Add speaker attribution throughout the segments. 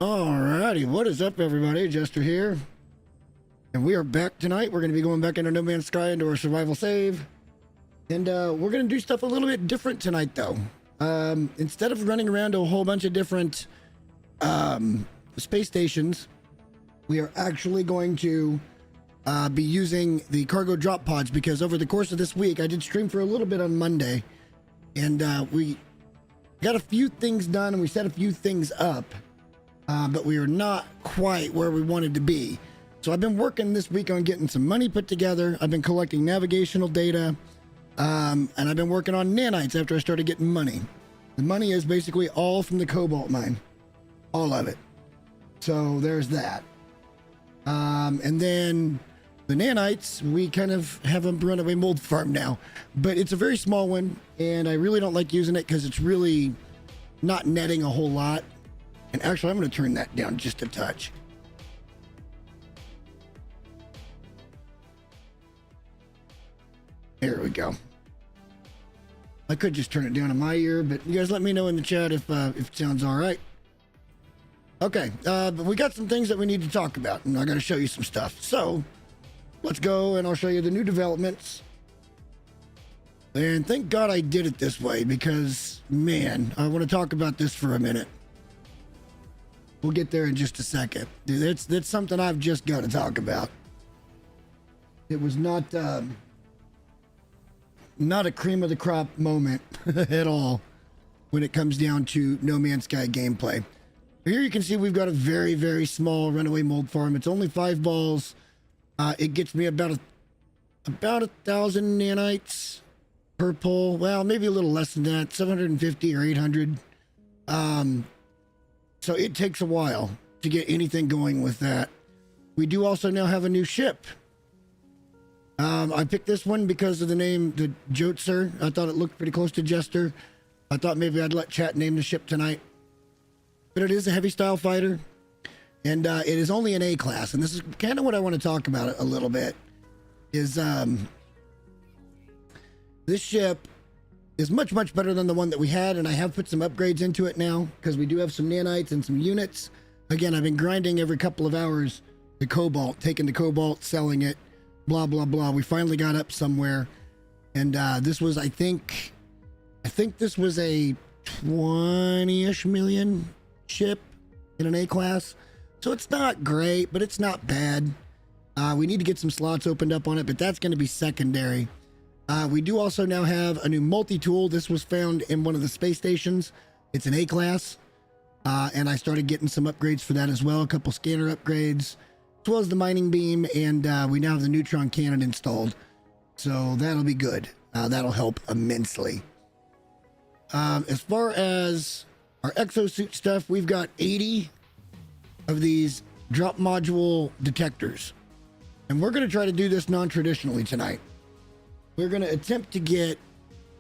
Speaker 1: Alrighty, what is up, everybody? Jester here, and we are back tonight. We're going to be going back into No Man's Sky into our survival save, and we're going to do stuff a little bit different tonight, though. Instead of running around to a whole bunch of different space stations, we are actually going to be using the cargo drop pods, because over the course of this week, I did stream for a little bit on Monday, and we got a few things done, and we set a few things up. But we are not quite where we wanted to be. So I've been working this week on getting some money put together. I've been collecting navigational data, and I've been working on nanites after I started getting money. The money is basically all from the cobalt mine, all of it. So there's that. And then the nanites, we kind of have a runaway mold farm now, but it's a very small one, and I really don't like using it because it's really not netting a whole lot. And actually, I'm going to turn that down just a touch. There we go. I could just turn it down in my ear, but you guys let me know in the chat if it sounds all right. Okay, but we got some things that we need to talk about, and I got to show you some stuff. So let's go, and I'll show you the new developments. And thank God I did it this way, because, man, I want to talk about this for a minute. We'll get there in just a second. Dude, that's something I've just got to talk about. It was not a cream of the crop moment at all when it comes down to No Man's Sky gameplay. Here you can see we've got a very, very small runaway mold farm. It's only 5 balls. It gets me about 1,000 nanites per pull. Well, maybe a little less than that, 750 or 800. So it takes a while to get anything going with that. We do also now have a new ship. I picked this one because of the name, the Jotzer. I thought it looked pretty close to Jester. I thought maybe I'd let chat name the ship tonight. But it is a heavy style fighter, and it is only an A class. And this is kind of what I want to talk about a little bit. Is this ship is much, much better than the one that we had, and I have put some upgrades into it now because we do have some nanites and some units. Again, I've been grinding every couple of hours the cobalt, taking the cobalt, selling it, blah, blah, blah. We finally got up somewhere, and this was, I think this was a 20-ish million ship in an A class. So it's not great, but it's not bad. We need to get some slots opened up on it, but that's going to be secondary. We do also now have a new multi-tool. This was found in one of the space stations. It's an A class. And I started getting some upgrades for that as well. A couple scanner upgrades, as well as the mining beam. And we now have the neutron cannon installed. So that'll be good. That'll help immensely. As far as our exosuit stuff, we've got 80 of these drop module detectors. And we're going to try to do this non-traditionally tonight. We're going to attempt to get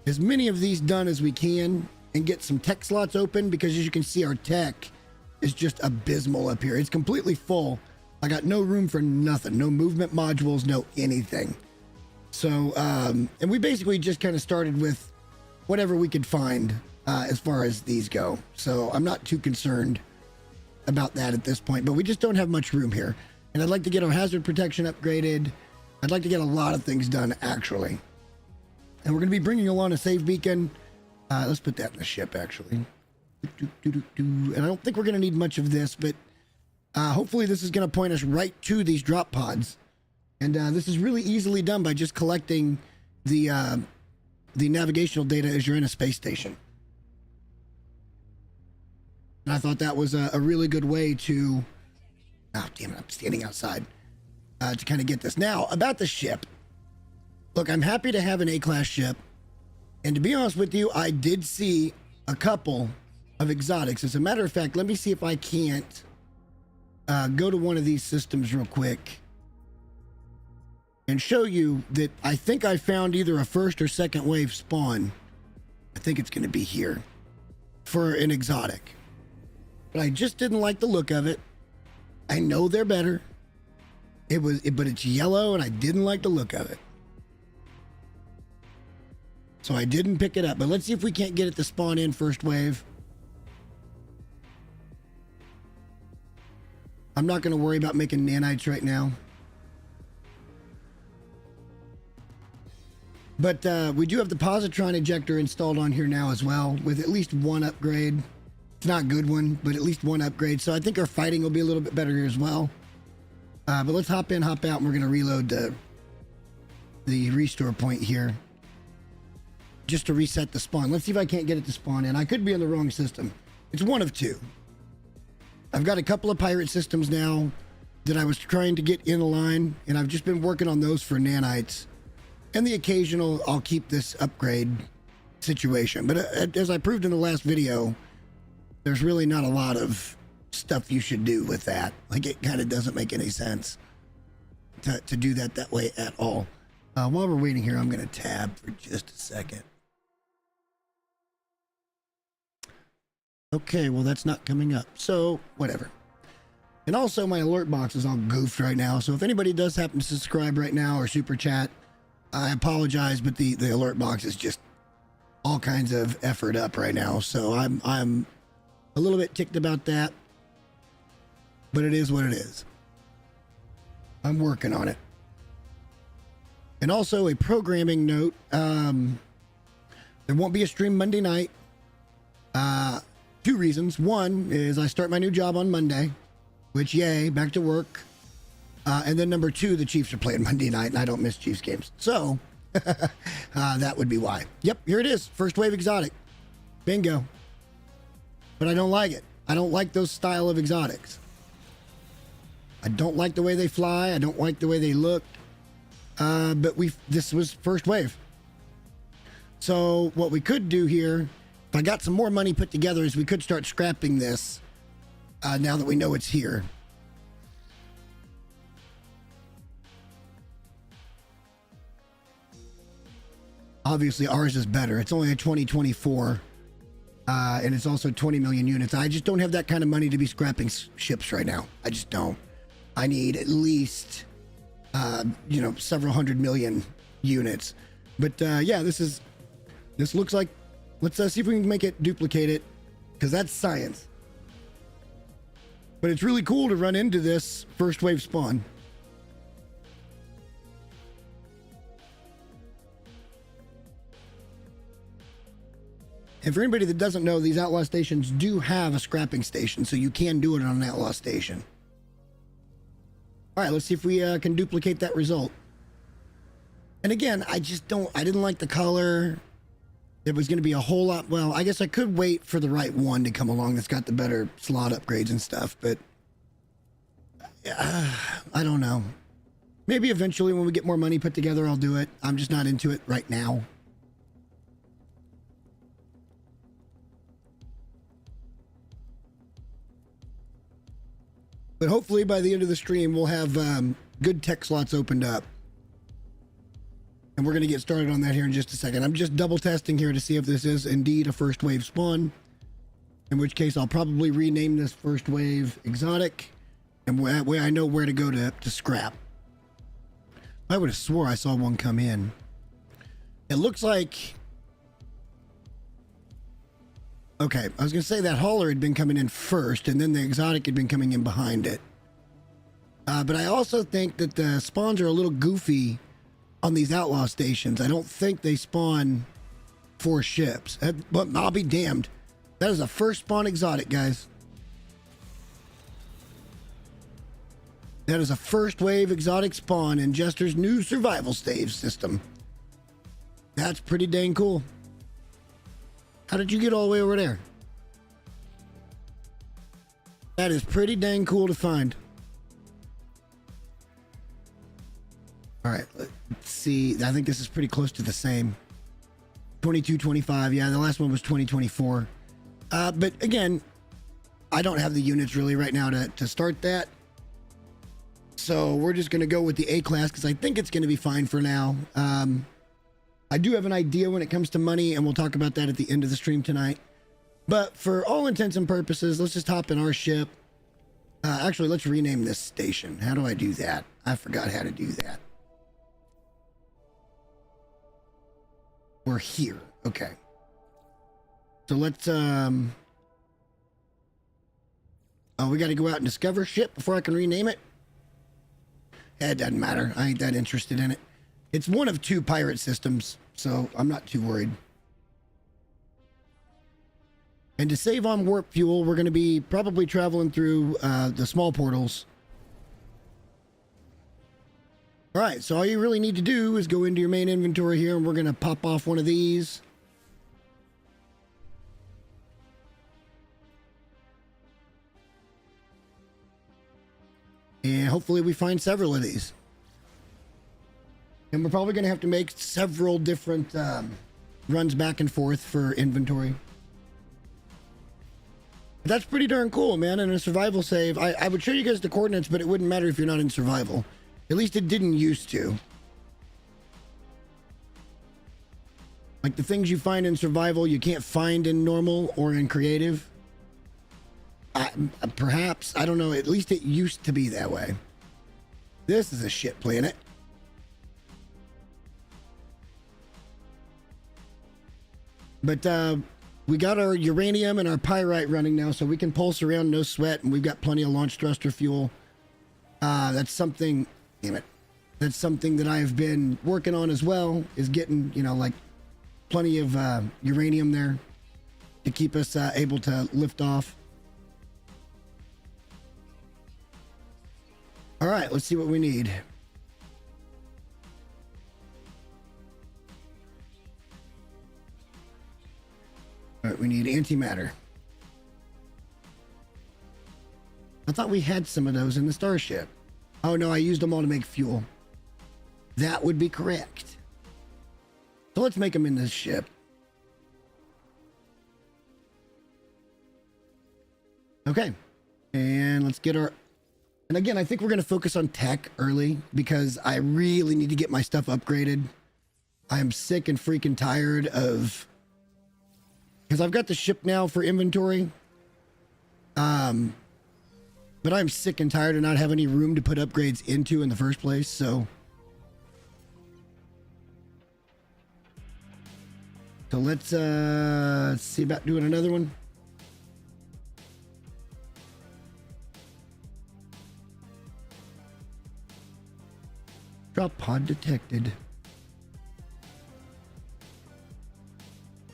Speaker 1: as many of these done as we can and get some tech slots open, because as you can see, our tech is just abysmal up here. It's completely full. I got no room for nothing, no movement modules, no anything. So, and we basically just kind of started with whatever we could find as far as these go. So I'm not too concerned about that at this point, but we just don't have much room here. And I'd like to get our hazard protection upgraded. I'd like to get a lot of things done, actually. And we're going to be bringing along a save beacon. Let's put that in the ship, actually. And I don't think we're going to need much of this, but hopefully this is going to point us right to these drop pods. And this is really easily done by just collecting the navigational data as you're in a space station. And I thought that was a really good way to... Oh, damn it, I'm standing outside. To kind of get this. Now, about the ship. Look, I'm happy to have an A-class ship. And to be honest with you, I did see a couple of exotics. As a matter of fact, let me see if I can't go to one of these systems real quick and show you that I think I found either a first or second wave spawn. I think it's going to be here for an exotic. But I just didn't like the look of it. I know they're better. But it's yellow, and I didn't like the look of it. So I didn't pick it up. But let's see if we can't get it to spawn in first wave. I'm not going to worry about making nanites right now. But we do have the positron ejector installed on here now as well, with at least one upgrade. It's not a good one, but at least one upgrade. So I think our fighting will be a little bit better here as well. But let's hop in, hop out, and we're going to reload the restore point here. Just to reset the spawn. Let's see if I can't get it to spawn in. I could be on the wrong system. It's one of two. I've got a couple of pirate systems now that I was trying to get in line, and I've just been working on those for nanites. And the occasional, I'll keep this upgrade situation. But as I proved in the last video, there's really not a lot of stuff you should do with that. Like, it kind of doesn't make any sense to do that way at all. While we're waiting here, I'm going to tab for just a second. Okay, well, that's not coming up. So, whatever. And also, my alert box is all goofed right now. So if anybody does happen to subscribe right now or super chat, I apologize, but the alert box is just all kinds of effort up right now. So I'm a little bit ticked about that, but it is what it is. I'm working on it. And also a programming note, there won't be a stream Monday night. 2 reasons. One is I start my new job on Monday, which, yay, back to work. And then number 2, the Chiefs are playing Monday night, and I don't miss Chiefs games. So, that would be why. Yep, here it is. First wave exotic. Bingo. But I don't like it. I don't like those style of exotics. I don't like the way they fly. I don't like the way they look. But this was first wave. So what we could do here, if I got some more money put together, is we could start scrapping this now that we know it's here. Obviously, ours is better. It's only a 2024, and it's also 20 million units. I just don't have that kind of money to be scrapping ships right now. I just don't. I need at least, several hundred million units. But yeah, this looks like. Let's see if we can make it duplicate it, because that's science. But it's really cool to run into this first wave spawn. And for anybody that doesn't know, these outlaw stations do have a scrapping station, so you can do it on an outlaw station. All right, let's see if we can duplicate that result. And again, I didn't like the color. It was going to be a whole lot. Well, I guess I could wait for the right one to come along that's got the better slot upgrades and stuff, but I don't know. Maybe eventually when we get more money put together, I'll do it. I'm just not into it right now. But hopefully by the end of the stream, we'll have good tech slots opened up. And we're going to get started on that here in just a second. I'm just double testing here to see if this is indeed a first wave spawn. In which case, I'll probably rename this first wave exotic. And that way I know where to go to scrap. I would have swore I saw one come in. It looks like... Okay, I was going to say that hauler had been coming in first, and then the exotic had been coming in behind it. But I also think that the spawns are a little goofy on these outlaw stations. I don't think they spawn 4 ships. But I'll be damned. That is a first spawn exotic, guys. That is a first wave exotic spawn in Jester's new survival stage system. That's pretty dang cool. How did you get all the way over there? That is pretty dang cool to find. All right, let's see. I think this is pretty close to the same. 2225. Yeah, the last one was 2024. But again, I don't have the units really right now to start that. So we're just going to go with the A-class because I think it's going to be fine for now. I do have an idea when it comes to money, and we'll talk about that at the end of the stream tonight. But for all intents and purposes, let's just hop in our ship. Actually, let's rename this station. How do I do that? I forgot how to do that. We're here. Okay. So let's... Oh, Oh, we got to go out and discover ship before I can rename it. It doesn't matter. I ain't that interested in it. It's one of 2 pirate systems, so I'm not too worried. And to save on warp fuel, we're going to be probably traveling through the small portals. All right, so all you really need to do is go into your main inventory here, and we're going to pop off one of these. And hopefully we find several of these. And we're probably going to have to make several different runs back and forth for inventory. That's pretty darn cool, man. In a survival save, I would show you guys the coordinates, but it wouldn't matter if you're not in survival. At least it didn't used to. Like the things you find in survival, you can't find in normal or in creative. Perhaps, I don't know. At least it used to be that way. This is a shit planet. But we got our uranium and our pyrite running now, so we can pulse around, no sweat, and we've got plenty of launch thruster fuel. That's something, damn it, that's something that I've been working on as well, is getting, you know, like plenty of uranium there to keep us able to lift off. All right, let's see what we need. All right, we need antimatter. I thought we had some of those in the starship. Oh no, I used them all to make fuel. That would be correct. So let's make them in this ship. Okay. And let's get our... And again, I think we're going to focus on tech early because I really need to get my stuff upgraded. I am sick and freaking tired of... Because I've got the ship now for inventory. But I'm sick and tired of not having any room to put upgrades into in the first place, so... So let's see about doing another one. Drop pod detected.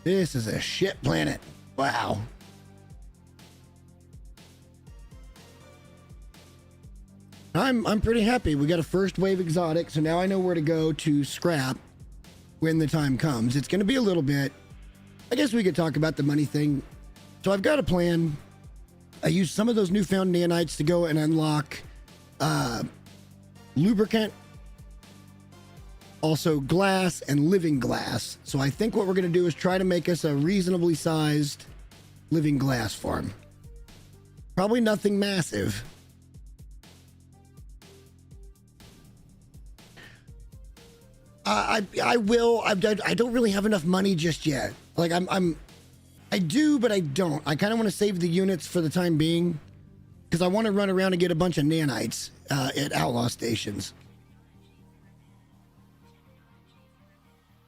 Speaker 1: This is a shit planet. Wow. I'm pretty happy. We got a first wave exotic, so now I know where to go to scrap when the time comes. It's going to be a little bit. I guess we could talk about the money thing. So I've got a plan. I used some of those newfound nanites to go and unlock lubricant, also glass and living glass. So I think what we're going to do is try to make us a reasonably sized living glass farm. Probably nothing massive. I will. I don't really have enough money just yet. Like I do, but I don't. I kind of want to save the units for the time being because I want to run around and get a bunch of nanites at outlaw stations.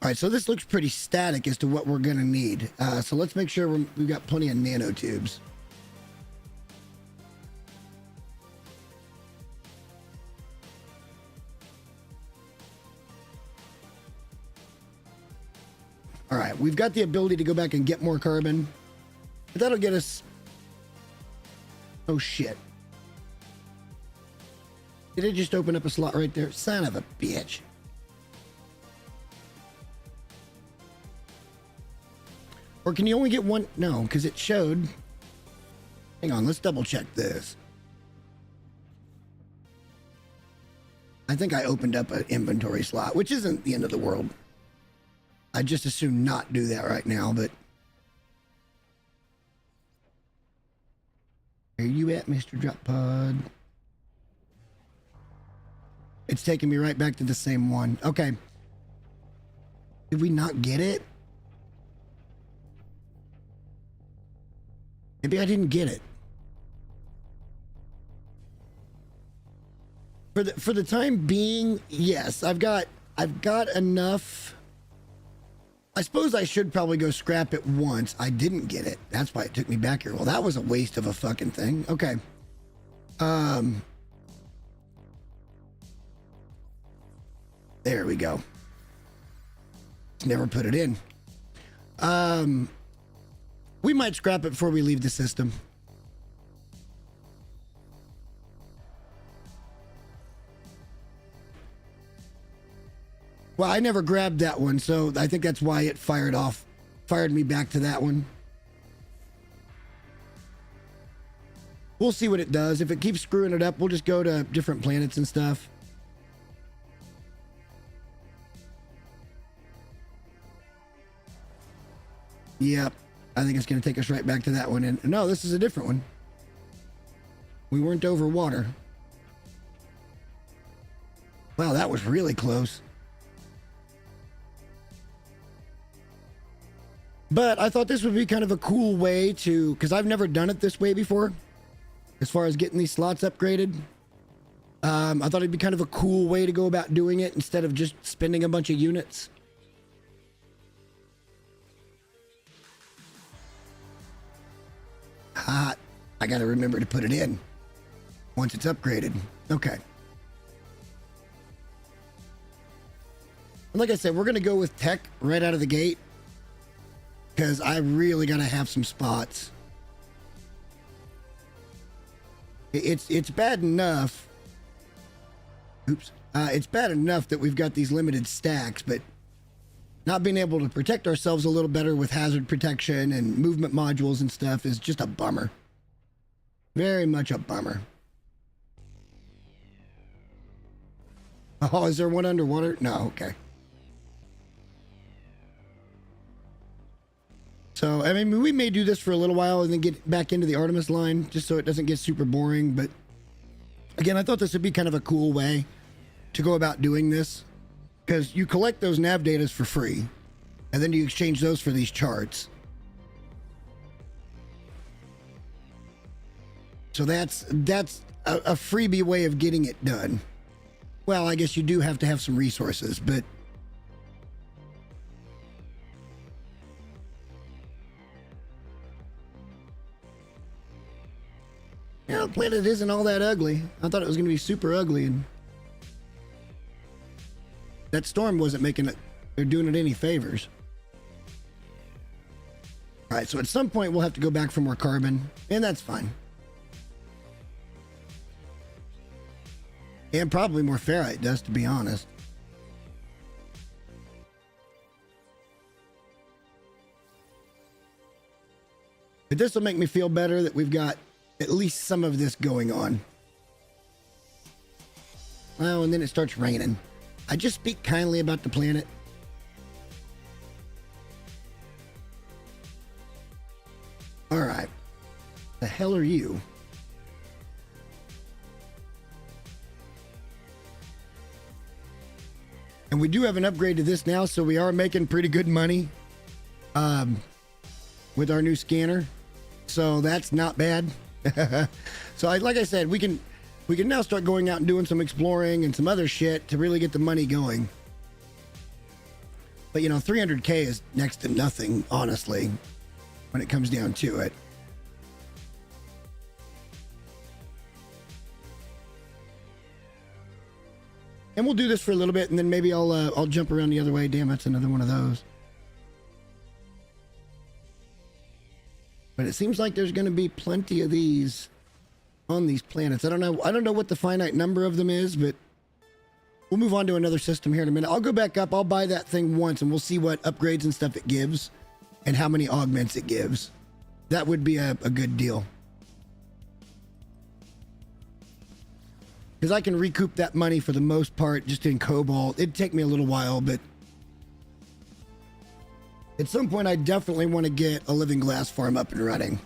Speaker 1: All right, so this looks pretty static as to what we're gonna need. So let's make sure we've got plenty of nanotubes. All right, we've got the ability to go back and get more carbon, but that'll get us... Oh, shit. Did it just open up a slot right there? Son of a bitch. Or can you only get one? No, because it showed... Hang on, let's double check this. I think I opened up an inventory slot, which isn't the end of the world. I'd just as soon not do that right now, but... Where you at, Mr. Drop Pod? It's taking me right back to the same one. Okay. Did we not get it? Maybe I didn't get it. For the time being, yes, I've got enough. I suppose I should probably go scrap it once. I didn't get it. That's why it took me back here. Well, that was a waste of a fucking thing. Okay. There we go. Never put it in. We might scrap it before we leave the system. Well, I never grabbed that one, so I think that's why it fired me back to that one. We'll see what it does. If it keeps screwing it up, we'll just go to different planets and stuff. Yep. I think it's going to take us right back to that one. And no, this is a different one. We weren't over water. Wow, that was really close. But I thought this would be kind of a cool way to, because I've never done it this way before, as far as getting these slots upgraded. I thought it'd be kind of a cool way to go about doing it instead of just spending a bunch of units. I got to remember to put it in once it's upgraded. Okay. And like I said, we're going to go with tech right out of the gate because I really got to have some spots. It's bad enough. Oops. It's bad enough that we've got these limited stacks, but not being able to protect ourselves a little better with hazard protection and movement modules and stuff is just a bummer. Very much a bummer. Oh, is there one underwater? No, okay. So, I mean, we may do this for a little while and then get back into the Artemis line just so it doesn't get super boring. But again, I thought this would be kind of a cool way to go about doing this because you collect those nav data for free and then you exchange those for these charts. So that's a freebie way of getting it done. Well, I guess you do have to have some resources, but you know, the planet isn't all that ugly. I thought it was going to be super ugly, and that storm wasn't making it or doing it any favors. All right, so at some point we'll have to go back for more carbon, and that's fine. And probably more ferrite dust, to be honest. But this will make me feel better that we've got at least some of this going on. Oh, and then it starts raining. I just speak kindly about the planet. All right. The hell are you? And we do have an upgrade to this now, so we are making pretty good money with our new scanner. So that's not bad. So like I said, we can now start going out and doing some exploring and some other shit to really get the money going. But you know, 300K is next to nothing, honestly, when it comes down to it. And we'll do this for a little bit, and then maybe I'll jump around the other way. Damn, that's another one of those. But it seems like there's going to be plenty of these on these planets. I don't know what the finite number of them is, but we'll move on to another system here in a minute. I'll go back up. I'll buy that thing once, and we'll see what upgrades and stuff it gives and how many augments it gives. That would be a good deal. Because I can recoup that money for the most part just in cobalt. It'd take me a little while, but at some point I definitely want to get a living glass farm up and running.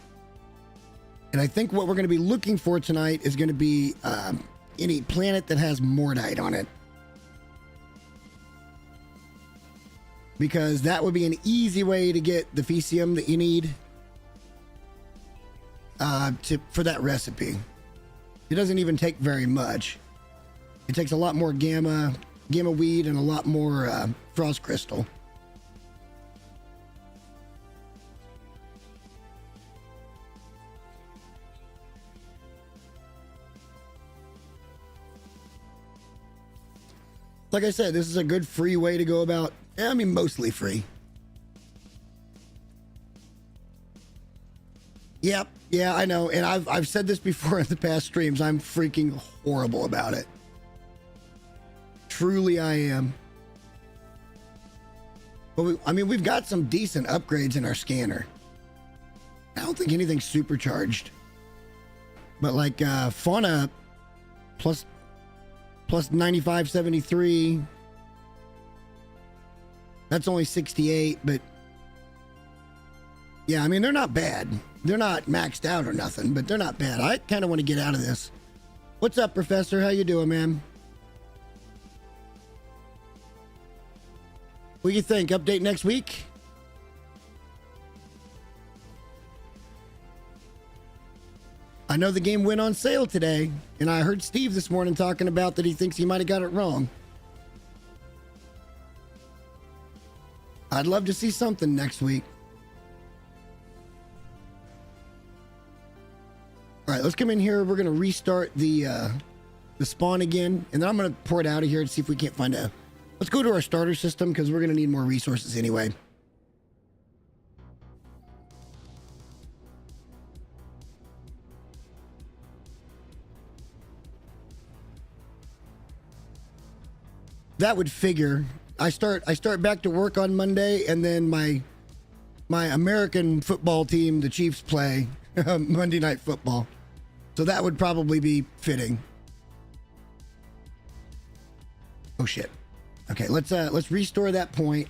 Speaker 1: And I think what we're going to be looking for tonight is going to be any planet that has Mordite on it. Because that would be an easy way to get the Fecium that you need for that recipe. It doesn't even take very much. It takes a lot more gamma weed and a lot more frost crystal. like I said, this is a good free way to go about, I mean, mostly free. Yep. Yeah, I know. And I've said this before in the past streams. I'm freaking horrible about it. Truly, I am. But we've got some decent upgrades in our scanner. I don't think anything's supercharged. But like Fauna plus 9573. That's only 68, but yeah, I mean, they're not bad. They're not maxed out or nothing, but they're not bad. I kind of want to get out of this. What's up, Professor? How you doing, man? What do you think? Update next week? I know the game went on sale today, and I heard Steve this morning talking about that he thinks he might have got it wrong. I'd love to see something next week. All right, let's come in here. We're going to restart the spawn again, and then I'm going to pour it out of here and see if we can't find a... Let's go to our starter system because we're going to need more resources anyway. That would figure. I start back to work on Monday, and then my American football team, the Chiefs, play Monday Night Football. So that would probably be fitting. Oh shit. Okay, let's restore that point.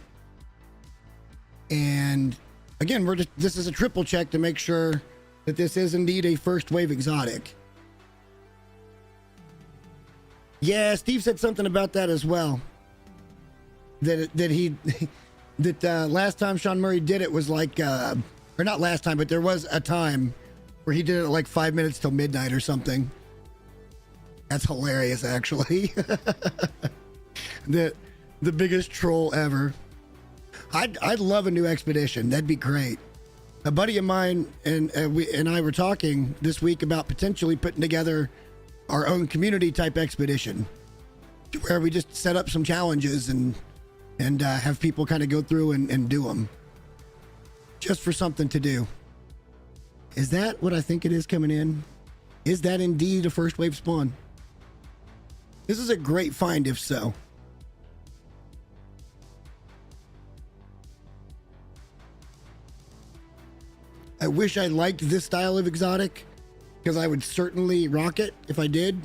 Speaker 1: And again, this is a triple check to make sure that this is indeed a first wave exotic. Yeah, Steve said something about that as well. That last time Sean Murray did it was like, or not last time, but there was a time where he did it like 5 minutes till midnight or something. That's hilarious, actually. The biggest troll ever. I'd love a new expedition. That'd be great. A buddy of mine and I were talking this week about potentially putting together our own community type expedition, where we just set up some challenges and have people kind of go through and do them, just for something to do. Is that what I think it is coming in? Is that indeed a first wave spawn? This is a great find if so. I wish I liked this style of exotic, because I would certainly rock it if I did.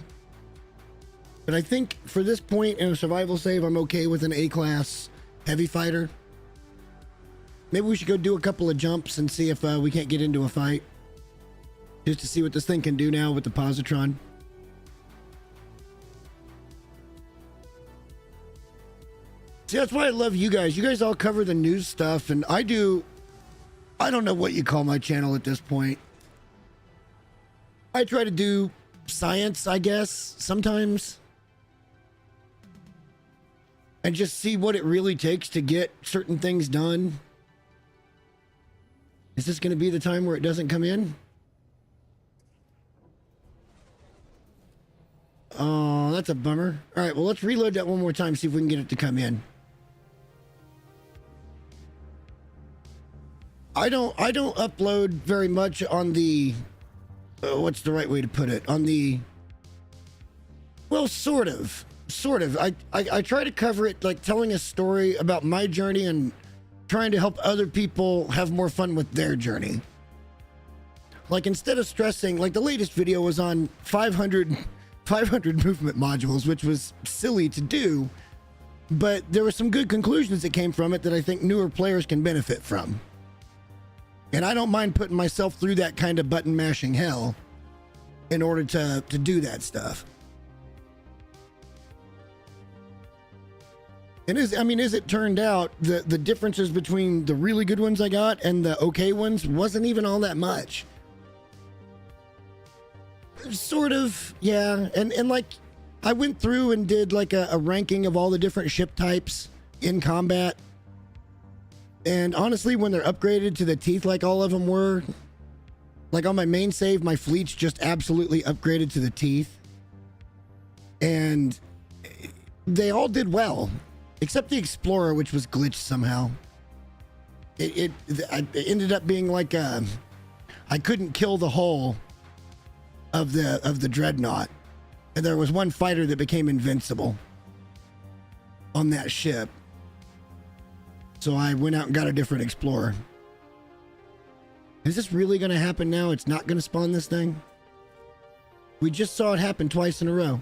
Speaker 1: But I think for this point in a survival save, I'm okay with an A-class heavy fighter. Maybe we should go do a couple of jumps and see if we can't get into a fight. Just to see what this thing can do now with the positron. See, that's why I love you guys. You guys all cover the news stuff, and I don't know what you call my channel at this point. I try to do science, I guess, sometimes. And just see what it really takes to get certain things done. Is this going to be the time where it doesn't come in? Oh, that's a bummer. All right, well, let's reload that one more time, see if we can get it to come in. I don't upload very much on the... what's the right way to put it? On the... Well, sort of. I try to cover it like telling a story about my journey and trying to help other people have more fun with their journey. Like, instead of stressing, like the latest video was on 500 movement modules, which was silly to do, but there were some good conclusions that came from it that I think newer players can benefit from. And I don't mind putting myself through that kind of button mashing hell in order to do that stuff. And as it turned out, the differences between the really good ones I got and the okay ones wasn't even all that much. Sort of, yeah. And like, I went through and did like a ranking of all the different ship types in combat. And honestly, when they're upgraded to the teeth like all of them were, like on my main save, my fleet's just absolutely upgraded to the teeth. And they all did well, except the Explorer, which was glitched somehow. It ended up being like I couldn't kill the hull of the Dreadnought, and there was one fighter that became invincible on that ship. So I went out and got a different Explorer. Is this really going to happen now? It's not going to spawn this thing? We just saw it happen twice in a row.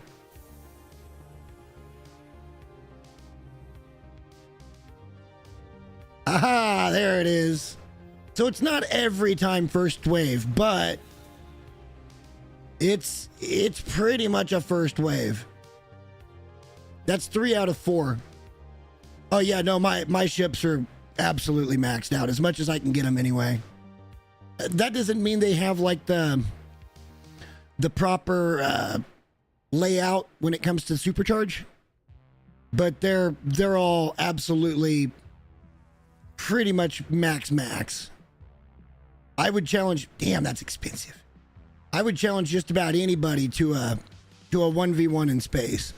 Speaker 1: Aha, there it is. So it's not every time first wave, but it's pretty much a first wave. That's 3 out of 4. Oh yeah, no, my ships are absolutely maxed out, as much as I can get them anyway. That doesn't mean they have like the proper layout when it comes to supercharge, but they're all absolutely pretty much max. I would challenge, damn, that's expensive. I would challenge just about anybody to a 1v1 in space.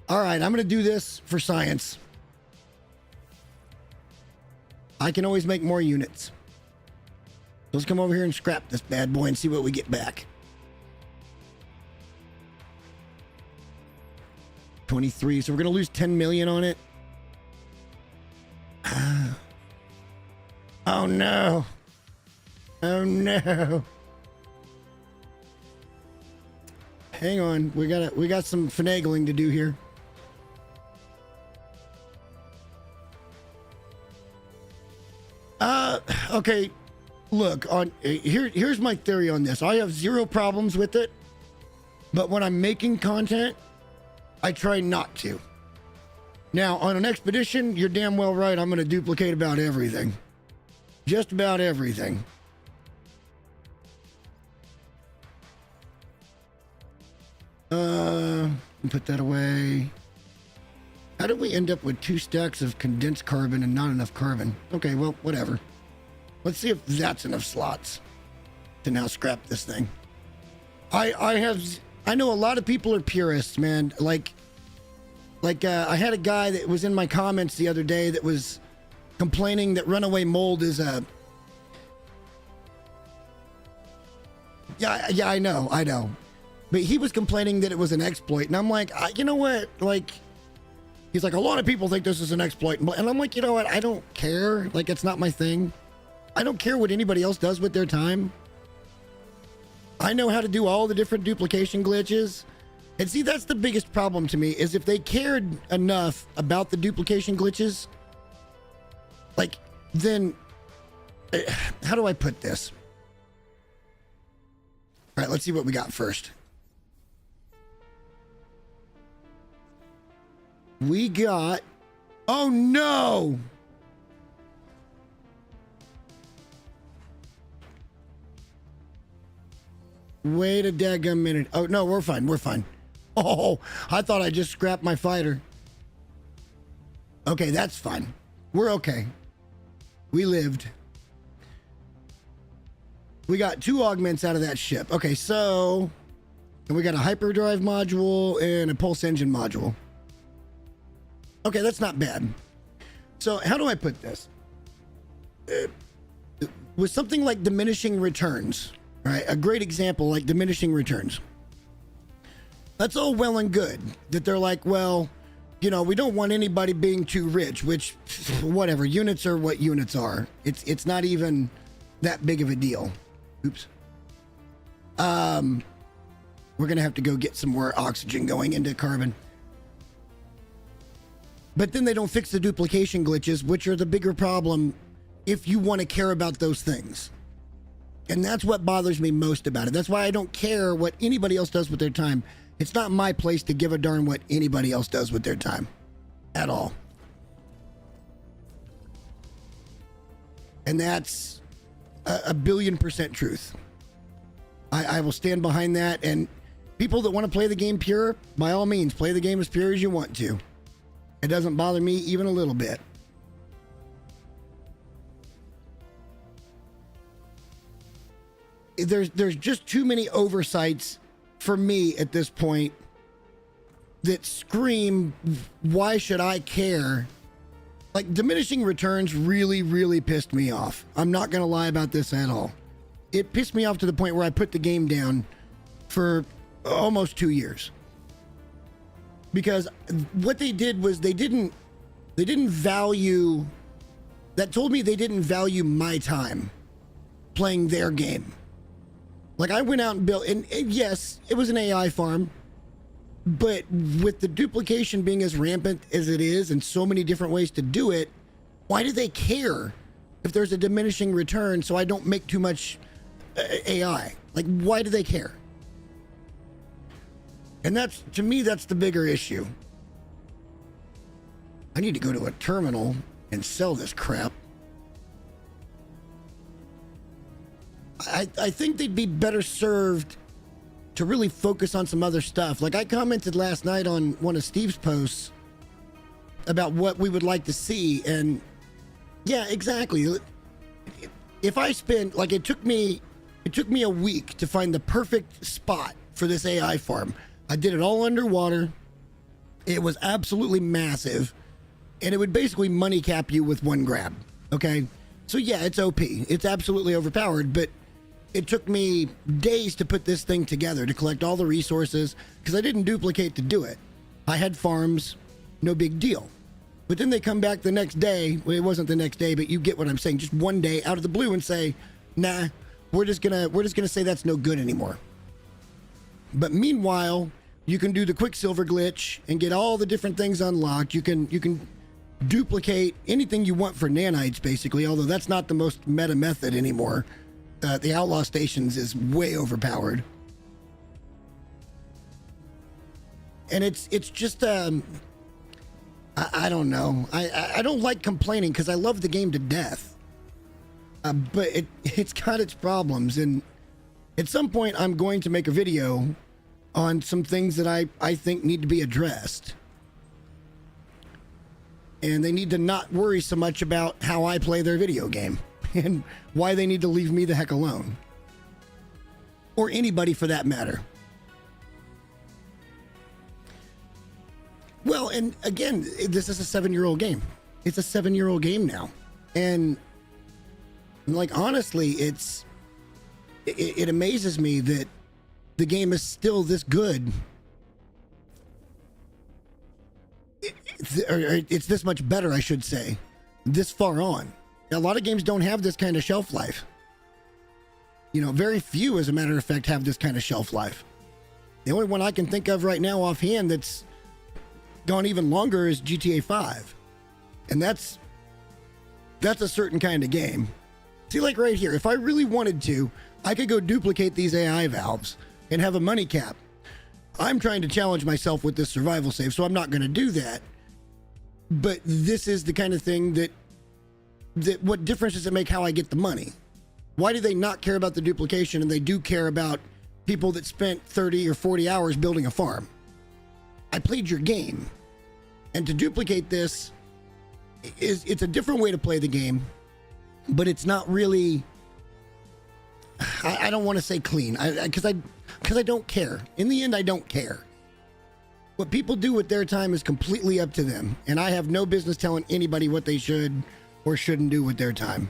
Speaker 1: All right, I'm going to do this for science. I can always make more units. Let's come over here and scrap this bad boy and see what we get back. 23, so we're going to lose 10 million on it. Oh no. Oh no. Hang on, we got some finagling to do here. Okay, look, here's my theory on this. I have zero problems with it, but when I'm making content, I try not to. Now, on an expedition, you're damn well right, I'm going to duplicate about everything. Just about everything. Put that away. How did we end up with 2 stacks of condensed carbon and not enough carbon? Okay, well, whatever. Let's see if that's enough slots to now scrap this thing. I know a lot of people are purists, man. Like I had a guy that was in my comments the other day that was complaining that runaway mold is a... Yeah, I know. But he was complaining that it was an exploit, and I'm like, you know what? Like, he's like, a lot of people think this is an exploit, and I'm like, you know what? I don't care. Like, it's not my thing. I don't care what anybody else does with their time. I know how to do all the different duplication glitches. And see, that's the biggest problem to me, is if they cared enough about the duplication glitches, like, then, how do I put this? All right, let's see what we got first. We got, oh no! Wait a daggum minute. Oh no, we're fine. Oh, I thought I just scrapped my fighter. Okay, that's fine. We're okay. We lived. We got 2 augments out of that ship. Okay, so... And we got a hyperdrive module and a pulse engine module. Okay, that's not bad. So how do I put this? With something like diminishing returns, right? A great example like diminishing returns. That's all well and good that they're like, well, you know, we don't want anybody being too rich, which, whatever, units are what units are. It's not even that big of a deal. Oops. We're gonna have to go get some more oxygen going into carbon. But then they don't fix the duplication glitches, which are the bigger problem if you want to care about those things. And that's what bothers me most about it. That's why I don't care what anybody else does with their time. It's not my place to give a darn what anybody else does with their time. At all. And that's a billion% truth. I will stand behind that. And people that want to play the game pure, by all means, play the game as pure as you want to. It doesn't bother me even a little bit. There's just too many oversights for me at this point that scream, why should I care? Like, diminishing returns really, really pissed me off. I'm not going to lie about this at all. It pissed me off to the point where I put the game down for almost 2 years. Because what they did was they didn't value, that told me they didn't value my time playing their game. Like, I went out and built, and yes, it was an AI farm, but with the duplication being as rampant as it is and so many different ways to do it, why do they care if there's a diminishing return so I don't make too much AI? Like, why do they care? And that's, to me, that's the bigger issue. I need to go to a terminal and sell this crap. I think they'd be better served to really focus on some other stuff. Like, I commented last night on one of Steve's posts about what we would like to see, and yeah, exactly. If I spend, like, it took me a week to find the perfect spot for this AI farm. I did it all underwater. It was absolutely massive, and it would basically money cap you with one grab. Okay, so yeah, it's OP. It's absolutely overpowered, but it took me days to put this thing together, to collect all the resources, because I didn't duplicate to do it. I had farms, no big deal. But then they come back the next day. Well, it wasn't the next day, but you get what I'm saying. Just one day out of the blue and say, nah, we're just gonna say that's no good anymore. But meanwhile, you can do the Quicksilver glitch and get all the different things unlocked. You can duplicate anything you want for nanites, basically, although that's not the most meta method anymore. The Outlaw Stations is way overpowered. And it's just, I don't know. I don't like complaining because I love the game to death. But it's got its problems. And at some point, I'm going to make a video on some things that I think need to be addressed. And they need to not worry so much about how I play their video game and why they need to leave me the heck alone. Or anybody for that matter. Well, and again, this is a 7-year-old game. It's a 7-year-old game now. And like, honestly, it amazes me that the game is still this good. It's this much better, I should say, this far on. A lot of games don't have this kind of shelf life. You know, very few, as a matter of fact, have this kind of shelf life. The only one I can think of right now offhand that's gone even longer is GTA 5. And that's a certain kind of game. See, like right here, if I really wanted to, I could go duplicate these AI valves and have a money cap. I'm trying to challenge myself with this survival save, so I'm not going to do that. But this is the kind of thing that what difference does it make how I get the money? Why do they not care about the duplication and they do care about people that spent 30 or 40 hours building a farm? I played your game. And to duplicate this, it's a different way to play the game, but it's not really, I don't want to say clean, because I don't care. In the end, I don't care. What people do with their time is completely up to them, and I have no business telling anybody what they should or shouldn't do with their time.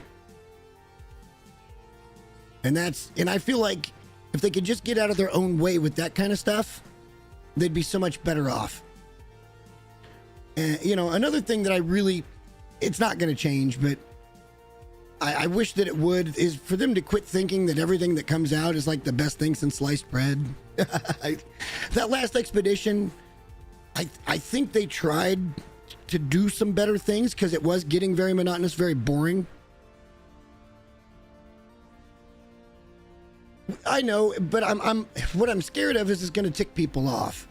Speaker 1: And I feel like if they could just get out of their own way with that kind of stuff, they'd be so much better off. And, you know, another thing that it's not going to change, but I wish that it would, is for them to quit thinking that everything that comes out is like the best thing since sliced bread. That last expedition, I think they tried to do some better things because it was getting very monotonous, very boring. I know, but what I'm scared of is it's going to tick people off.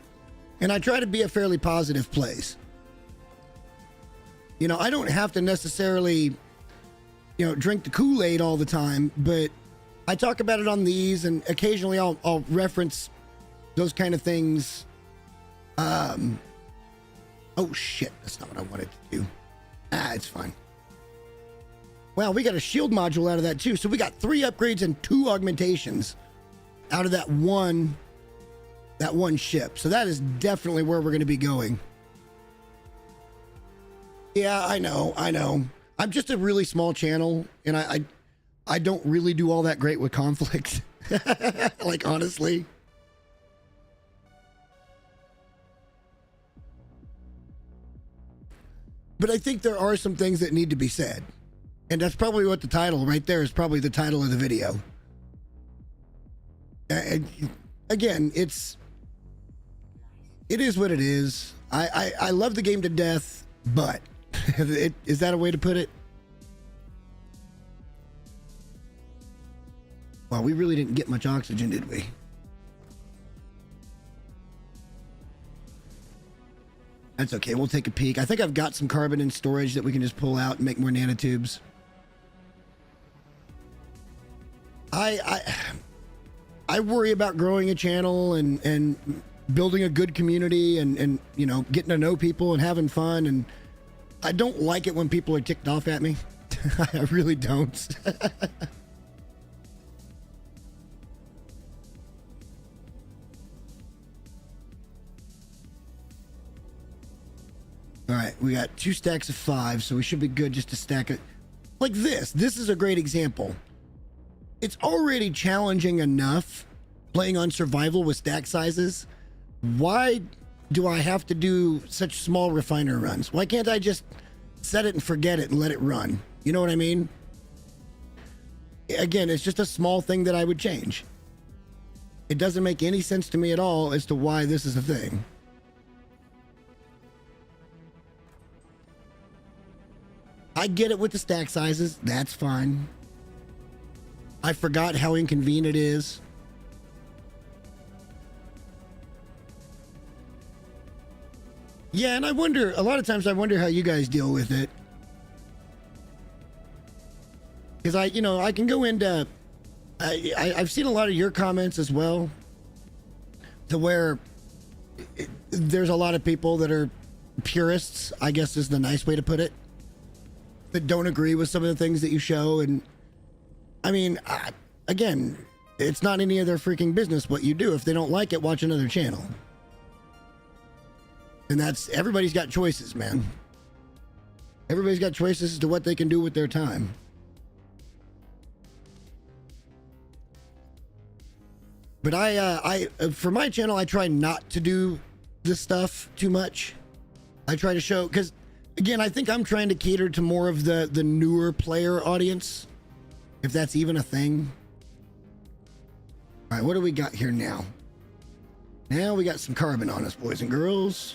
Speaker 1: And I try to be a fairly positive place. You know, I don't have to necessarily, you know, drink the Kool-Aid all the time, but I talk about it on these, and occasionally I'll reference those kind of things. Oh shit, that's not what I wanted to do. It's fine. Well, we got a shield module out of that too. So we got 3 upgrades and 2 augmentations out of that one That one ship. So that is definitely where we're going to be going. Yeah, I know. I'm just a really small channel, and I don't really do all that great with conflict. Like, honestly. But I think there are some things that need to be said. And that's probably what the title right there is, probably the title of the video. Again, it is what it is. I love the game to death, but is that a way to put it? Wow, we really didn't get much oxygen, did we? That's okay. We'll take a peek. I think I've got some carbon in storage that we can just pull out and make more nanotubes. I worry about growing a channel and building a good community and you know, getting to know people and having fun, and I don't like it when people are ticked off at me. I really don't. All right, we got 2 stacks of 5, so we should be good just to stack it. Like this. This is a great example. It's already challenging enough playing on survival with stack sizes. Why do I have to do such small refiner runs? Why can't I just set it and forget it and let it run? You know what I mean? Again, it's just a small thing that I would change. It doesn't make any sense to me at all as to why this is a thing. I get it with the stack sizes. That's fine. I forgot how inconvenient it is. Yeah, and I wonder, a lot of times I wonder how you guys deal with it. Because I can go into, I've seen a lot of your comments as well, to where there's a lot of people that are purists, I guess is the nice way to put it, that don't agree with some of the things that you show. And I mean, again, it's not any of their freaking business what you do. If they don't like it, watch another channel. And everybody's got choices, man. Everybody's got choices as to what they can do with their time. But for my channel, I try not to do this stuff too much. I try to show, because again, I think I'm trying to cater to more of the newer player audience, if that's even a thing. All right, what do we got here now? Now we got some carbon on us, boys and girls.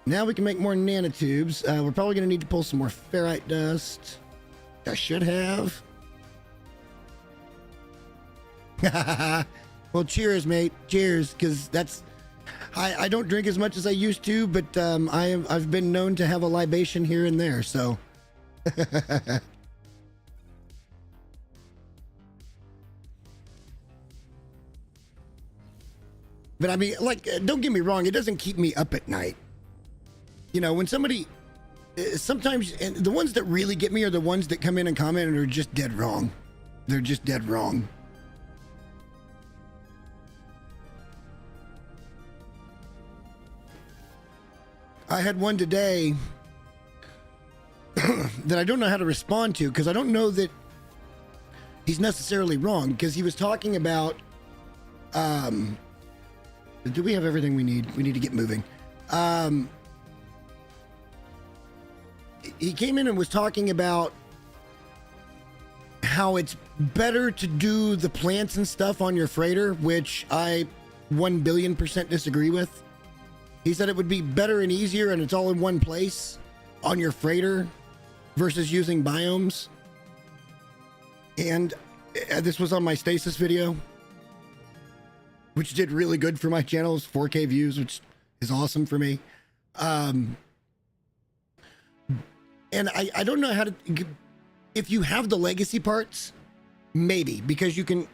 Speaker 1: Now we can make more nanotubes. We're probably going to need to pull some more ferrite dust. I should have. Well, cheers, mate. Cheers, because I don't drink as much as I used to, but I've been known to have a libation here and there, so. But I mean, like, don't get me wrong, it doesn't keep me up at night. You know, when somebody, sometimes, and the ones that really get me are the ones that come in and comment and are just dead wrong. They're just dead wrong. I had one today that I don't know how to respond to, because I don't know that he's necessarily wrong, because he was talking about, do we have everything we need? We need to get moving. He came in and was talking about how it's better to do the plants and stuff on your freighter, which I 1,000,000,000% disagree with. He said it would be better and easier, and it's all in one place on your freighter versus using biomes. And this was on my stasis video, which did really good for my channel. It's 4K views, which is awesome for me. And I don't know how to, if you have the legacy parts, maybe, because you can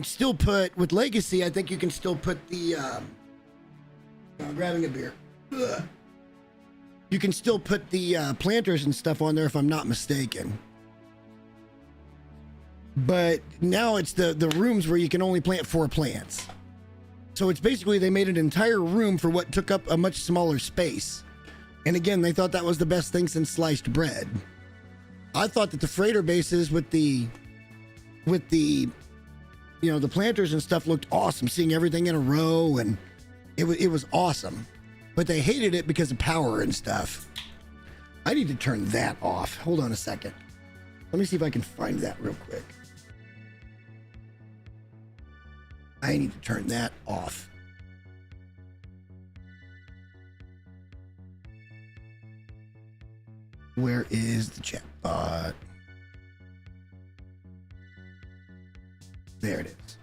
Speaker 1: still put, with legacy, I think you can still put the, I'm grabbing a beer. Ugh. You can still put the planters and stuff on there if I'm not mistaken. But now it's the rooms where you can only plant 4 plants. So it's basically they made an entire room for what took up a much smaller space. And again, they thought that was the best thing since sliced bread. I thought that the freighter bases with the you know, the planters and stuff looked awesome, seeing everything in a row, and it was awesome. But they hated it because of power and stuff. I need to turn that off. Hold on a second. Let me see if I can find that real quick. I need to turn that off. Where is the chat bot? There it is.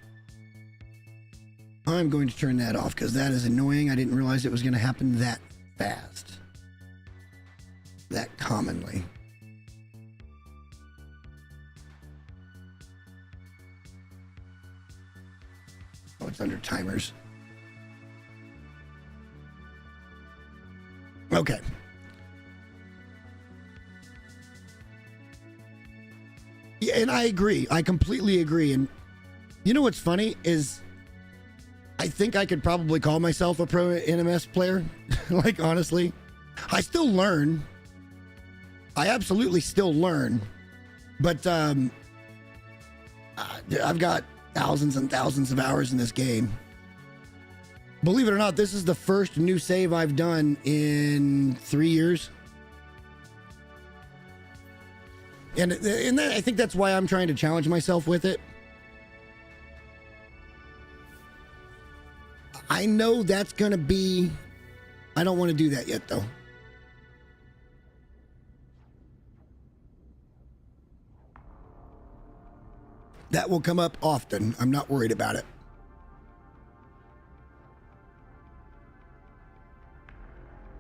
Speaker 1: I'm going to turn that off because that is annoying. I didn't realize it was going to happen that fast. That commonly. Oh, it's under timers. Okay. Yeah, and I agree. I completely agree. And you know what's funny is I think I could probably call myself a pro NMS player. Like, honestly, I still learn. I absolutely still learn. But I've got thousands and thousands of hours in this game. Believe it or not, this is the first new save I've done in 3 years. And I think that's why I'm trying to challenge myself with it. I know that's going to be... I don't want to do that yet, though. That will come up often. I'm not worried about it.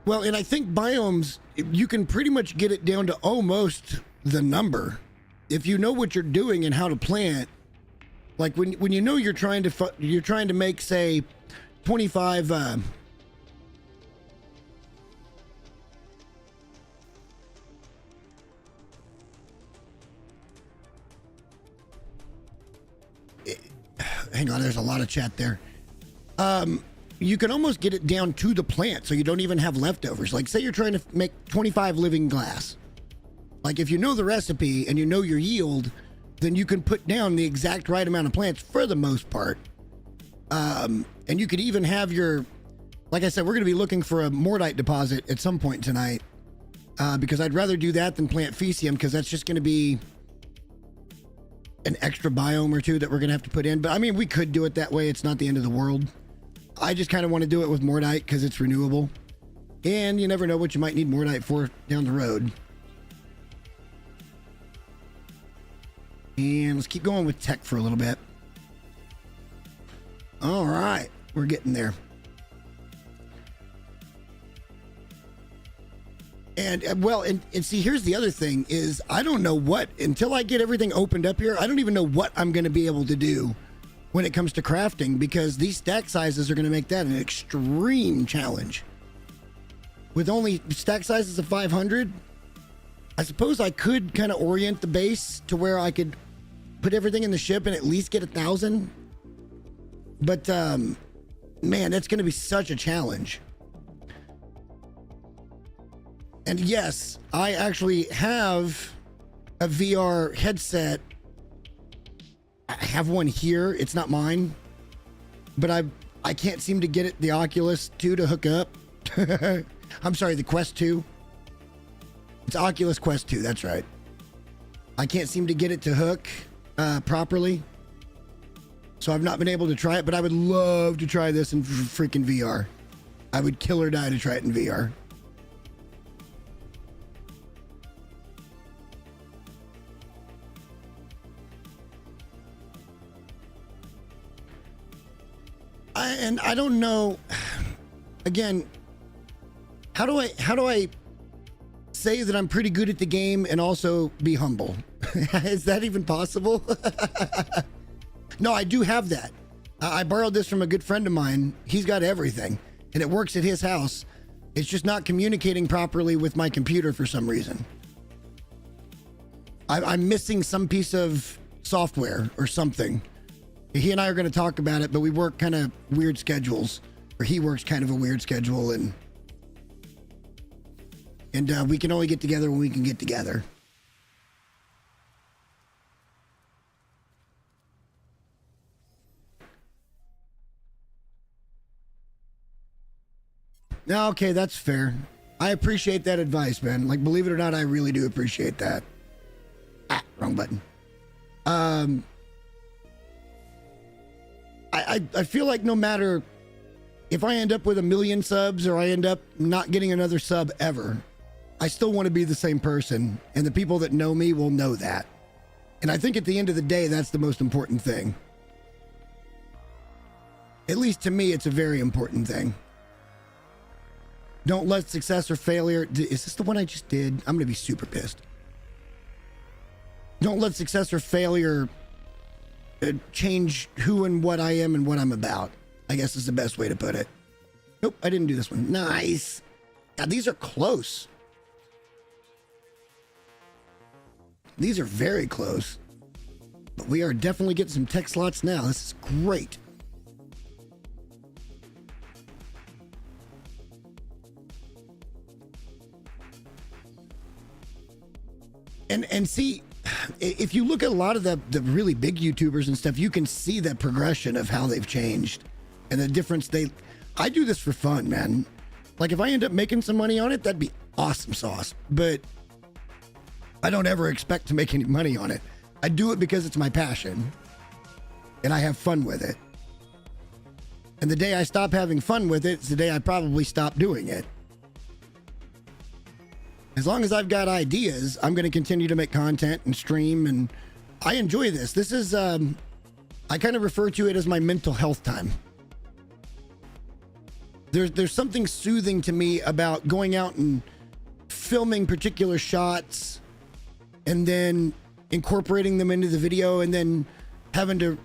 Speaker 1: Well, and I think biomes, you can pretty much get it down to almost the number. If you know what you're doing and how to plant, like when you know you're trying to make, say, 25 hang on, there's a lot of chat there. You can almost get it down to the plant so you don't even have leftovers. Like, say you're trying to make 25 living glass. Like, if you know the recipe and you know your yield, then you can put down the exact right amount of plants for the most part. And you could even have your, like I said, we're going to be looking for a Mordite deposit at some point tonight, because I'd rather do that than plant Fecium, because that's just going to be an extra biome or two that we're going to have to put in. But I mean, we could do it that way. It's not the end of the world. I just kind of want to do it with Mordite because it's renewable. And you never know what you might need Mordite for down the road. And let's keep going with tech for a little bit. All right, we're getting there. And well, and see, here's the other thing is I don't know what, until I get everything opened up here, I don't even know what I'm going to be able to do when it comes to crafting, because these stack sizes are going to make that an extreme challenge. With only stack sizes of 500, I suppose I could kind of orient the base to where I could put everything in the ship and at least get 1,000. But man, that's going to be such a challenge. And yes, I actually have a VR headset. I have one here. It's not mine, but I can't seem to get it, the Oculus 2, to hook up. I'm sorry, the Quest 2. It's Oculus Quest 2, that's right. I can't seem to get it to hook properly. So I've not been able to try it, but I would love to try this in freaking VR. I would kill or die to try it in VR. And I don't know, again, how do I say that I'm pretty good at the game and also be humble? Is that even possible? No, I do have that. I borrowed this from a good friend of mine. He's got everything, and it works at his house. It's just not communicating properly with my computer for some reason. I'm missing some piece of software or something. He and I are going to talk about it, but we work kind of weird schedules, or he works kind of a weird schedule, and we can only get together when we can get together. No, okay, that's fair. I appreciate that advice, man. Like, believe it or not, I really do appreciate that. Ah, wrong button. I feel like no matter if I end up with 1 million subs or I end up not getting another sub ever, I still want to be the same person, and the people that know me will know that. And I think at the end of the day, that's the most important thing. At least to me, it's a very important thing. Don't let success or failure... Is this the one I just did? I'm going to be super pissed. Don't let success or failure change who and what I am and what I'm about, I guess is the best way to put it. Nope, I didn't do this one. Nice. God, these are close. These are very close. But we are definitely getting some tech slots now. This is great. And see, if you look at a lot of the really big YouTubers and stuff, you can see that progression of how they've changed and the difference I do this for fun, man. Like, if I end up making some money on it, that'd be awesome sauce. But I don't ever expect to make any money on it. I do it because it's my passion and I have fun with it. And the day I stop having fun with it, it's the day I probably stop doing it. As long as I've got ideas, I'm going to continue to make content and stream, and I enjoy this. This is, I kind of refer to it as my mental health time. There's something soothing to me about going out and filming particular shots and then incorporating them into the video and then having to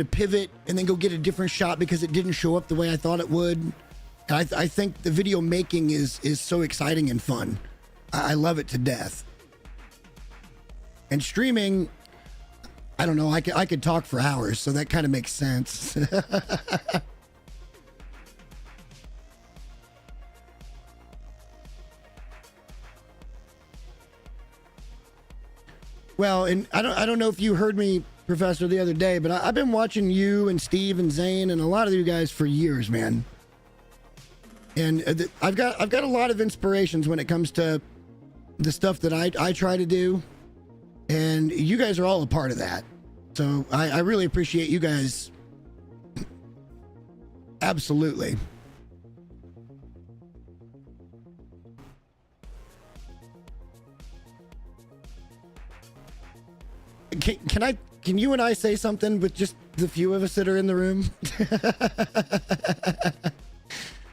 Speaker 1: pivot and then go get a different shot because it didn't show up the way I thought it would. I think the video making is so exciting and fun. I love it to death. And streaming, I don't know, I could talk for hours, so that kind of makes sense. Well, and I don't know if you heard me, Professor, the other day, but I've been watching you and Steve and Zane and a lot of you guys for years, man. And I've got a lot of inspirations when it comes to the stuff that I try to do, and you guys are all a part of that. So I really appreciate you guys. Absolutely. Can you and I say something with just the few of us that are in the room?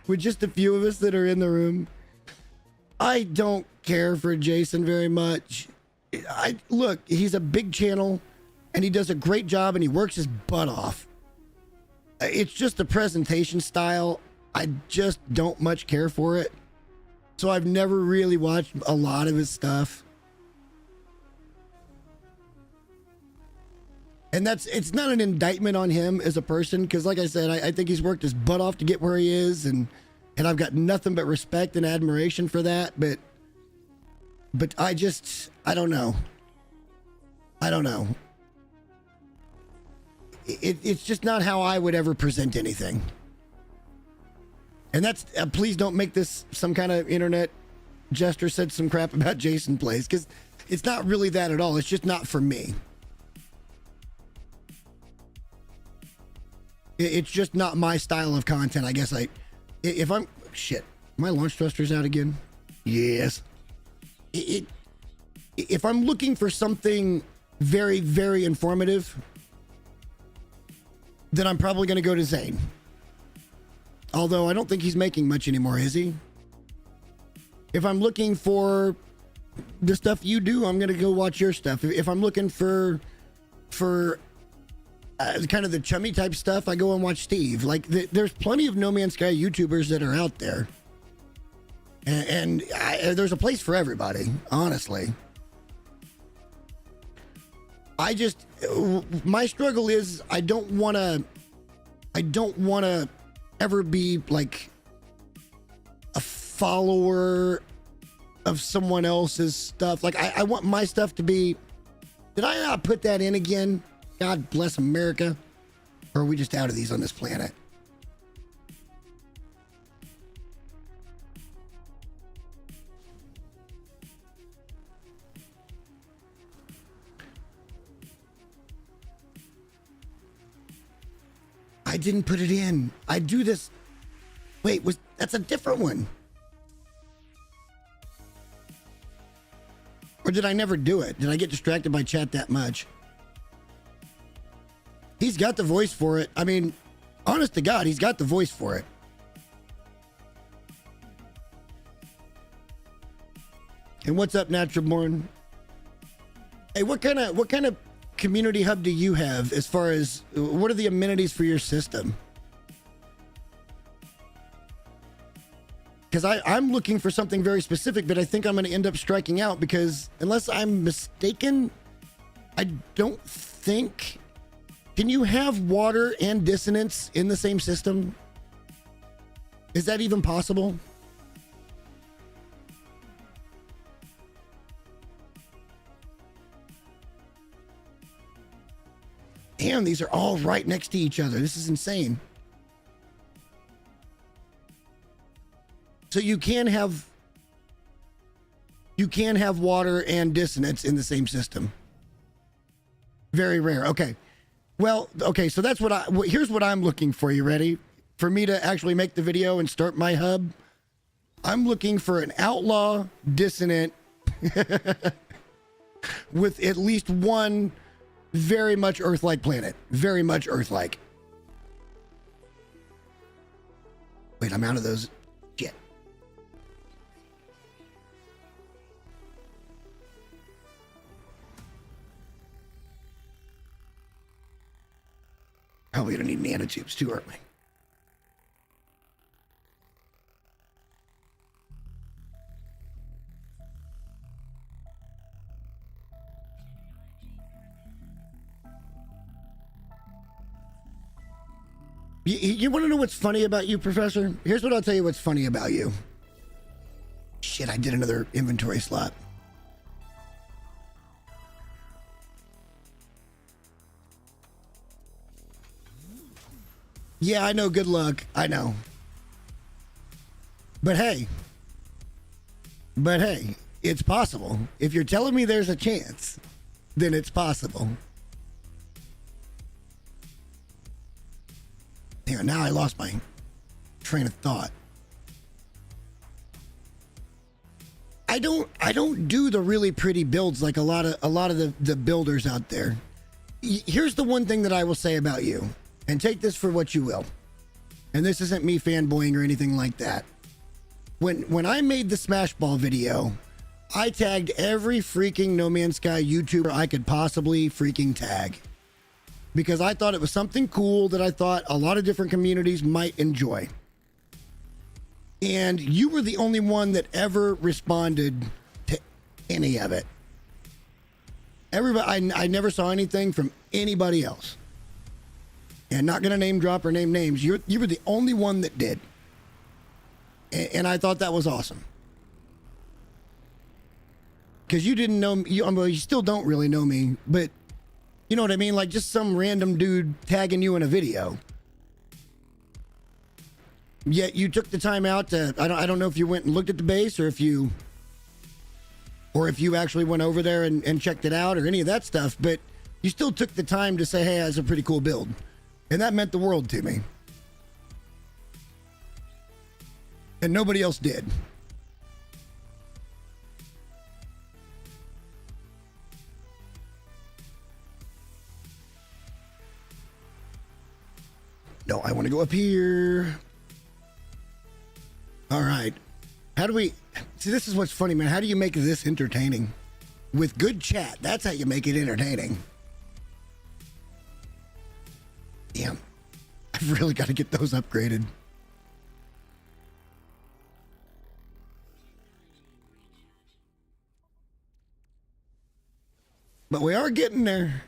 Speaker 1: With just a few of us that are in the room. I don't care for Jason very much. Look, he's a big channel and he does a great job and he works his butt off. It's just the presentation style. I just don't much care for it. So I've never really watched a lot of his stuff. And it's not an indictment on him as a person, because like I said, I think he's worked his butt off to get where he is, and I've got nothing but respect and admiration for that, but I don't know. I don't know. It's just not how I would ever present anything. And that's, please don't make this some kind of internet jester said some crap about Jason Plays, because it's not really that at all. It's just not for me. It's just not my style of content. I guess if I'm, shit, my launch thrusters out again? Yes. If I'm looking for something very, very informative, then I'm probably going to go to Zane. Although I don't think he's making much anymore, is he? If I'm looking for the stuff you do, I'm going to go watch your stuff. If I'm looking for kind of the chummy type stuff, I go and watch Steve. Like, there's plenty of No Man's Sky YouTubers that are out there. And there's a place for everybody, honestly. I just, my struggle is I don't want to ever be like a follower of someone else's stuff. Like I want my stuff to be, did I not put that in again? God bless America. Or are we just out of these on this planet? I didn't put it in. I do this. Wait, that's a different one? Or did I never do it? Did I get distracted by chat that much? He's got the voice for it. I mean, honest to God, he's got the voice for it. And what's up, Natural Born? Hey, what kind of community hub do you have as far as what are the amenities for your system? Because I'm looking for something very specific, but I think I'm going to end up striking out because unless I'm mistaken, I don't think. Can you have water and dissonance in the same system? Is that even possible? Damn, these are all right next to each other. This is insane. So you can have water and dissonance in the same system. Very rare. Okay. Well, okay, so that's here's what I'm looking for. You ready? For me to actually make the video and start my hub, I'm looking for an outlaw dissonant with at least one very much Earth-like planet. Very much Earth-like. Wait, I'm out of those. Shit. Probably gonna need nanotubes too, aren't we? You want to know what's funny about you, Professor? Here's what I'll tell you what's funny about you. Shit, I did another inventory slot. Yeah, I know. Good luck. I know. But hey, it's possible. If you're telling me there's a chance, then it's possible. Hang on, now I lost my train of thought. I don't do the really pretty builds like a lot of the builders out there. Here's the one thing that I will say about you, and take this for what you will. And this isn't me fanboying or anything like that. When I made the Smashball video, I tagged every freaking No Man's Sky YouTuber I could possibly freaking tag. Because I thought it was something cool that I thought a lot of different communities might enjoy. And you were the only one that ever responded to any of it. Everybody, I never saw anything from anybody else. And not going to name drop or name names. You were the only one that did. And I thought that was awesome. Because you didn't know me. Well, you still don't really know me, but you know what I mean? Like just some random dude tagging you in a video. Yet you took the time out to, I don't know if you went and looked at the base or if you actually went over there and checked it out or any of that stuff, but you still took the time to say, hey, that's a pretty cool build. And that meant the world to me. And nobody else did. No, I want to go up here. All right. How do we... See, this is what's funny, man. How do you make this entertaining? With good chat. That's how you make it entertaining. Damn. I've really got to get those upgraded. But we are getting there.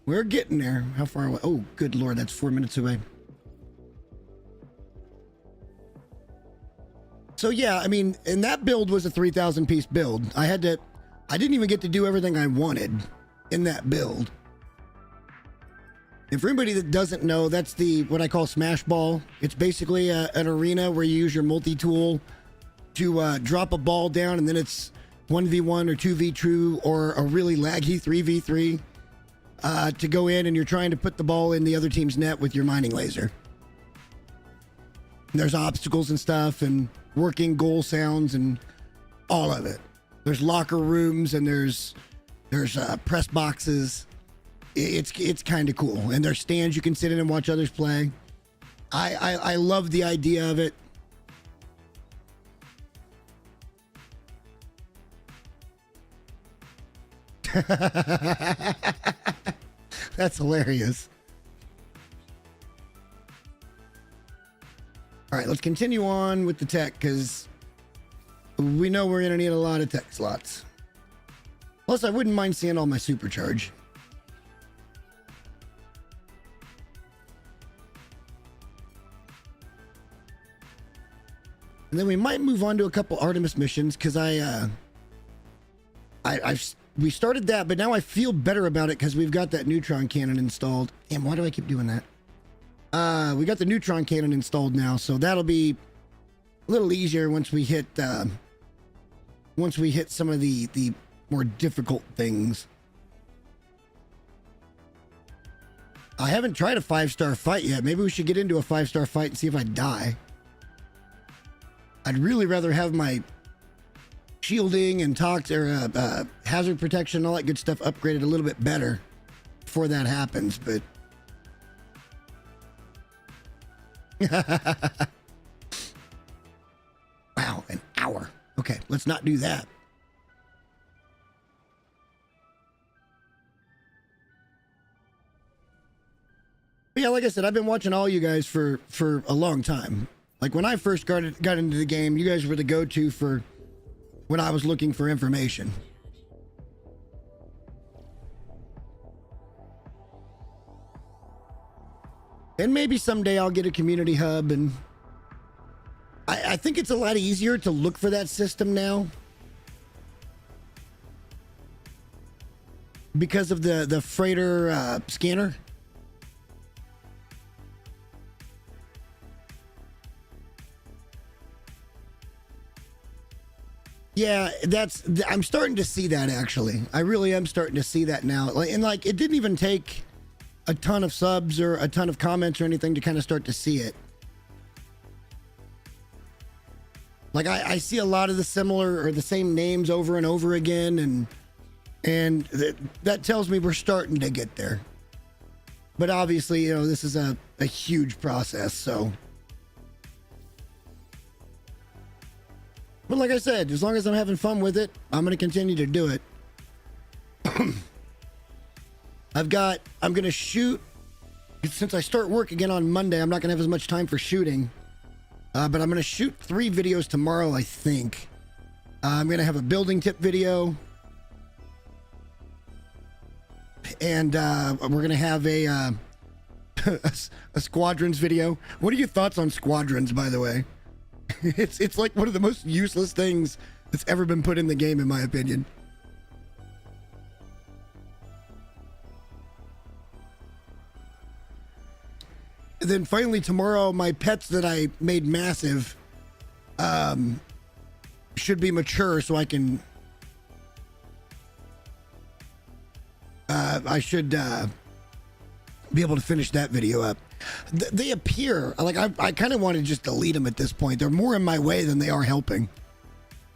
Speaker 1: We're getting there. How far away? Oh, good Lord, that's 4 minutes away. So yeah, I mean, and that build was a 3,000 piece build. I didn't even get to do everything I wanted in that build. And for anybody that doesn't know, that's what I call Smash Ball. It's basically an arena where you use your multi-tool to drop a ball down, and then it's 1v1 or 2v2 or a really laggy 3v3 to go in, and you're trying to put the ball in the other team's net with your mining laser. And there's obstacles and stuff and working goal sounds and all of it. There's locker rooms and there's press boxes. It's kind of cool. And there's stands you can sit in and watch others play. I love the idea of it. That's hilarious. All right, let's continue on with the tech because we know we're going to need a lot of tech slots. Plus, I wouldn't mind seeing all my supercharge. And then we might move on to a couple Artemis missions because we started that, but now I feel better about it because we've got that neutron cannon installed. Damn, why do I keep doing that? We got the neutron cannon installed now, so that'll be a little easier once we hit some of the more difficult things. I haven't tried a 5-star fight yet. Maybe we should get into a 5-star fight and see if I die. I'd really rather have my shielding and hazard protection and all that good stuff upgraded a little bit better before that happens, but wow, an hour. Okay, let's not do that. But yeah, like I said, I've been watching all you guys for a long time. Like when I first got into the game, you guys were the go-to for when I was looking for information. And maybe someday I'll get a community hub, and I think it's a lot easier to look for that system now because of the freighter scanner. Yeah, I'm starting to see that actually. I really am starting to see that now. And like, it didn't even take a ton of subs or a ton of comments or anything to kind of start to see it. Like I see a lot of the similar or the same names over and over again, and that tells me we're starting to get there. But obviously, you know, this is a huge process, so. But like I said, as long as I'm having fun with it, I'm going to continue to do it. I'm going to shoot, since I start work again on Monday, I'm not going to have as much time for shooting. But I'm going to shoot 3 videos tomorrow, I think. I'm going to have a building tip video. And we're going to have a squadrons video. What are your thoughts on squadrons, by the way? It's like one of the most useless things that's ever been put in the game, in my opinion. And then finally tomorrow, my pets that I made massive should be mature, so I can I should be able to finish that video up. They appear like I kind of want to just delete them at this point. They're more in my way than they are helping.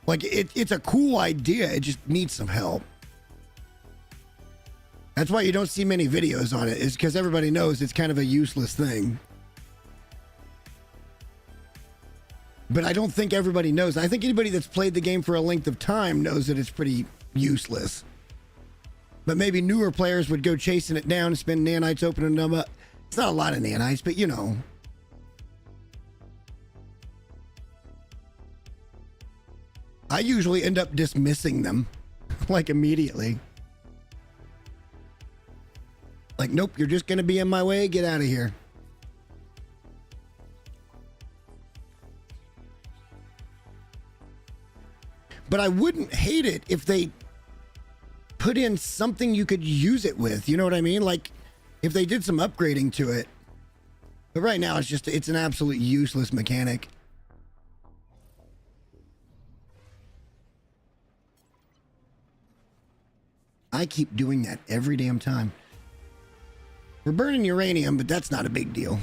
Speaker 1: Like it's a cool idea. It just needs some help. That's why you don't see many videos on it, is because everybody knows it's kind of a useless thing. But I don't think everybody knows. I think anybody that's played the game for a length of time knows that it's pretty useless. But maybe newer players would go chasing it down and spend nanites opening them up. It's not a lot of nanites, but you know. I usually end up dismissing them, like immediately. Like, nope, you're just going to be in my way. Get out of here. But I wouldn't hate it if they put in something you could use it with. You know what I mean? Like, if they did some upgrading to it. But right now, it's an absolute useless mechanic. I keep doing that every damn time. We're burning uranium, but that's not a big deal.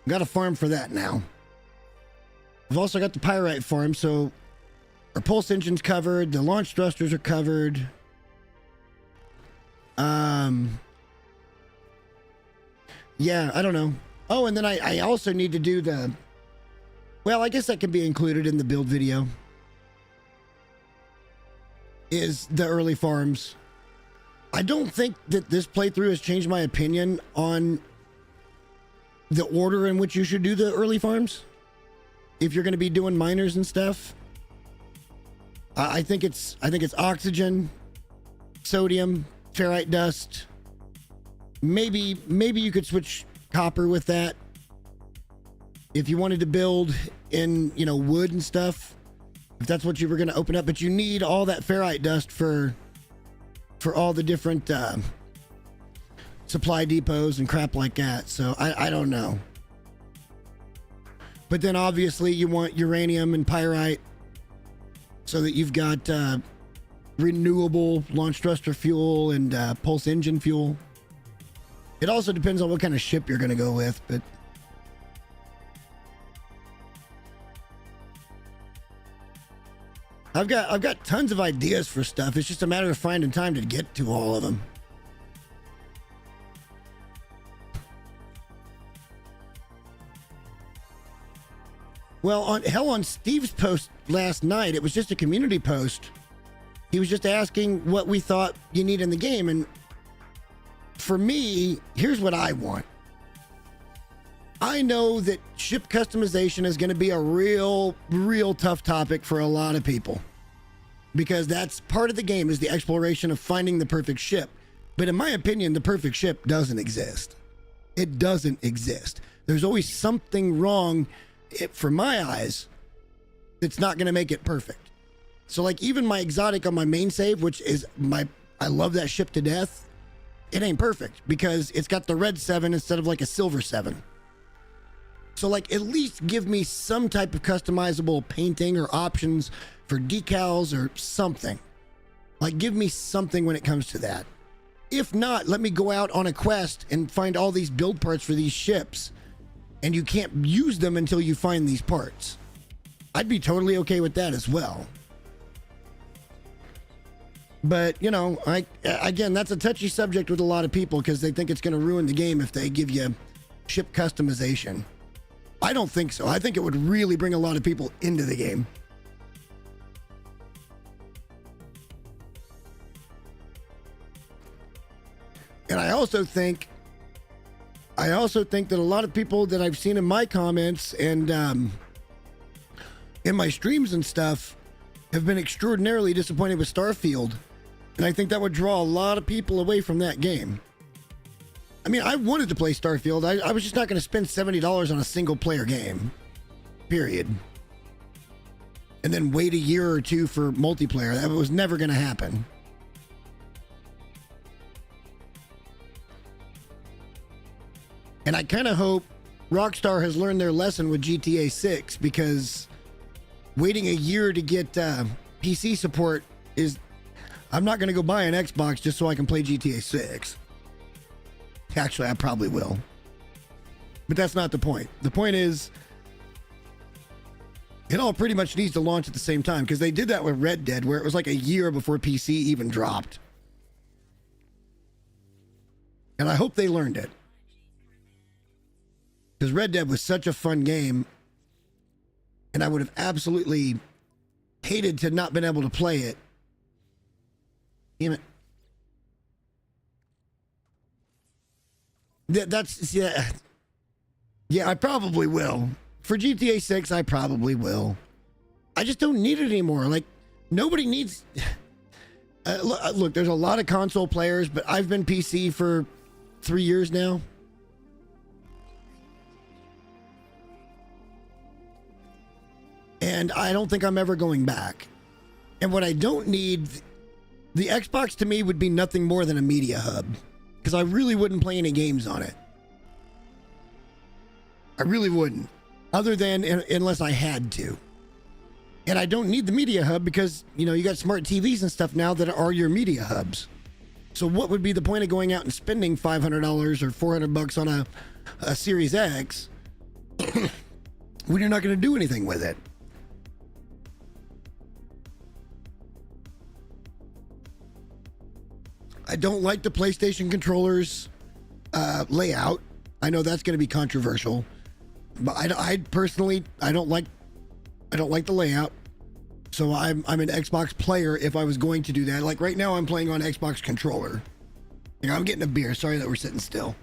Speaker 1: Got a farm for that now. We've also got the pyrite farm, so our pulse engine's covered. The launch thrusters are covered. Yeah, I don't know. Oh, and then I also need to do the... Well, I guess that can be included in the build video. Is the early farms. I don't think that this playthrough has changed my opinion on the order in which you should do the early farms. If you're going to be doing miners and stuff. I think it's oxygen, sodium, ferrite dust. Maybe you could switch copper with that. If you wanted to build in, you know, wood and stuff. If that's what you were going to open up, but you need all that ferrite dust for all the different supply depots and crap like that. So I don't know. But then obviously you want uranium and pyrite so that you've got renewable launch thruster fuel and pulse engine fuel. It also depends on what kind of ship you're going to go with, but I've got tons of ideas for stuff. It's just a matter of finding time to get to all of them. Well, on Steve's post last night, it was just a community post. He was just asking what we thought you need in the game, and for me, here's what I want. I know that ship customization is going to be a real tough topic for a lot of people, because that's part of the game, is the exploration of finding the perfect ship. But in my opinion, the perfect ship doesn't exist. It doesn't exist. There's always something wrong, for my eyes, that's not going to make it perfect. So like even my exotic on my main save, which is I love that ship to death. It ain't perfect because it's got the red 7 instead of like a silver 7. So like at least give me some type of customizable painting or options for decals or something. Like give me something when it comes to that. If not, let me go out on a quest and find all these build parts for these ships, and you can't use them until you find these parts. I'd be totally okay with that as well. But, you know, again, that's a touchy subject with a lot of people because they think it's going to ruin the game if they give you ship customization. I don't think so. I think it would really bring a lot of people into the game. And I also think that a lot of people that I've seen in my comments and in my streams and stuff have been extraordinarily disappointed with Starfield. And I think that would draw a lot of people away from that game. I mean, I wanted to play Starfield. I was just not going to spend $70 on a single player game. Period. And then wait a year or two for multiplayer. That was never going to happen. And I kind of hope Rockstar has learned their lesson with GTA 6, because waiting a year to get PC support is... I'm not going to go buy an Xbox just so I can play GTA 6. Actually, I probably will. But that's not the point. The point is, it all pretty much needs to launch at the same time, because they did that with Red Dead, where it was like a year before PC even dropped. And I hope they learned it. Because Red Dead was such a fun game, and I would have absolutely hated to not been able to play it. Damn it. Yeah, I probably will. For GTA 6, I probably will. I just don't need it anymore. Like, nobody needs... Look, there's a lot of console players, but I've been PC for 3 years now. And I don't think I'm ever going back. And what I don't need, the Xbox to me would be nothing more than a media hub, because I really wouldn't play any games on it. I really wouldn't, other than unless I had to. And I don't need the media hub because, you know, you got smart TVs and stuff now that are your media hubs. So what would be the point of going out and spending $500 or $400 on a Series X when you're not going to do anything with it? I don't like the PlayStation controllers layout. I know that's going to be controversial, but I personally don't like the layout. So I'm an Xbox player if I was going to do that. Like right now, I'm playing on Xbox controller. You know, I'm getting a beer. Sorry that we're sitting still.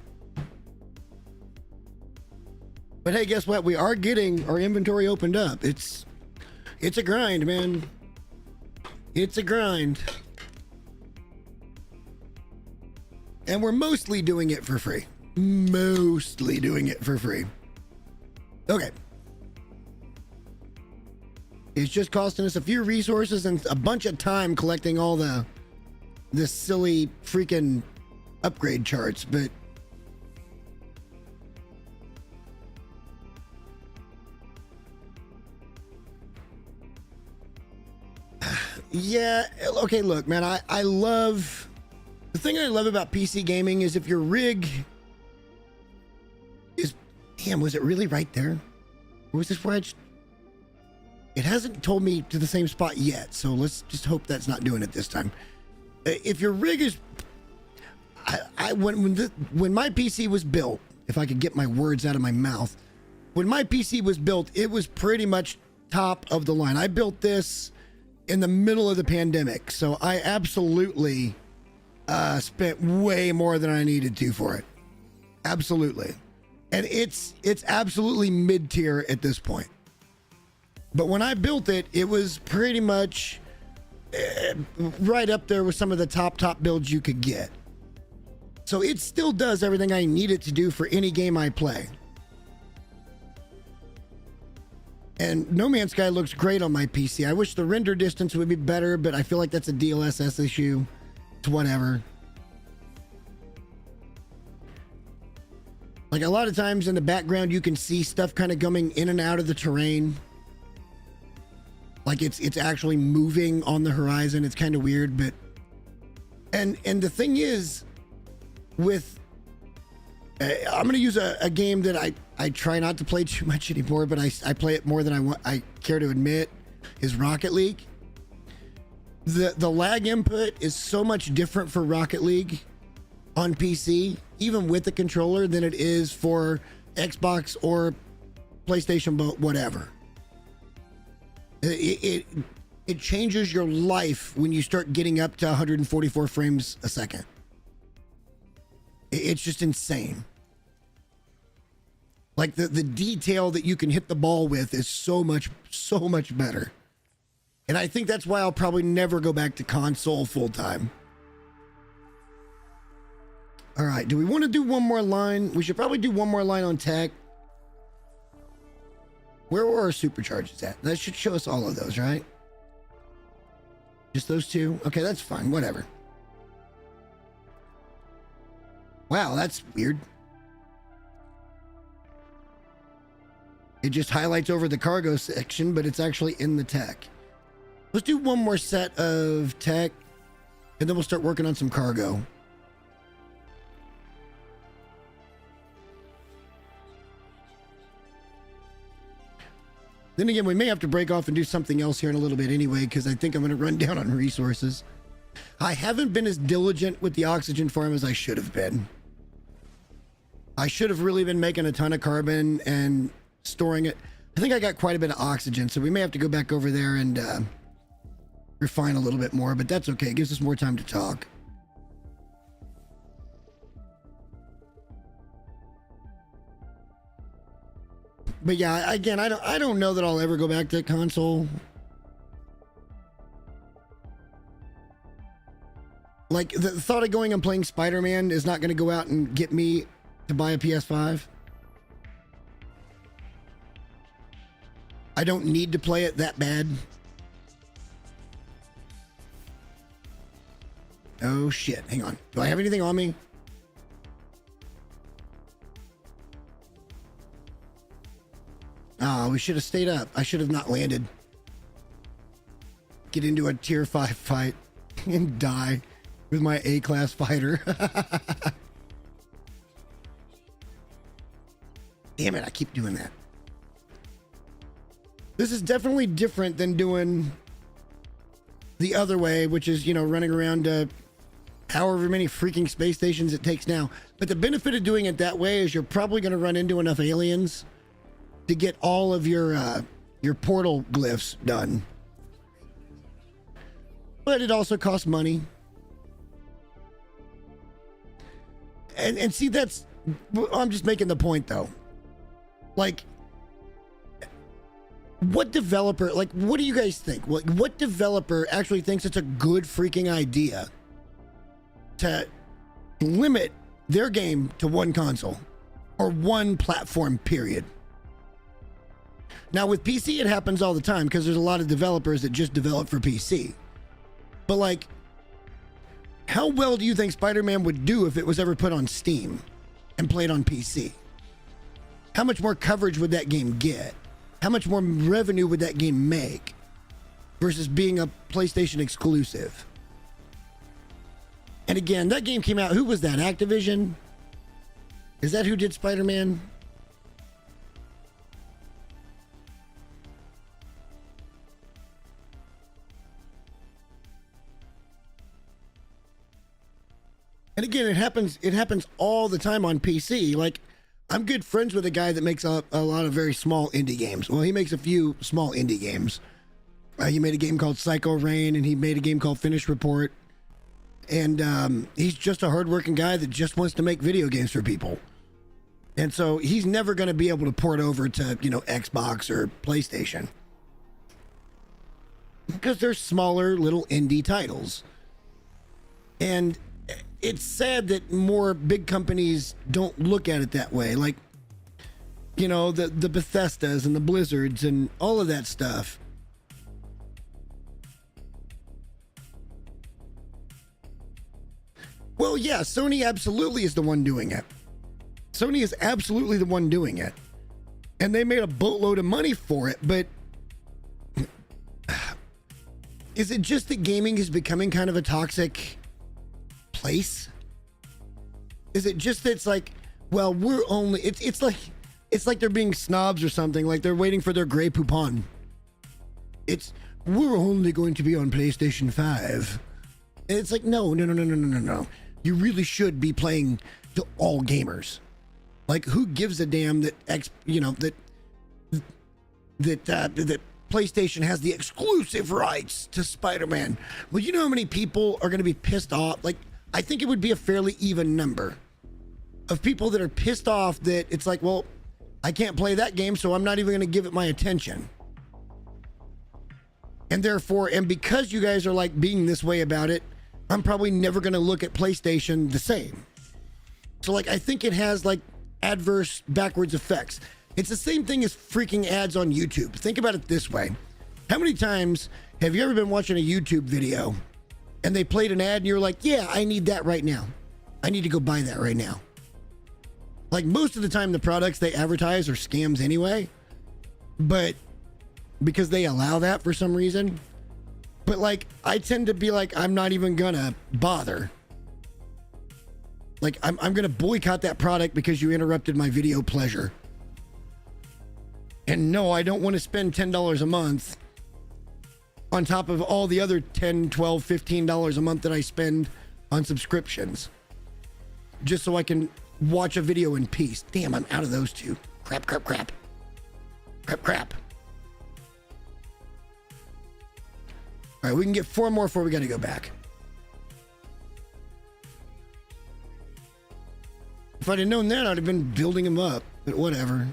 Speaker 1: But hey, guess what? We are getting our inventory opened up. It's a grind, man. It's a grind. And we're mostly doing it for free. Mostly doing it for free. Okay. It's just costing us a few resources and a bunch of time collecting all this silly freaking upgrade charts, but yeah, okay, look, man, I love, the thing I love about PC gaming is if your rig is, damn, was it really right there? Or was this where it hasn't told me to the same spot yet, so let's just hope that's not doing it this time. If your rig is, when my PC was built, if I could get my words out of my mouth, when my PC was built, it was pretty much top of the line. I built this in the middle of the pandemic, so I absolutely spent way more than I needed to for it. Absolutely. And it's absolutely mid-tier at this point. But when I built it, it was pretty much right up there with some of the top builds you could get. So it still does everything I need it to do for any game I play. And No Man's Sky looks great on my PC. I wish the render distance would be better, but I feel like that's a DLSS issue. It's whatever. Like a lot of times in the background, you can see stuff kind of coming in and out of the terrain. Like it's actually moving on the horizon. It's kind of weird, but and the thing is, with I'm gonna use a game that I try not to play too much anymore, but I play it more than I care to admit, is Rocket League. The lag input is so much different for Rocket League on PC, even with the controller, than it is for Xbox or PlayStation, but whatever. It changes your life when you start getting up to 144 frames a second. It's just insane. Like the detail that you can hit the ball with is so much better. And I think that's why I'll probably never go back to console full time. All right, do we want to do one more line? We should probably do one more line on tech. Where were our supercharges at? That should show us all of those, right? Just those two? Okay, that's fine. Whatever. Wow, that's weird. It just highlights over the cargo section, but it's actually in the tech. Let's do one more set of tech, and then we'll start working on some cargo. Then again, we may have to break off and do something else here in a little bit anyway, because I think I'm going to run down on resources. I haven't been as diligent with the oxygen farm as I should have been. I should have really been making a ton of carbon and storing it. I think I got quite a bit of oxygen, so we may have to go back over there and refine a little bit more, but that's okay. It gives us more time to talk. But yeah, again, I don't know that I'll ever go back to console. Like, the thought of going and playing Spider-Man is not going to go out and get me to buy a PS5. I don't need to play it that bad. Oh, shit. Hang on. Do I have anything on me? Ah, we should have stayed up. I should have not landed. Get into a tier 5 fight and die with my A-class fighter. Damn it, I keep doing that. This is definitely different than doing the other way, which is, you know, running around however many freaking space stations it takes now. But the benefit of doing it that way is you're probably going to run into enough aliens to get all of your portal glyphs done. But it also costs money. And see, that's, I'm just making the point though. Like, what developer, like, what do you guys think? What developer actually thinks it's a good freaking idea to limit their game to one console or one platform, period? Now with PC, it happens all the time because there's a lot of developers that just develop for PC. But like, how well do you think Spider-Man would do if it was ever put on Steam and played on PC? How much more coverage would that game get? How much more revenue would that game make versus being a PlayStation exclusive? And again, that game came out, who was that? Activision? Is that who did Spider-Man? And again, it happens all the time on PC. Like, I'm good friends with a guy that makes a lot of very small indie games. Well, he makes a few small indie games. He made a game called Psycho Rain, and he made a game called Finish Report. And he's just a hardworking guy that just wants to make video games for people. And so he's never going to be able to port over to, you know, Xbox or PlayStation. Because they're smaller little indie titles. And it's sad that more big companies don't look at it that way. Like, you know, the Bethesdas and the Blizzards and all of that stuff. Well, yeah, Sony absolutely is the one doing it. Sony is absolutely the one doing it. And they made a boatload of money for it, but is it just that gaming is becoming kind of a toxic place? Is it just that it's like, well, we're only, it's like they're being snobs or something, like they're waiting for their Grey Poupon. We're only going to be on PlayStation 5. And it's like, no. You really should be playing to all gamers. Like, who gives a damn that that PlayStation has the exclusive rights to Spider-Man? Well, you know how many people are going to be pissed off? Like, I think it would be a fairly even number of people that are pissed off that it's like, well, I can't play that game, so I'm not even going to give it my attention. And therefore, and because you guys are like being this way about it, I'm probably never going to look at PlayStation the same. So like, I think it has like adverse backwards effects. It's the same thing as freaking ads on YouTube. Think about it this way. How many times have you ever been watching a YouTube video and they played an ad and you're like, yeah, I need that right now. I need to go buy that right now. Like, most of the time the products they advertise are scams anyway, but because they allow that for some reason. But like, I tend to be like, I'm not even gonna bother. Like, I'm gonna boycott that product because you interrupted my video pleasure. And no, I don't want to spend $10 a month on top of all the other $10, $12, $15 a month that I spend on subscriptions just so I can watch a video in peace. Damn, I'm out of those two. Crap. All right, we can get 4 more before we got to go back. If I'd have known that, I'd have been building them up, but whatever.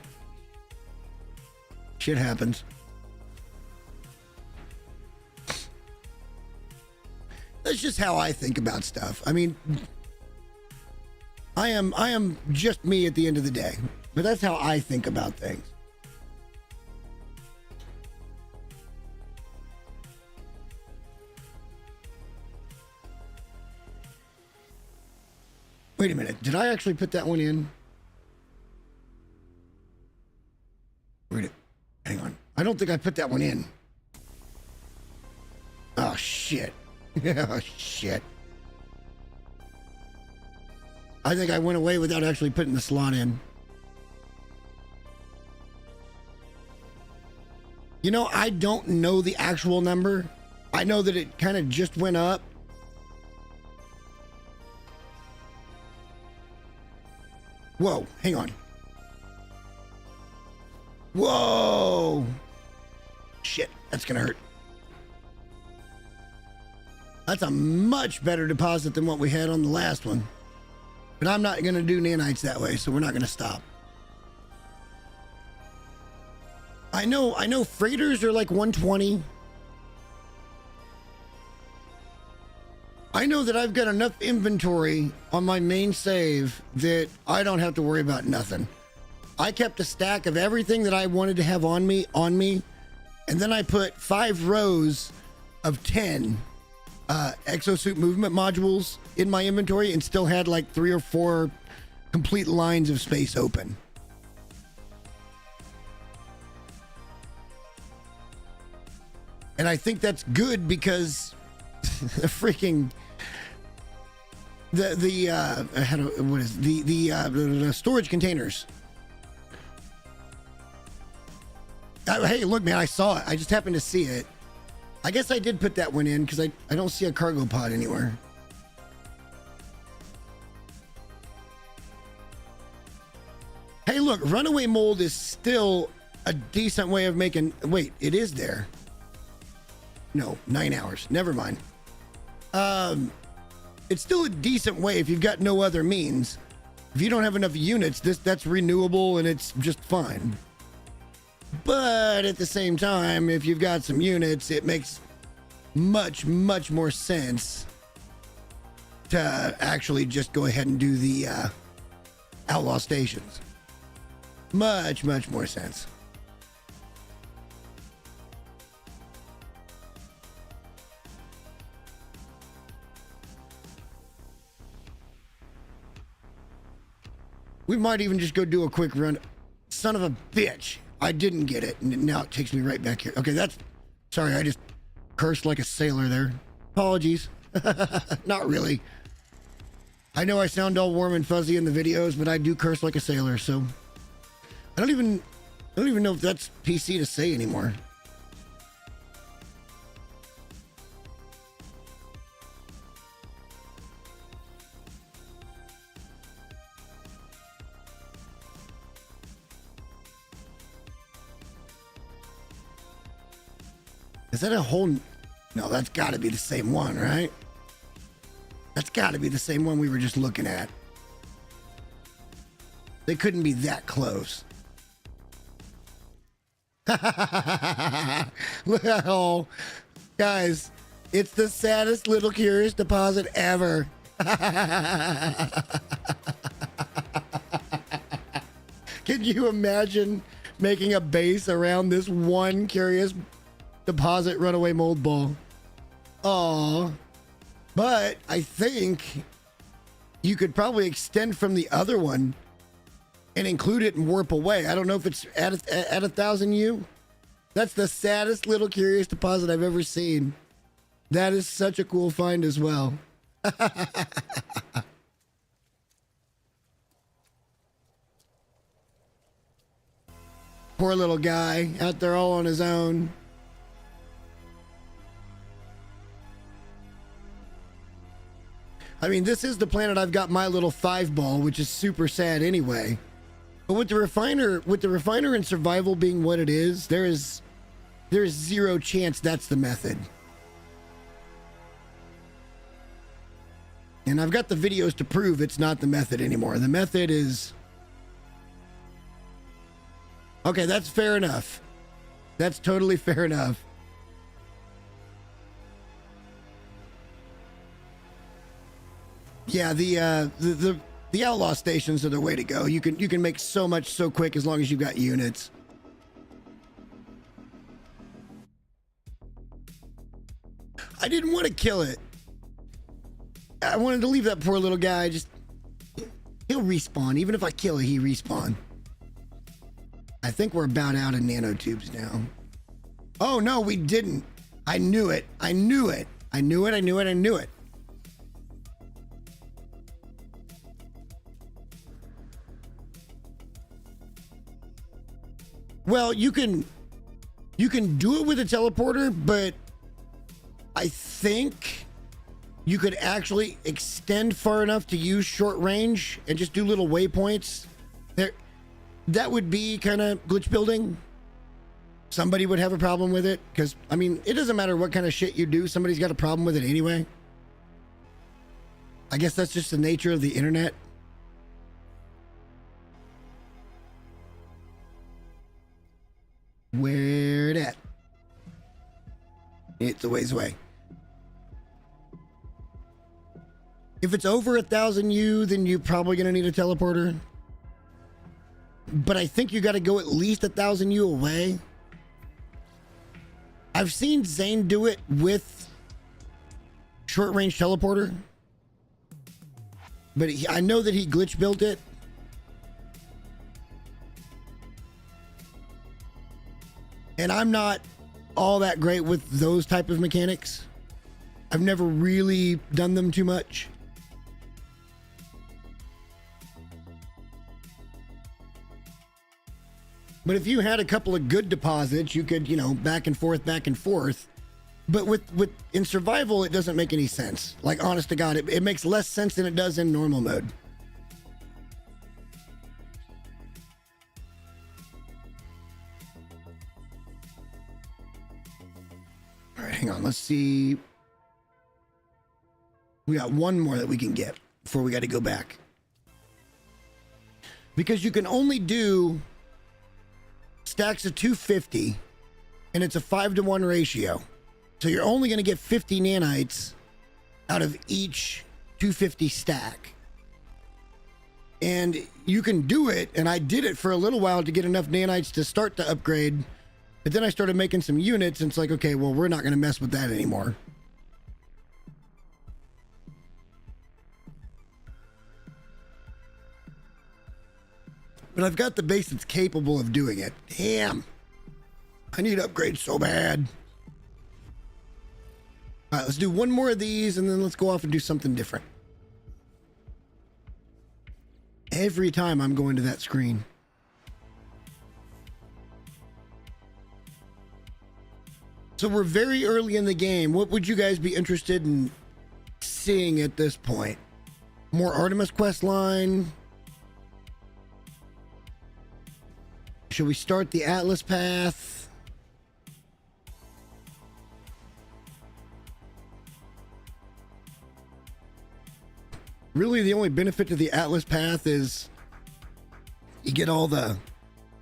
Speaker 1: Shit happens. That's just how I think about stuff. I mean, I am just me at the end of the day, but that's how I think about things. Wait a minute. Did I actually put that one in? Hang on. I don't think I put that one in. Oh, shit. Oh, shit. I think I went away without actually putting the slot in. You know, I don't know the actual number. I know that it kind of just went up. Whoa, hang on. Whoa. Shit, that's gonna hurt. That's a much better deposit than what we had on the last one. But I'm not gonna do nanites that way, so we're not gonna stop. I know freighters are like 120. I know that I've got enough inventory on my main save that I don't have to worry about nothing. I kept a stack of everything that I wanted to have on me, and then I put 5 rows of 10 exosuit movement modules in my inventory and still had like 3 or 4 complete lines of space open. And I think that's good because the freaking the storage containers. Hey, look, man, I saw it. I just happened to see it. I guess I did put that one in because I don't see a cargo pod anywhere. Hey, look, runaway mold is still a decent way of making... Wait, it is there. No, 9 hours. Never mind. It's still a decent way if you've got no other means. If you don't have enough units, that's renewable and it's just fine. But at the same time, if you've got some units, it makes much, much more sense to actually just go ahead and do the outlaw stations. Much, much more sense. We might even just go do a quick run. Son of a bitch. I didn't get it, and now it takes me right back here. Okay, that's... Sorry, I just cursed like a sailor there. Apologies. Not really. I know I sound all warm and fuzzy in the videos, but I do curse like a sailor, so... I don't even know if that's PC to say anymore. Is that a whole... No, that's got to be the same one, right? That's got to be the same one we were just looking at. They couldn't be that close. Well, guys, it's the saddest little curious deposit ever. Can you imagine making a base around this one curious deposit runaway mold ball? Aw. But I think you could probably extend from the other one and include it and warp away. I don't know if it's at 1,000 U. That's the saddest little curious deposit I've ever seen. That is such a cool find as well. Poor little guy out there all on his own. I mean, this is the planet I've got my little 5-ball, which is super sad anyway. But with the refiner and survival being what it is, there is zero chance that's the method. And I've got the videos to prove it's not the method anymore. The method is... Okay, that's fair enough. That's totally fair enough. Yeah, the outlaw stations are the way to go. You can make so much so quick as long as you've got units. I didn't want to kill it. I wanted to leave that poor little guy. Just he'll respawn. Even if I kill it, he respawn. I think we're about out of nanotubes now. Oh no, we didn't. I knew it. I knew it. I knew it. I knew it. I knew it. Well, you can do it with a teleporter, but I think you could actually extend far enough to use short range and just do little waypoints. That would be kind of glitch building. Somebody would have a problem with it because, I mean, it doesn't matter what kind of shit you do. Somebody's got a problem with it anyway. I guess that's just the nature of the internet. Where that? It's a ways away. If it's over 1,000 U, then you're probably going to need a teleporter. But I think you got to go at least 1,000 U away. I've seen Zane do it with short range teleporter. But I know that he glitch built it. And I'm not all that great with those type of mechanics. I've never really done them too much. But if you had a couple of good deposits, you could, you know, back and forth. But with in survival, it doesn't make any sense. Like, honest to God, it makes less sense than it does in normal mode. All right, hang on. Let's see. We got one more that we can get before we got to go back. Because you can only do stacks of 250, and it's a 5-to-1 ratio. So you're only going to get 50 nanites out of each 250 stack. And you can do it, and I did it for a little while to get enough nanites to start to upgrade. But then I started making some units, and it's like, okay, well, we're not going to mess with that anymore. But I've got the base that's capable of doing it. Damn. I need upgrades so bad. All right, let's do one more of these, and then let's go off and do something different. Every time I'm going to that screen. So we're very early in the game. What would you guys be interested in seeing at this point? More Artemis quest line? Should we start the Atlas path? Really, the only benefit to the Atlas path is you get all the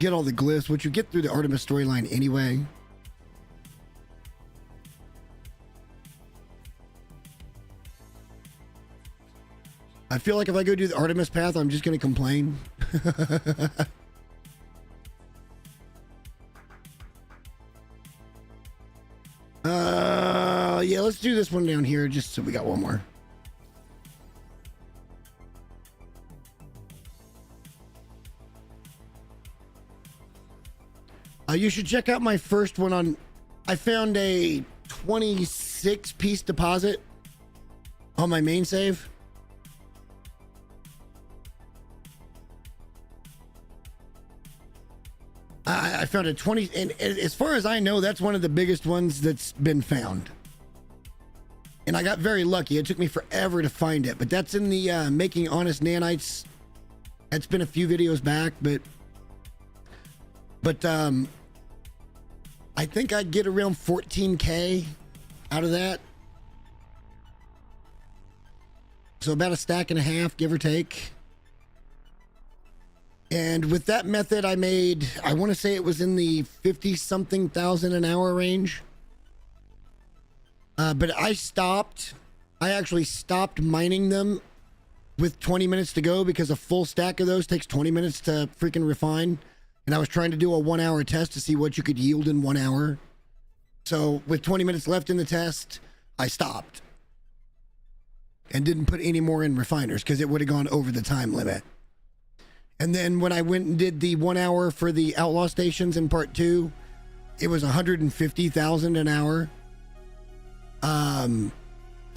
Speaker 1: glyphs, which you get through the Artemis storyline anyway. I feel like if I go do the Artemis path, I'm just going to complain. Yeah, let's do this one down here just so we got one more. You should check out my first one on... I found a 26-piece deposit on my main save. I found a 20... And as far as I know, that's one of the biggest ones that's been found. And I got very lucky. It took me forever to find it. But that's in the Making Honest Nanites. That's been a few videos back, but I think I'd get around 14K out of that. So about a stack and a half, give or take. And with that method, I made, I want to say it was in the 50-something thousand an hour range. But I actually stopped mining them with 20 minutes to go because a full stack of those takes 20 minutes to freaking refine. And I was trying to do a 1 hour test to see what you could yield in 1 hour. So with 20 minutes left in the test, I stopped and didn't put any more in refiners because it would have gone over the time limit. And then when I went and did the 1 hour for the outlaw stations in part 2, it was 150,000 an hour. And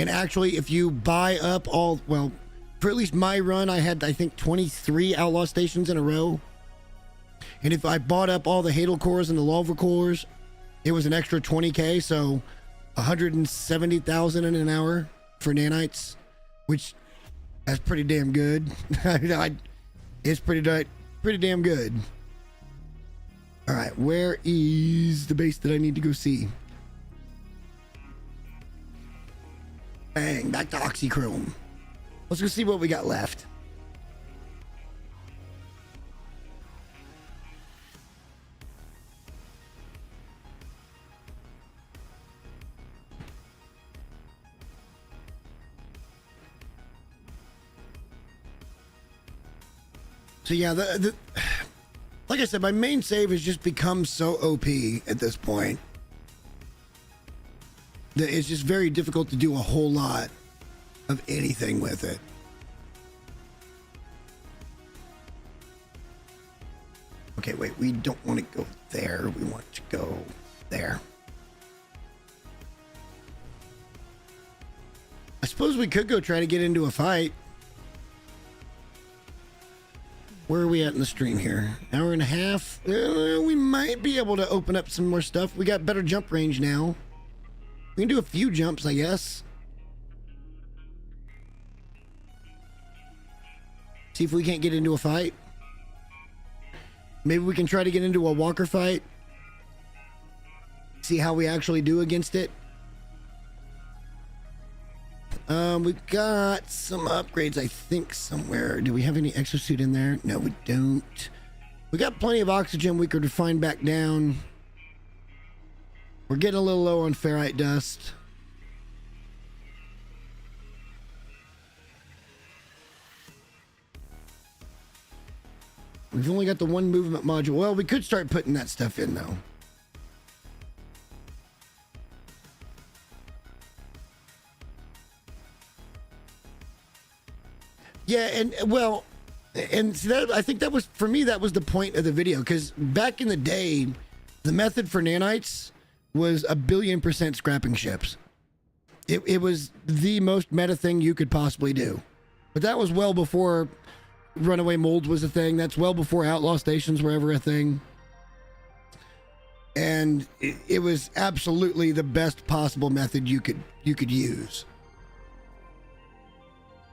Speaker 1: actually, if you buy up all, well, for at least my run, I had, I think, 23 outlaw stations in a row. And if I bought up all the Hadal cores and the Lolver cores, it was an extra 20K, so 170,000 in an hour for nanites, which that's pretty damn good. It's pretty damn good. All right, where is the base that I need to go see? Bang, back to Oxychrome. Let's go see what we got left. So yeah, like I said, my main save has just become so OP at this point that it's just very difficult to do a whole lot of anything with it. Okay, wait, we don't want to go there. We want to go there. I suppose we could go try to get into a fight. Where are we at in the stream here? Hour and a half? We might be able to open up some more stuff. We got better jump range now. We can do a few jumps, I guess. See if we can't get into a fight. Maybe we can try to get into a walker fight. See how we actually do against it. We've got some upgrades, I think, somewhere. Do we have any exosuit in there? No, we don't. We got plenty of oxygen we could refine back down. We're getting a little low on ferrite dust. We've only got the one movement module. Well, we could start putting that stuff in, though. Yeah, and well, and see that, I think that was, for me, that was the point of the video, because back in the day, the method for nanites was 1,000,000,000% scrapping ships. It was the most meta thing you could possibly do. But that was well before runaway molds was a thing. That's well before outlaw stations were ever a thing. And it was absolutely the best possible method you could use.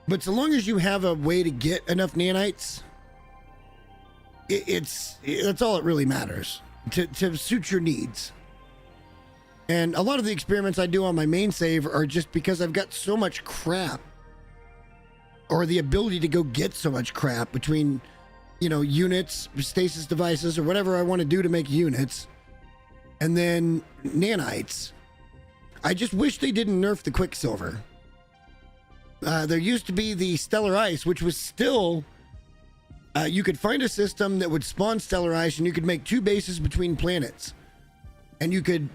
Speaker 1: But so long as you have a way to get enough nanites, that's all that really matters to suit your needs. And a lot of the experiments I do on my main save are just because I've got so much crap, or the ability to go get so much crap between, you know, units, stasis devices, or whatever I want to do to make units, and then nanites. I just wish they didn't nerf the Quicksilver. There used to be the Stellar Ice, which was still, you could find a system that would spawn Stellar Ice, and you could make 2 bases between planets. And you could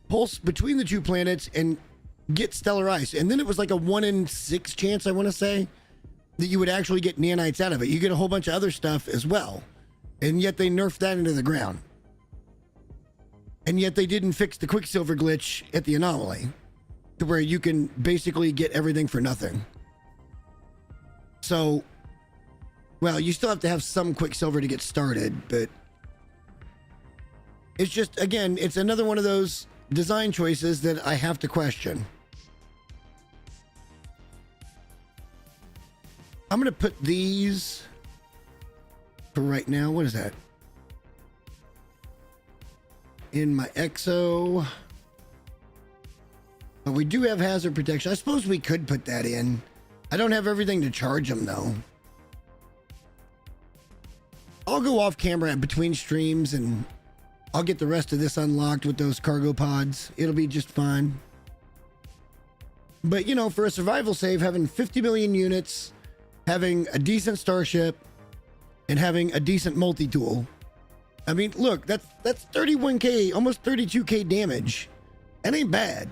Speaker 1: pulse between the 2 planets and get Stellar Ice. And then it was like a 1 in 6 chance, I want to say, that you would actually get nanites out of it. You get a whole bunch of other stuff as well. And yet they nerfed that into the ground. And yet they didn't fix the Quicksilver glitch at the anomaly, to where you can basically get everything for nothing. So, well, you still have to have some Quicksilver to get started, but it's just, again, it's another one of those design choices that I have to question. I'm going to put these for right now. What is that? In my EXO. But we do have hazard protection. I suppose we could put that in. I don't have everything to charge them, though. I'll go off camera between streams, and I'll get the rest of this unlocked with those cargo pods. It'll be just fine. But, you know, for a survival save, having 50 million units having a decent starship, and having a decent multi-tool. I mean, look, that's 31k, almost 32k damage. That ain't bad.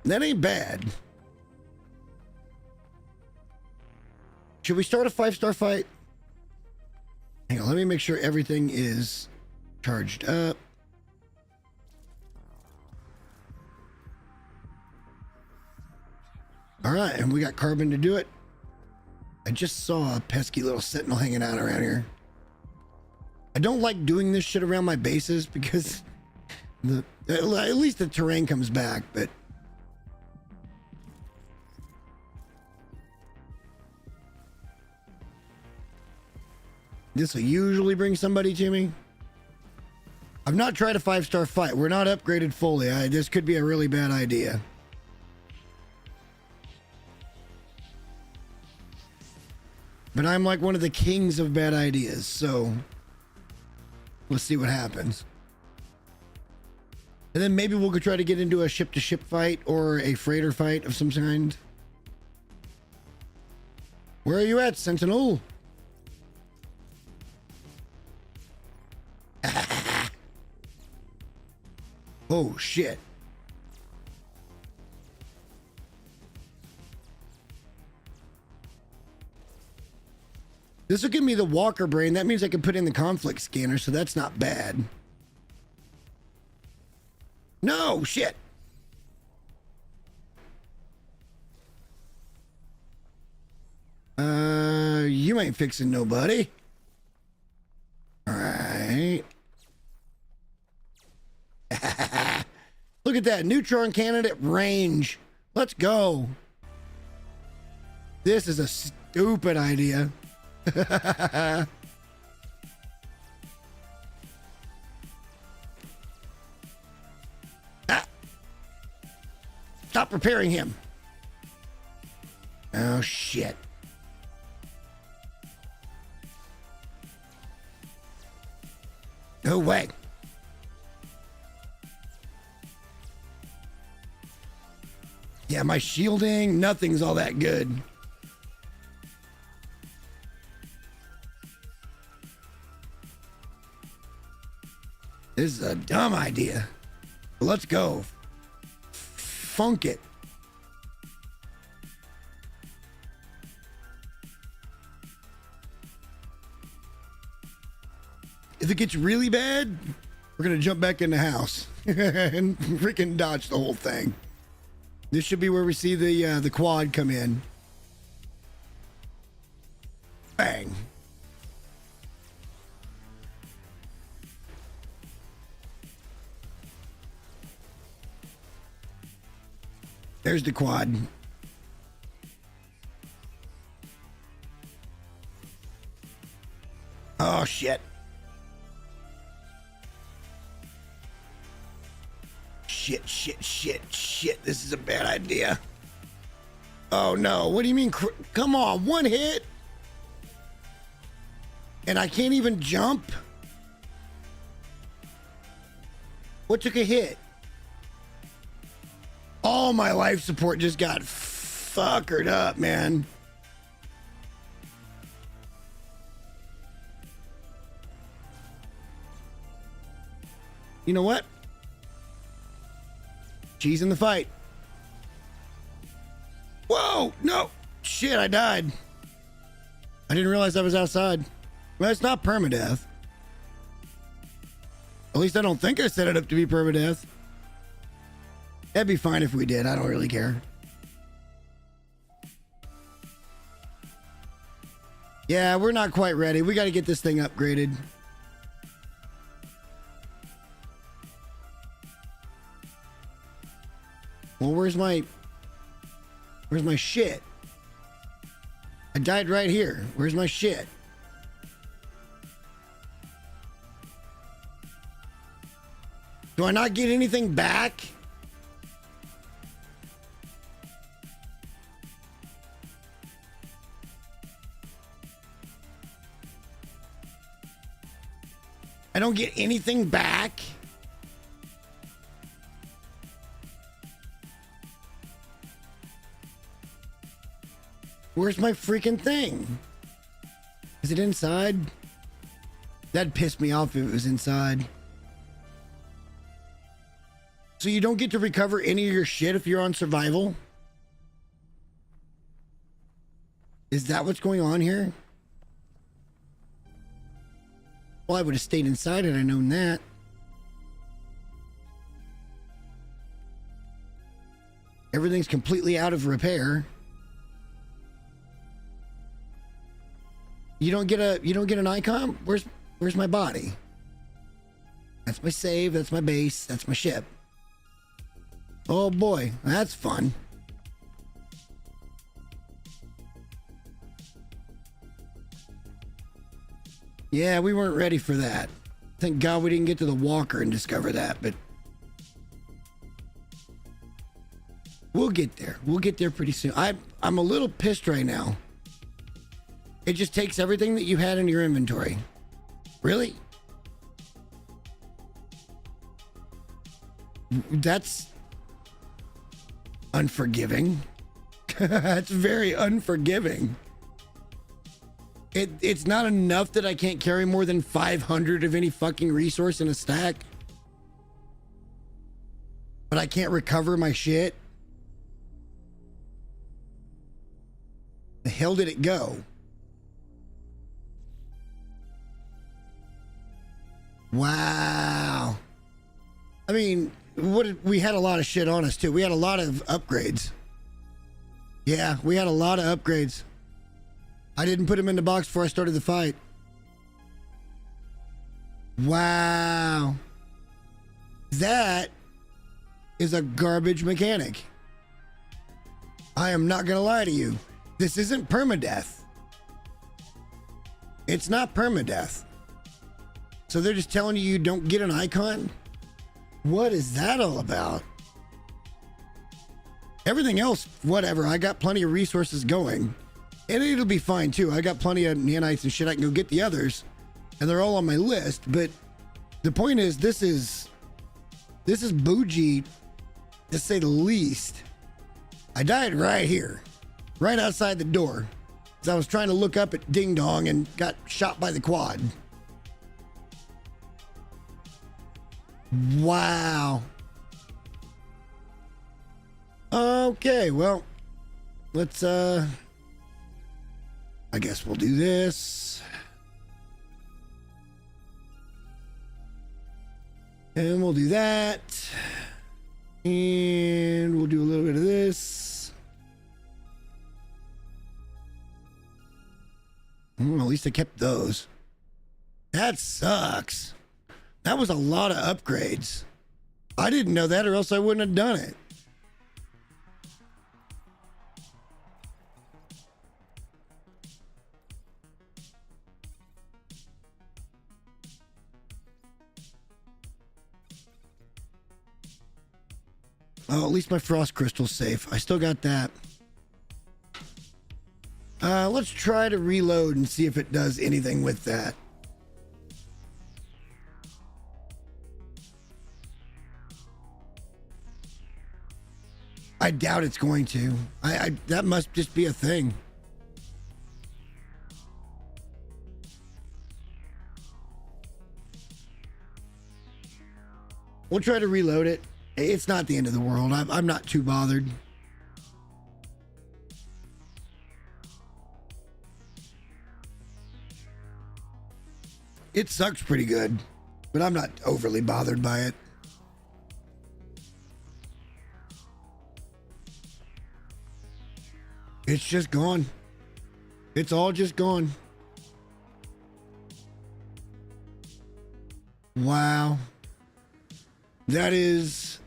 Speaker 1: That ain't bad. Should we start a 5-star fight? Hang on, let me make sure everything is charged up. All right, and we got carbon to do it. I just saw a pesky little sentinel hanging out around here. I don't like doing this shit around my bases because at least the terrain comes back, but this will usually bring somebody to me. I've not tried a 5-star fight. We're not upgraded fully. This could be a really bad idea. But I'm like one of the kings of bad ideas, so let's see what happens. And then maybe we'll go try to get into a ship-to-ship fight or a freighter fight of some kind. Where are you at, Sentinel? Oh, shit. This will give me the walker brain. That means I can put in the conflict scanner, so that's not bad. No, shit. You ain't fixing nobody. All right. Look at that. Neutron cannon at range. Let's go. This is a stupid idea. Ah. Stop repairing him. Oh, shit. No way. Yeah, my shielding, nothing's all that good. This is a dumb idea. Let's go. Funk it. If it gets really bad, we're gonna jump back in the house and freaking dodge the whole thing. This should be where we see the quad come in. Bang. There's the quad. Oh, shit. Shit. This is a bad idea. Oh, no. What do you mean? Come on. One hit? And I can't even jump? What took a hit? All my life support just got fuckered up, man. You know what? She's in the fight. Whoa, no. Shit, I died. I didn't realize I was outside. Well, it's not permadeath. At least I don't think I set it up to be permadeath. That'd be fine if we did. I don't really care. Yeah, we're not quite ready. We got to get this thing upgraded. Well, where's my shit? I died right here. Where's my shit? Do I not get anything back? I don't get anything back? Where's my freaking thing? Is it inside? That'd piss me off if it was inside. So you don't get to recover any of your shit if you're on survival? Is that what's going on here? Well, I would have stayed inside had I known that. Everything's completely out of repair. You don't get an icon? Where's my body? That's my save, that's my base, that's my ship. Oh boy, that's fun. Yeah, we weren't ready for that. Thank God we didn't get to the walker and discover that, but we'll get there. We'll get there pretty soon. I'm a little pissed right now. It just takes everything that you had in your inventory. Really? That's unforgiving. That's very unforgiving. It's not enough that I can't carry more than 500 of any fucking resource in a stack. But I can't recover my shit. The hell did it go? Wow. I mean, we had a lot of shit on us too. We had a lot of upgrades. Yeah, we had a lot of upgrades. I didn't put them in the box before I started the fight. Wow. That is a garbage mechanic. I am not gonna lie to you. This isn't permadeath. It's not permadeath. So they're just telling you don't get an icon? What is that all about? Everything else, whatever. I got plenty of resources going. And it'll be fine too. I got plenty of nanites and shit. I can go get the others. And they're all on my list. But the point is, this is bougie, to say the least. I died right here. Right outside the door. Because I was trying to look up at Ding Dong and got shot by the quad. Wow. Okay, well, let's I guess we'll do this. And we'll do that. And we'll do a little bit of this. At least I kept those. That sucks. That was a lot of upgrades. I didn't know that, or else I wouldn't have done it. Oh, at least my frost crystal's safe. I still got that. Let's try to reload and see if it does anything with that. I doubt it's going to. That must just be a thing. We'll try to reload it. It's not the end of the world. I'm not too bothered. It sucks pretty good, but I'm not overly bothered by it. It's just gone. It's all just gone. Wow. That is,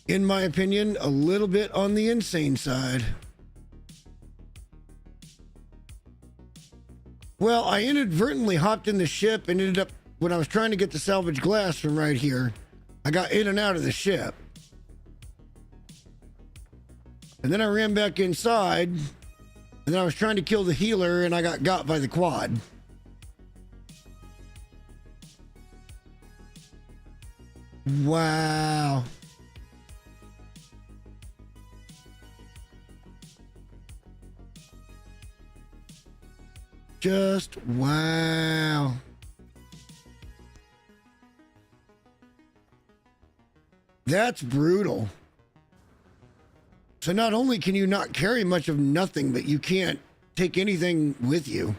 Speaker 1: in my opinion, a little bit on the insane side. Well, I inadvertently hopped in the ship and ended up, when I was trying to get the salvage glass from right here, I got in and out of the ship. And then I ran back inside, and then I was trying to kill the healer, and I got by the quad. Wow. Just wow. That's brutal. So not only can you not carry much of nothing, but you can't take anything with you.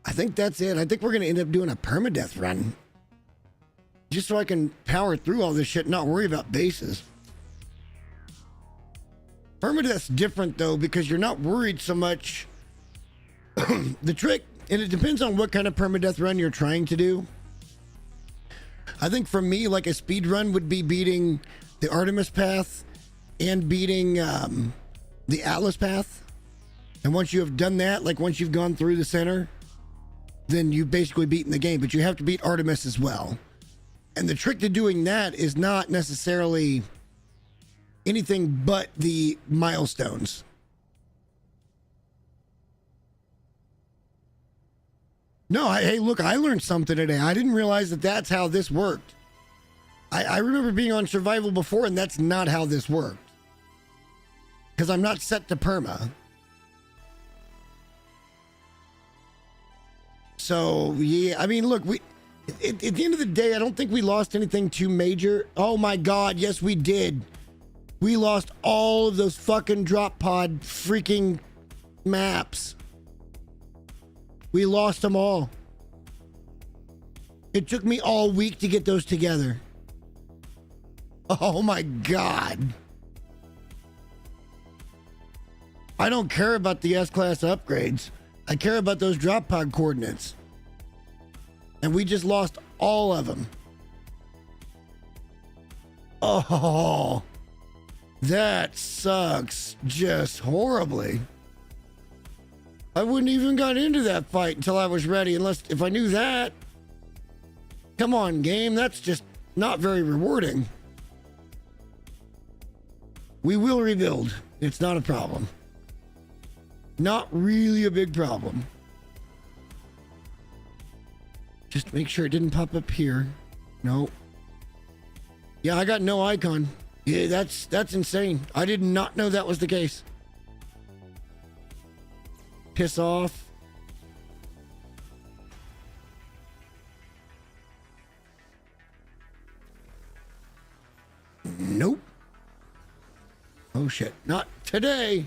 Speaker 1: I think that's it. I think we're going to end up doing a permadeath run. Just so I can power through all this shit and not worry about bases. Permadeath's different though, because you're not worried so much. The trick, and it depends on what kind of permadeath run you're trying to do. I think for me, like a speed run would be beating the Artemis path and beating the Atlas path. And once you have done that, like once you've gone through the center, then you've basically beaten the game, but you have to beat Artemis as well. And the trick to doing that is not necessarily anything but the milestones. No, hey, look, I learned something today. I didn't realize that that's how this worked. I remember being on survival before, and that's not how this worked. Because I'm not set to perma. So, yeah, I mean, look, at the end of the day, I don't think we lost anything too major. Oh my God, yes, we did. We lost all of those fucking drop pod freaking maps. We lost them all. It took me all week to get those together. Oh my God. I don't care about the S-class upgrades. I care about those drop pod coordinates. And we just lost all of them. Oh, that sucks just horribly. I wouldn't even got into that fight until I was ready, unless if I knew that. Come on, game, that's just not very rewarding. We will rebuild. It's not a problem. Not really a big problem. Just make sure it didn't pop up here. No. Yeah, I got no icon. Yeah, that's insane. I did not know that was the case. Piss off. Nope. Oh shit, not today.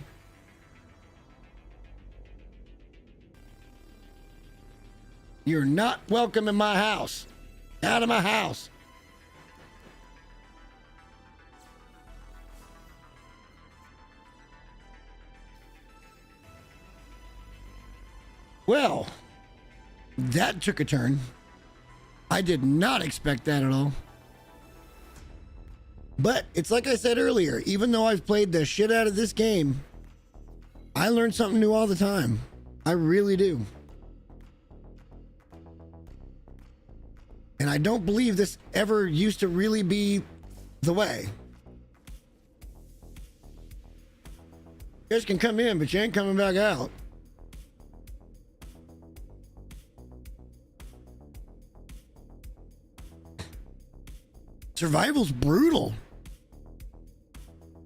Speaker 1: You're not welcome in my house. Out of my house. Well, that took a turn. I did not expect that at all. But it's like I said earlier, even though I've played the shit out of this game, I learn something new all the time. I really do. And I don't believe this ever used to really be the way. You guys can come in, but you ain't coming back out. Survival's brutal.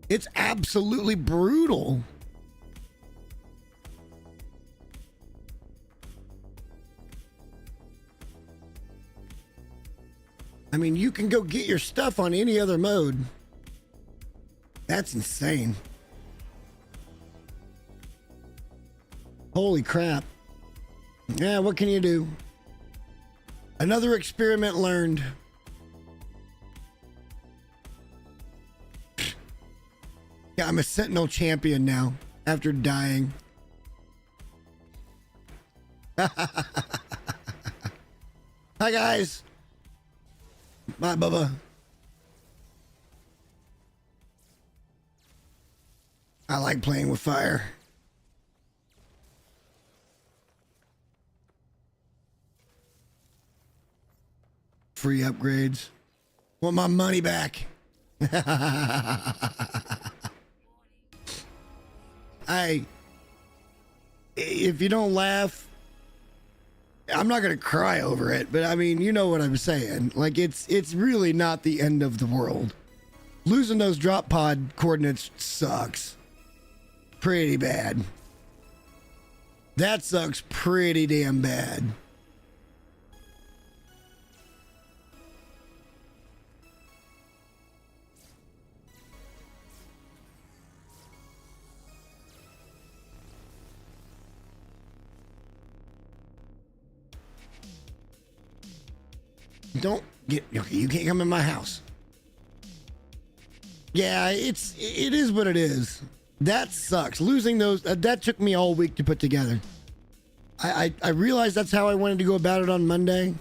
Speaker 1: It's absolutely brutal. I mean, you can go get your stuff on any other mode. That's insane. Holy crap. Yeah, what can you do? Another experiment learned. Yeah, I'm a Sentinel champion now after dying. Hi, guys. Bye, Bubba. I like playing with fire. Free upgrades. Want my money back. If you don't laugh, I'm not gonna cry over it, but I mean, you know what I'm saying. Like, it's really not the end of the world. Losing those drop pod coordinates sucks. pretty bad. That sucks pretty damn bad. Don't get, okay, you can't come in my house. Yeah, it is what it is. That sucks. Losing those, that took me all week to put together. I realized that's how I wanted to go about it on Monday.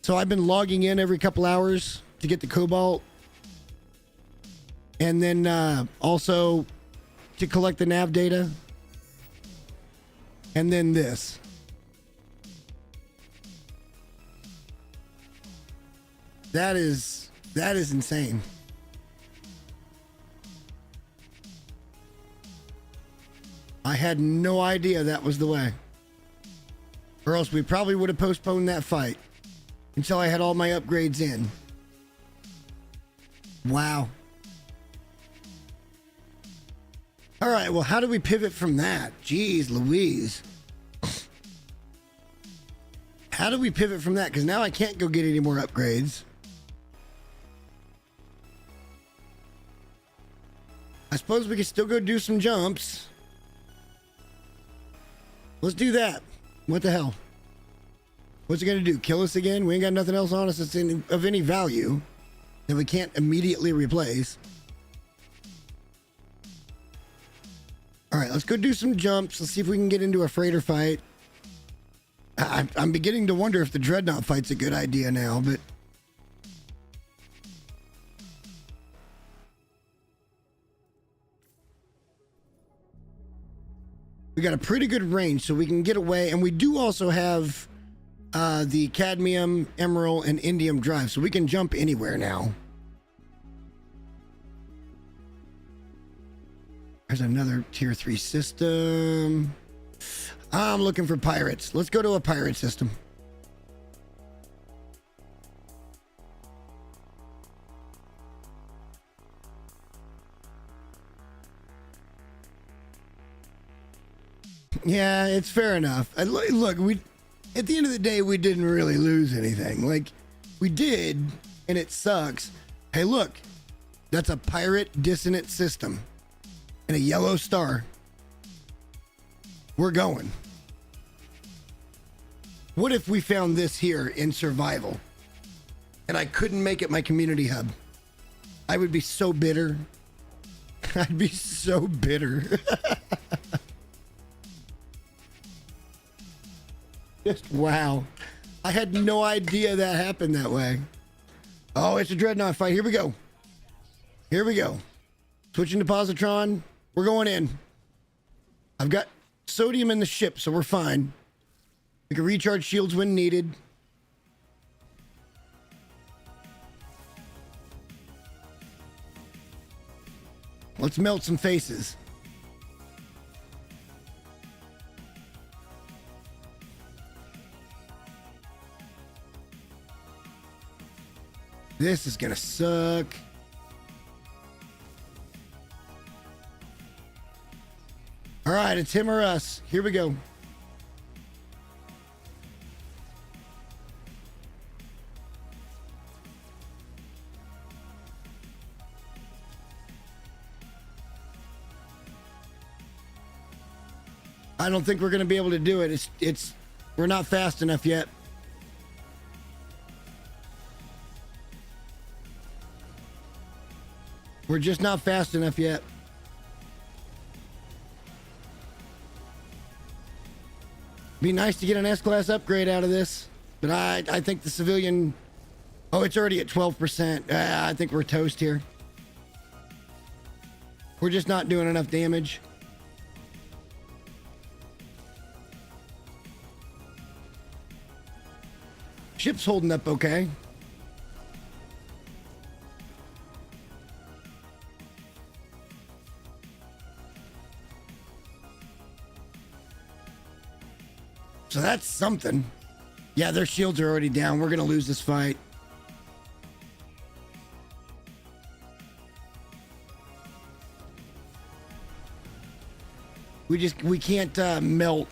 Speaker 1: So I've been logging in every couple hours to get the cobalt. And then also to collect the nav data. And then this. That is insane. I had no idea that was the way. Or else we probably would have postponed that fight until I had all my upgrades in. Wow. All right, well, how do we pivot from that? Jeez Louise. How do we pivot from that? Because now I can't go get any more upgrades. I suppose we could still go do some jumps. Let's do that. What the hell? What's it gonna do? Kill us again? We ain't got nothing else on us that's of any value that we can't immediately replace. All right, let's go do some jumps. Let's see if we can get into a freighter fight. I'm beginning to wonder if the Dreadnought fight's a good idea now, but... we got a pretty good range, so we can get away. And we do also have the cadmium, emerald, and indium drive, so we can jump anywhere now. There's another tier 3 system. I'm looking for pirates. Let's go to a pirate system. Yeah, it's fair enough. Look, we at the end of the day, we didn't really lose anything. Like, we did, and it sucks. Hey, look, that's a pirate dissonant system and a yellow star. We're going. What if we found this here in survival and I couldn't make it my community hub? I would be so bitter. I'd be so bitter. Just wow. I had no idea that happened that way. Oh, it's a Dreadnought fight. Here we go. Here we go. Switching to positron. We're going in. I've got sodium in the ship, so we're fine. We can recharge shields when needed. Let's melt some faces. This is gonna suck. All right, it's him or us. Here we go. I don't think we're gonna be able to do it. We're not fast enough yet. We're just not fast enough yet. Be nice to get an S-Class upgrade out of this, but I think the civilian... Oh, it's already at 12%. I think we're toast here. We're just not doing enough damage. Ship's holding up okay. So that's something. Yeah, their shields are already down. We're going to lose this fight. We can't melt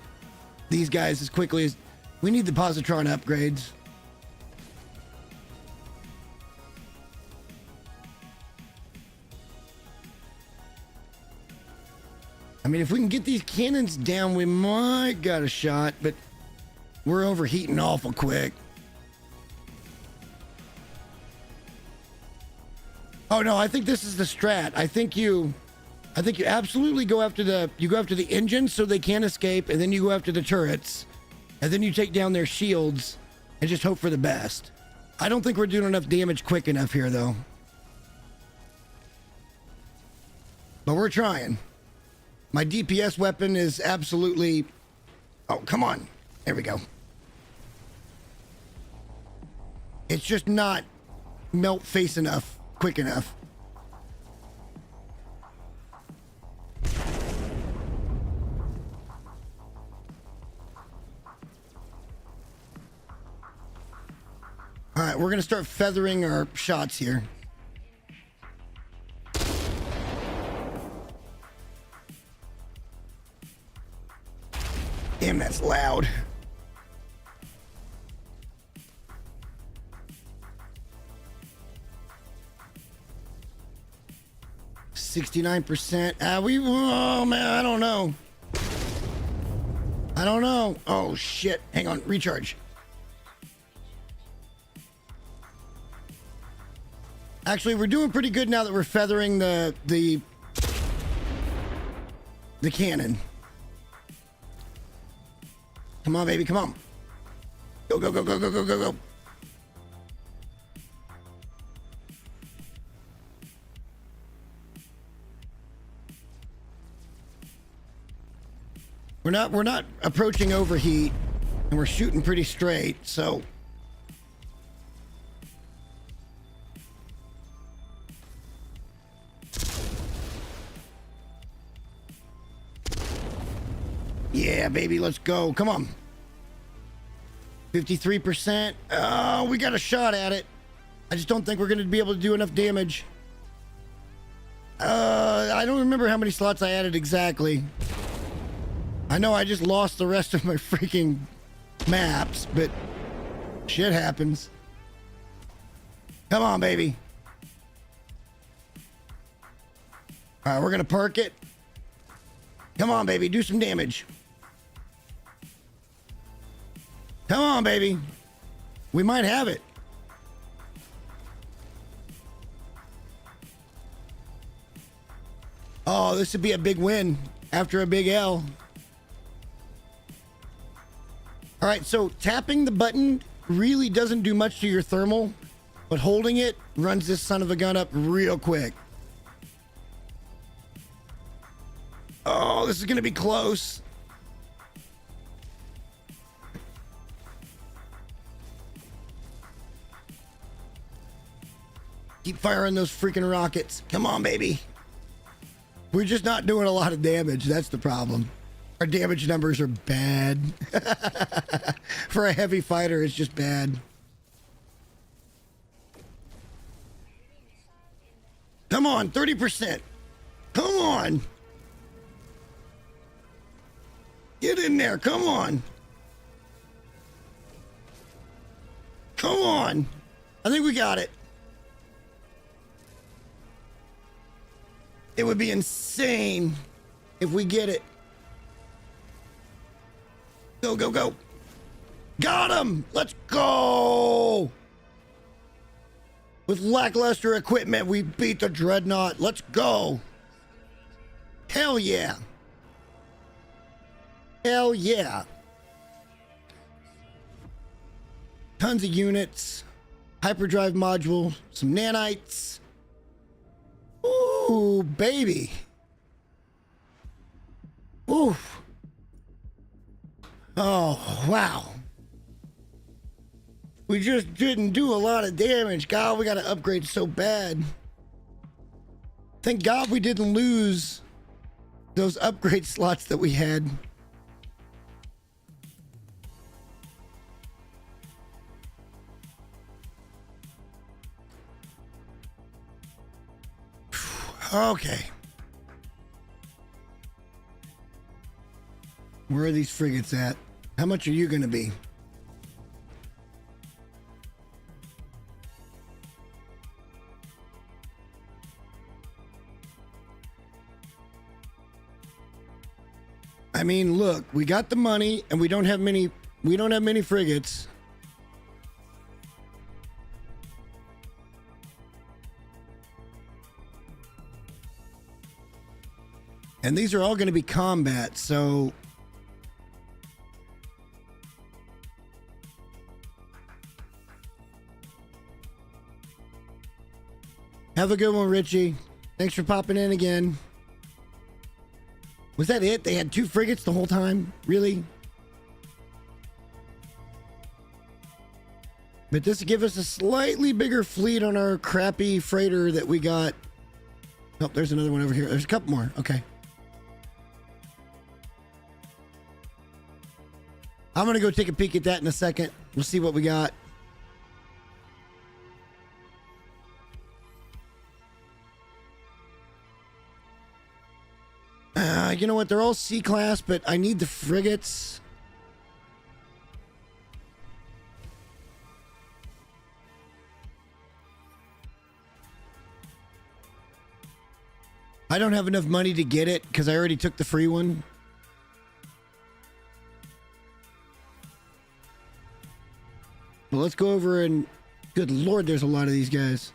Speaker 1: these guys as quickly as we need the positron upgrades. I mean, if we can get these cannons down, we might got a shot, but we're overheating awful quick. Oh no, I think this is the strat. I think you absolutely go after the engines so they can't escape, and then you go after the turrets, and then you take down their shields and just hope for the best. I don't think we're doing enough damage quick enough here though. But we're trying. My DPS weapon is absolutely... Oh, come on. There we go. It's just not melt face enough, quick enough. All right, we're going to start feathering our shots here. Damn, that's loud. %. Oh man, I don't know. I don't know. Oh shit. Hang on, recharge. Actually, we're doing pretty good now that we're feathering the cannon. Come on, baby, come on. Go, go, go, go, go, go, go, go. We're not approaching overheat, and we're shooting pretty straight, so. Yeah, baby, let's go. Come on. 53%. Oh, we got a shot at it. I just don't think we're going to be able to do enough damage. I don't remember how many slots I added exactly. I know I just lost the rest of my freaking maps, but shit happens. Come on, baby. All right, we're going to park it. Come on, baby, do some damage. Come on, baby. We might have it. Oh, this would be a big win after a big L. All right, so tapping the button really doesn't do much to your thermal, but holding it runs this son of a gun up real quick. Oh, this is going to be close. Keep firing those freaking rockets. Come on, baby. We're just not doing a lot of damage. That's the problem. Our damage numbers are bad. For a heavy fighter, it's just bad. Come on, 30%. Come on. Get in there. Come on. Come on. I think we got it. It would be insane if we get it. Go, go, go. Got him. Let's go. With lackluster equipment, we beat the Dreadnought. Let's go. Hell yeah. Hell yeah. Tons of units. Hyperdrive module. Some nanites. Ooh, baby. Oof. Oh, wow. We just didn't do a lot of damage. God, we got to upgrade so bad. Thank God we didn't lose those upgrade slots that we had. Okay. Where are these frigates at? How much are you going to be? I mean, look, we got the money and we don't have many frigates. And these are all going to be combat, so have a good one, Richie. Thanks for popping in again. Was that it? They had 2 frigates the whole time? Really? But this will give us a slightly bigger fleet on our crappy freighter that we got. Oh, there's another one over here. There's a couple more. Okay. I'm going to go take a peek at that in a second. We'll see what we got. You know what? They're all C-class, but I need the frigates. I don't have enough money to get it because I already took the free one. Well, let's go over and... Good Lord, there's a lot of these guys.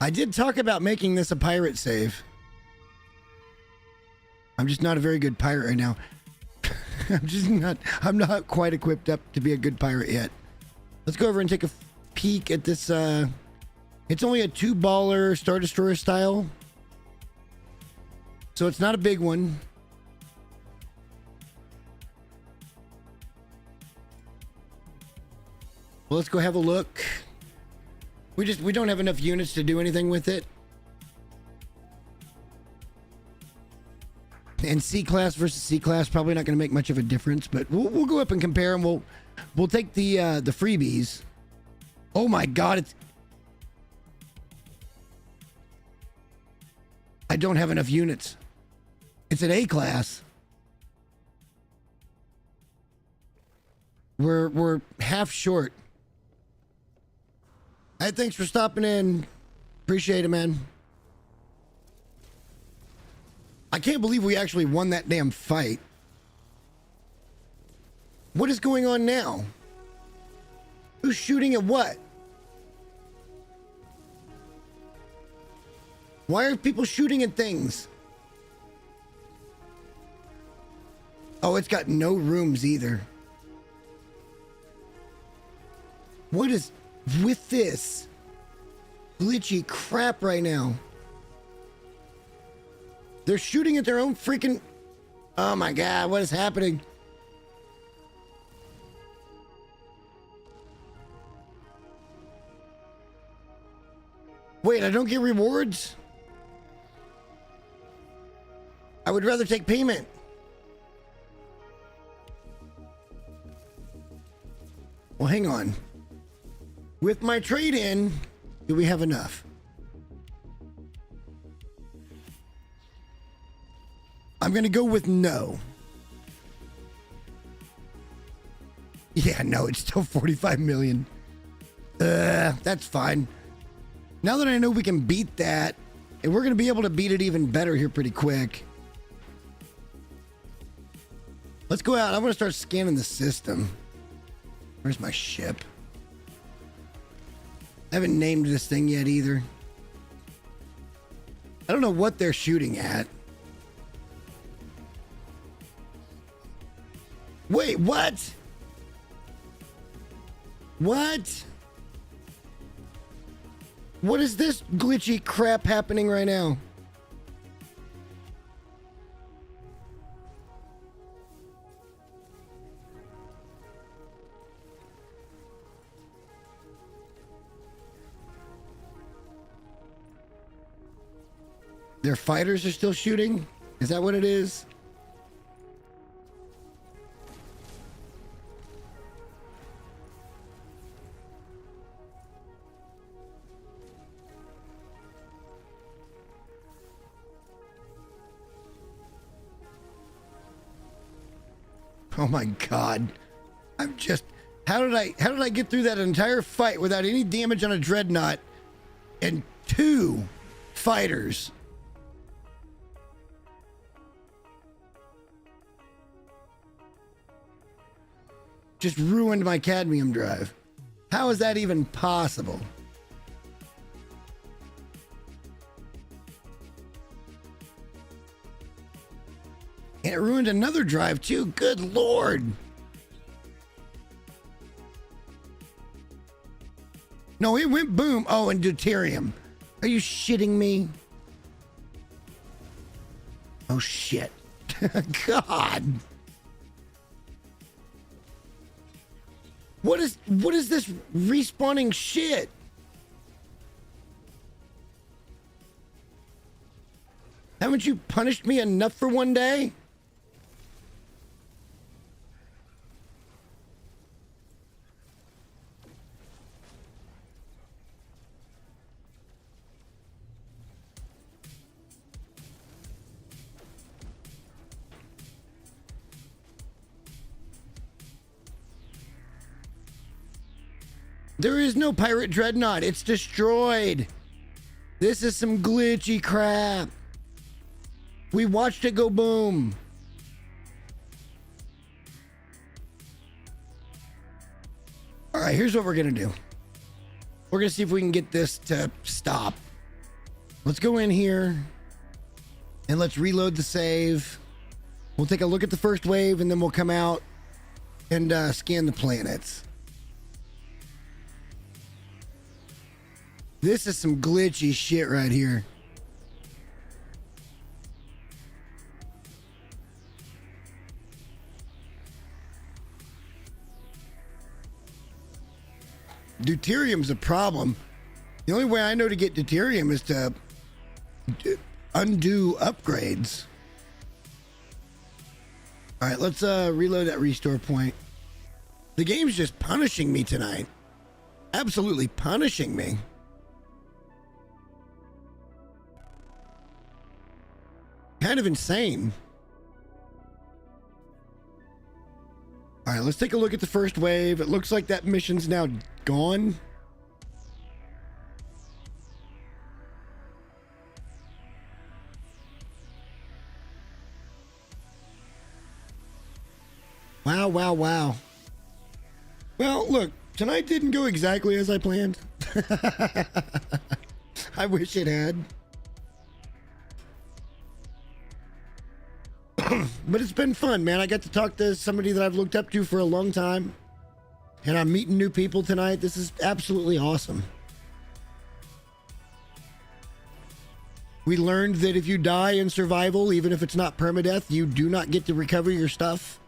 Speaker 1: I did talk about making this a pirate save. I'm just not a very good pirate right now. I'm not quite equipped up to be a good pirate yet. Let's go over and take a peek at this. It's only a 2-baller Star Destroyer style. So it's not a big one. Well, let's go have a look. We don't have enough units to do anything with it. And C-class versus C-class probably not going to make much of a difference, but we'll go up and compare, and we'll take the freebies. Oh my God! I don't have enough units. It's an A-class. We're half short. Hey, thanks for stopping in. Appreciate it, man. I can't believe we actually won that damn fight. What is going on now? Who's shooting at what? Why are people shooting at things? Oh, it's got no rooms either. What is with this glitchy crap right now? They're shooting at their own freaking... Oh my God, what is happening? Wait, I don't get rewards? I would rather take payment. Well, hang on. With my trade-in, do we have enough? I'm going to go with no. Yeah, no, it's still 45 million. That's fine. Now that I know we can beat that, and we're going to be able to beat it even better here pretty quick. Let's go out. I'm going to start scanning the system. Where's my ship? I haven't named this thing yet either. I don't know what they're shooting at. Wait, what? What? What is this glitchy crap happening right now? Their fighters are still shooting? Is that what it is? Oh my God. I'm just, how did I get through that entire fight without any damage on a dreadnought and 2 fighters? Just ruined my cadmium drive. How is that even possible? And it ruined another drive too. Good Lord. No, it went boom. Oh, and deuterium. Are you shitting me? Oh shit. God. What is this respawning shit? Haven't you punished me enough for one day? There is no pirate dreadnought. It's destroyed. This is some glitchy crap. We watched it go boom. All right, here's what we're going to do. We're going to see if we can get this to stop. Let's go in here and let's reload the save. We'll take a look at the first wave and then we'll come out and scan the planets. This is some glitchy shit right here. Deuterium's a problem. The only way I know to get deuterium is to undo upgrades. All right, let's reload that restore point. The game's just punishing me tonight. Absolutely punishing me. Kind of insane. All right, let's take a look at the first wave. It looks like that mission's now gone. Wow, wow, wow. Well, look, tonight didn't go exactly as I planned. I wish it had. But it's been fun, man. I got to talk to somebody that I've looked up to for a long time. And I'm meeting new people tonight. This is absolutely awesome. We learned that if you die in survival, even if it's not permadeath, you do not get to recover your stuff.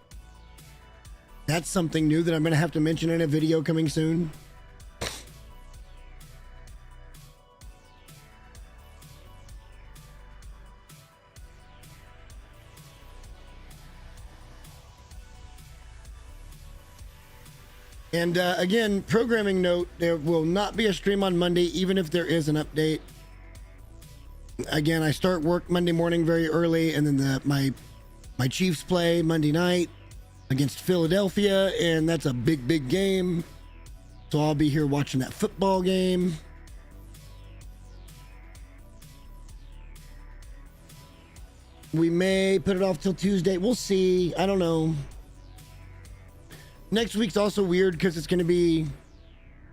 Speaker 1: That's something new that I'm going to have to mention in a video coming soon. And again, programming note, there will not be a stream on Monday, even if there is an update. Again, I start work Monday morning very early, and then my Chiefs play Monday night against Philadelphia, and that's a big, big game. So I'll be here watching that football game. We may put it off till Tuesday. We'll see. I don't know. Next week's also weird because it's going to be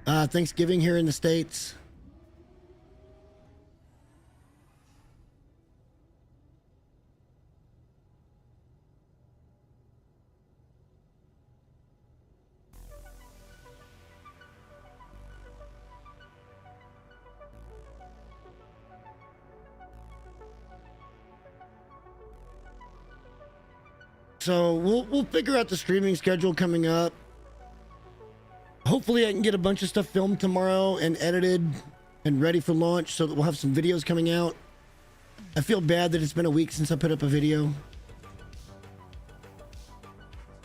Speaker 1: Thanksgiving here in the States. So we'll figure out the streaming schedule coming up. Hopefully I can get a bunch of stuff filmed tomorrow and edited and ready for launch so that we'll have some videos coming out. I feel bad that it's been a week since I put up a video.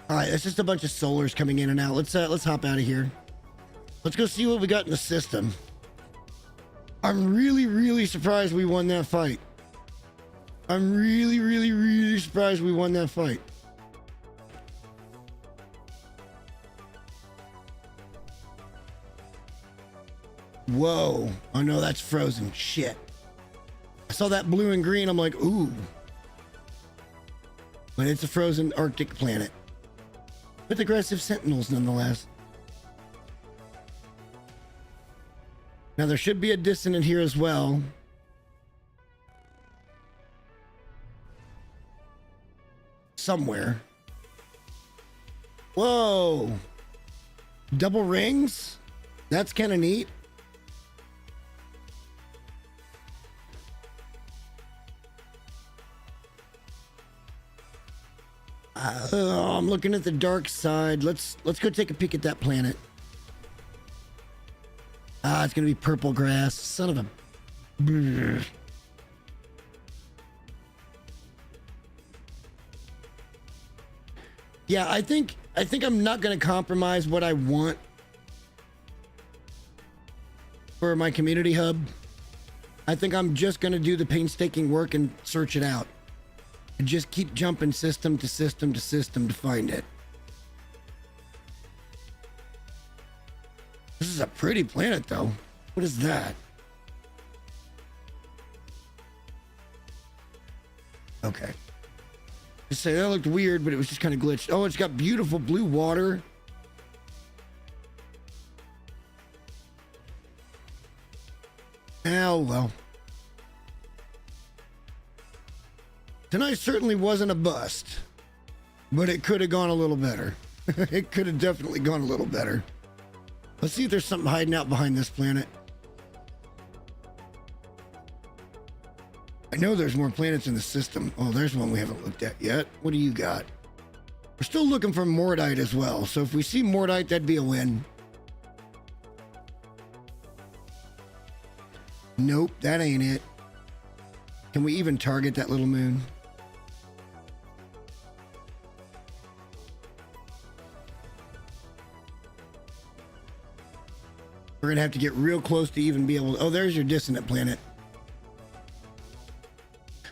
Speaker 1: All right, it's just a bunch of solars coming in and out. Let's hop out of here. Let's go see what we got in the system. I'm really, really surprised we won that fight. I'm really, really, really surprised we won that fight. Whoa. Oh no, that's frozen. Shit. I saw that blue and green. I'm like, ooh. But it's a frozen Arctic planet. With aggressive sentinels nonetheless. Now there should be a dissonant here as well. Somewhere. Whoa. Double rings? That's kind of neat. I'm looking at the dark side. Let's go take a peek at that planet. Ah, it's gonna be purple grass. Son of a. Brr. Yeah, I think I'm not gonna compromise what I want for my community hub. I think I'm just gonna do the painstaking work and search it out. And just keep jumping system to system to system to find it. This is a pretty planet, though. What is that? Okay. Just say that looked weird, but it was just kind of glitched. Oh, it's got beautiful blue water. Oh, well. Tonight certainly wasn't a bust, but it could have gone a little better. It could have definitely gone a little better. Let's see if there's something hiding out behind this planet. I know there's more planets in the system. Oh, there's one we haven't looked at yet. What do you got? We're still looking for Mordite as well. So if we see Mordite, that'd be a win. Nope, that ain't it. Can we even target that little moon? We're gonna have to get real close to even be able to. Oh, there's your dissonant planet.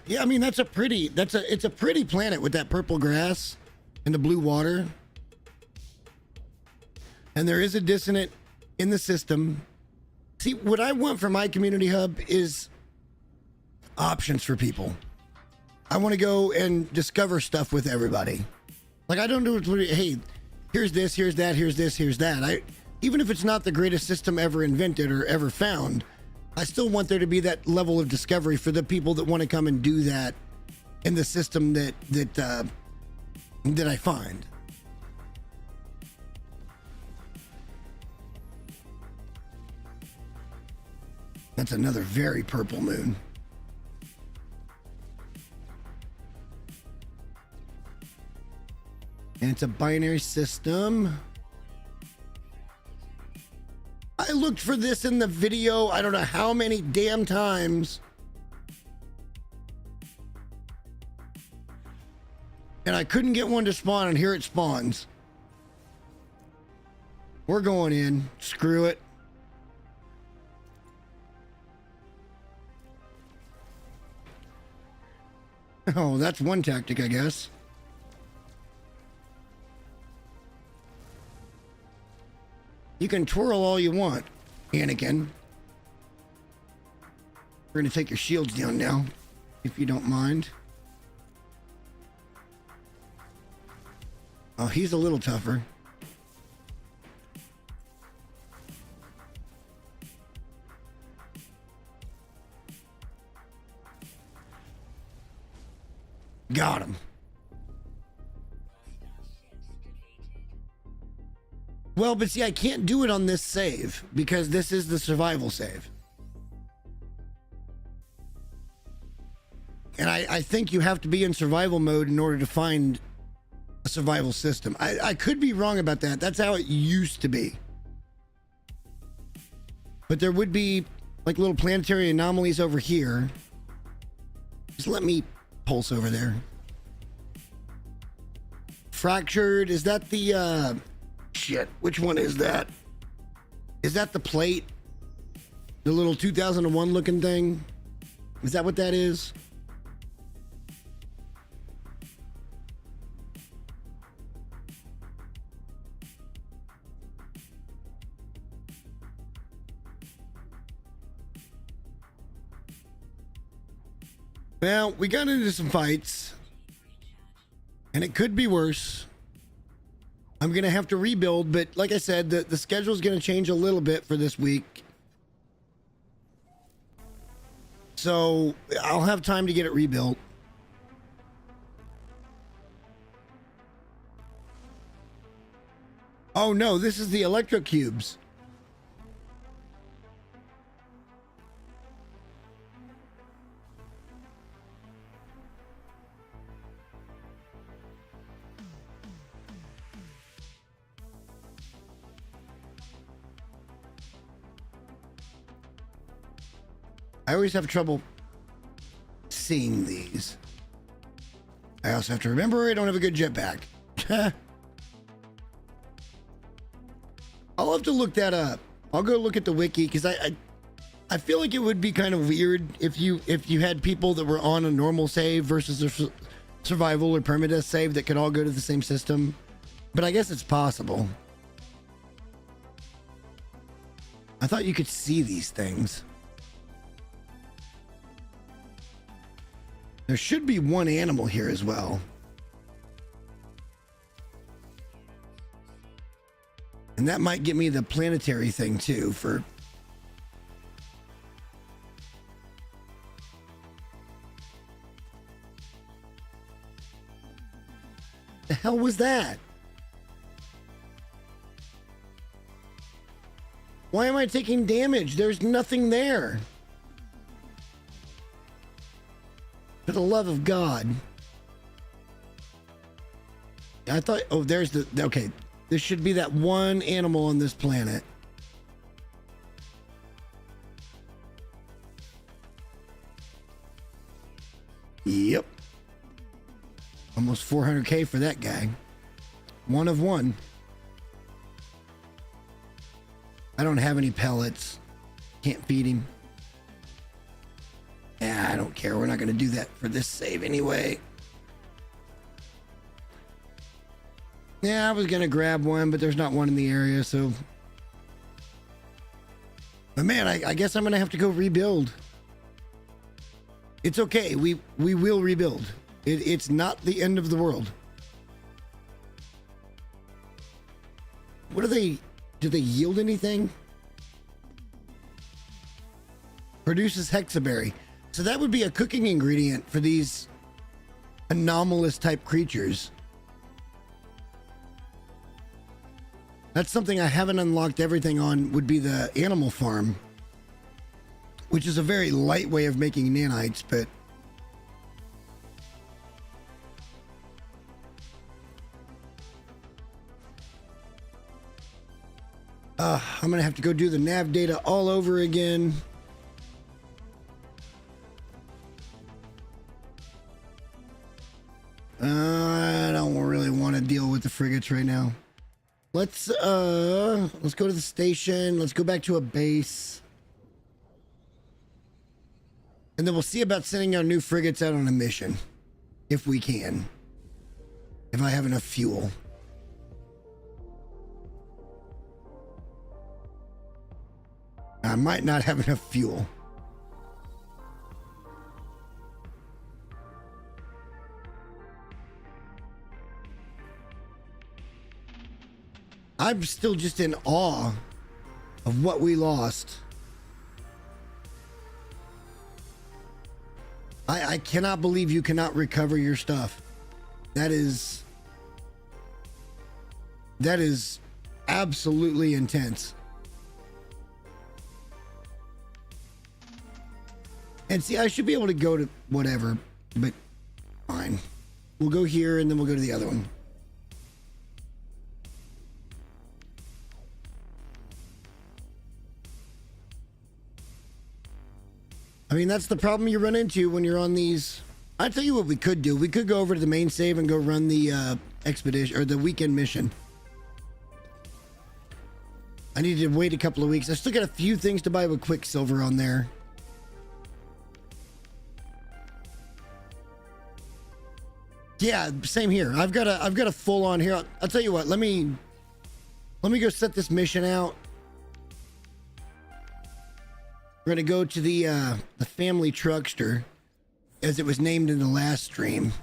Speaker 1: Yeah, I mean it's a pretty planet with that purple grass and the blue water. And there is a dissonant in the system. See, what I want for my community hub is options for people. I want to go and discover stuff with everybody. Like I don't do it. Hey, here's this, here's that, here's this, here's that. Even if it's not the greatest system ever invented or ever found, I still want there to be that level of discovery for the people that want to come and do that in the system that I find. That's another very purple moon. And it's a binary system. I looked for this in the video, I don't know how many damn times. And I couldn't get one to spawn, and here it spawns. We're going in. Screw it. Oh, that's one tactic, I guess. You can twirl all you want, Anakin. We're gonna take your shields down now, if you don't mind. Oh, he's a little tougher. Got him. Well, but see, I can't do it on this save because this is the survival save. And I think you have to be in survival mode in order to find a survival system. I could be wrong about that. That's how it used to be. But there would be like little planetary anomalies over here. Just let me pulse over there. Fractured, is that the shit, which one is that? Is that the plate? The little 2001 looking thing? Is that what that is? Well, we got into some fights, and it could be worse. I'm going to have to rebuild, but like I said, the schedule is going to change a little bit for this week. So I'll have time to get it rebuilt. Oh no, this is the electro cubes. I always have trouble seeing these. I also have to remember I don't have a good jetpack. I'll have to look that up. I'll go look at the wiki because I feel like it would be kind of weird if you had people that were on a normal save versus a survival or permadeath save that could all go to the same system. But I guess it's possible. I thought you could see these things. There should be one animal here as well. And that might get me the planetary thing too for... The hell was that? Why am I taking damage? There's nothing there. For the love of God. I thought, oh, there's the, okay. This should be that one animal on this planet. Yep. Almost 400k for that guy. One of one. I don't have any pellets. Can't feed him. Yeah, I don't care. We're not going to do that for this save anyway. Yeah, I was going to grab one, but there's not one in the area, so... But man, I guess I'm going to have to go rebuild. It's okay. We will rebuild. It's not the end of the world. What are they... Do they yield anything? Produces hexaberry. So that would be a cooking ingredient for these anomalous type creatures. That's something I haven't unlocked everything on, would be the animal farm, which is a very light way of making nanites, but I'm gonna have to go do the nav data all over again. I don't really want to deal with the frigates right now. Let's go to the station. Let's go back to a base. And then we'll see about sending our new frigates out on a mission. If we can. If I have enough fuel. I might not have enough fuel. I'm still just in awe of what we lost. I cannot believe you cannot recover your stuff. That is absolutely intense. And see, I should be able to go to whatever, but fine. We'll go here and then we'll go to the other one. I mean, that's the problem you run into when you're on these. I'll tell you what we could do. We could go over to the main save and go run the expedition or the weekend mission. I need to wait a couple of weeks. I still got a few things to buy with Quicksilver on there. Yeah, same here. I've got a full on here. I'll tell you what. Let me go set this mission out. We're gonna go to the family truckster, as it was named in the last stream.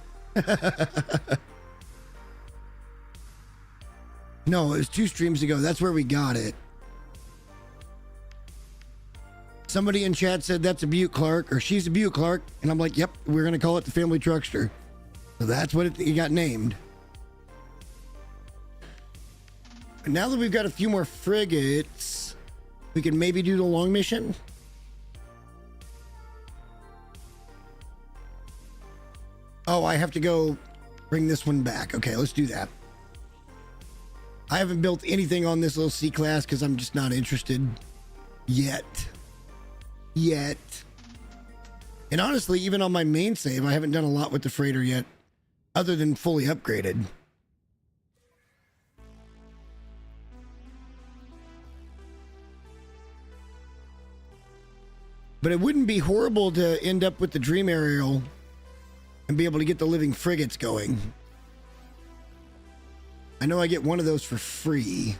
Speaker 1: No, it was 2 streams ago. That's where we got it. Somebody in chat said that's a Butte Clark, or she's a Butte Clark, and I'm like, yep, we're gonna call it the Family Truckster. So that's what it got named. And now that we've got a few more frigates, we can maybe do the long mission. Oh, I have to go bring this one back. Okay, let's do that. I haven't built anything on this little C-class because I'm just not interested yet. And honestly, even on my main save, I haven't done a lot with the freighter yet, other than fully upgraded. But it wouldn't be horrible to end up with the Dream Aerial and be able to get the living frigates going. I know I get one of those for free.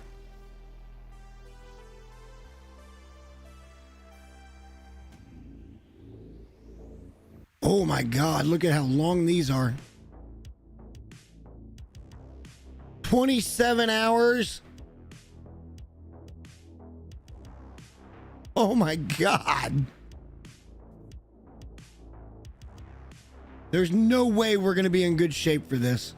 Speaker 1: Oh my God, look at how long these are. 27 hours. Oh my God. There's no way we're going to be in good shape for this.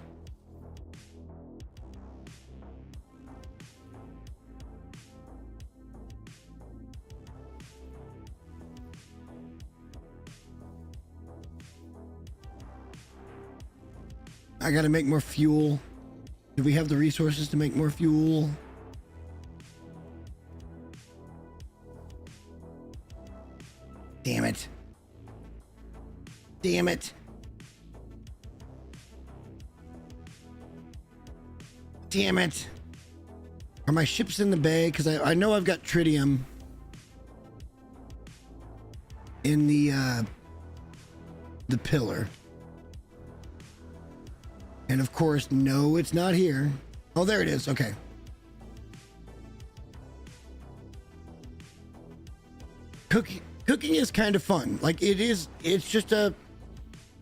Speaker 1: I got to make more fuel. Do we have the resources to make more fuel? Damn it. Damn it. Damn it. Are my ships in the bay? Because I know I've got tritium in the pillar. And of course, no, it's not here. Oh, there it is. Okay. Cooking is kind of fun. Like it is, it's just a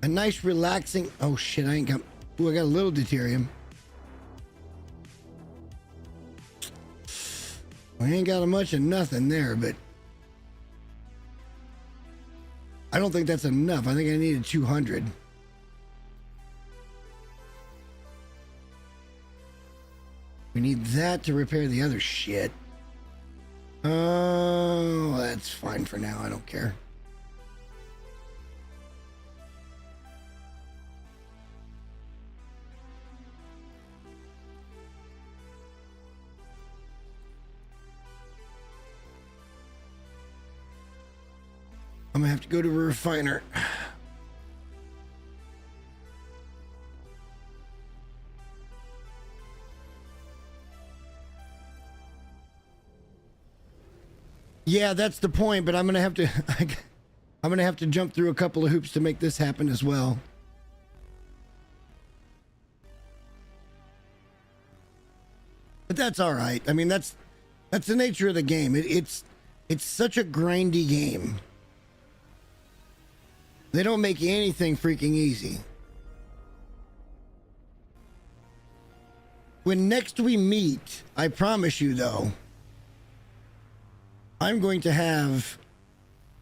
Speaker 1: nice relaxing. Oh shit, I ain't got, ooh, I got a little deuterium. We ain't got much of nothing there, but I don't think that's enough. I think I needed 200. We need that to repair the other shit. Oh, that's fine for now. I don't care. I'm gonna have to go to a refiner. Yeah, that's the point, but I'm gonna have to I'm gonna have to jump through a couple of hoops to make this happen as well. But that's all right. I mean, that's the nature of the game. It's such a grindy game. They don't make anything freaking easy. When next we meet, I promise you though, I'm going to have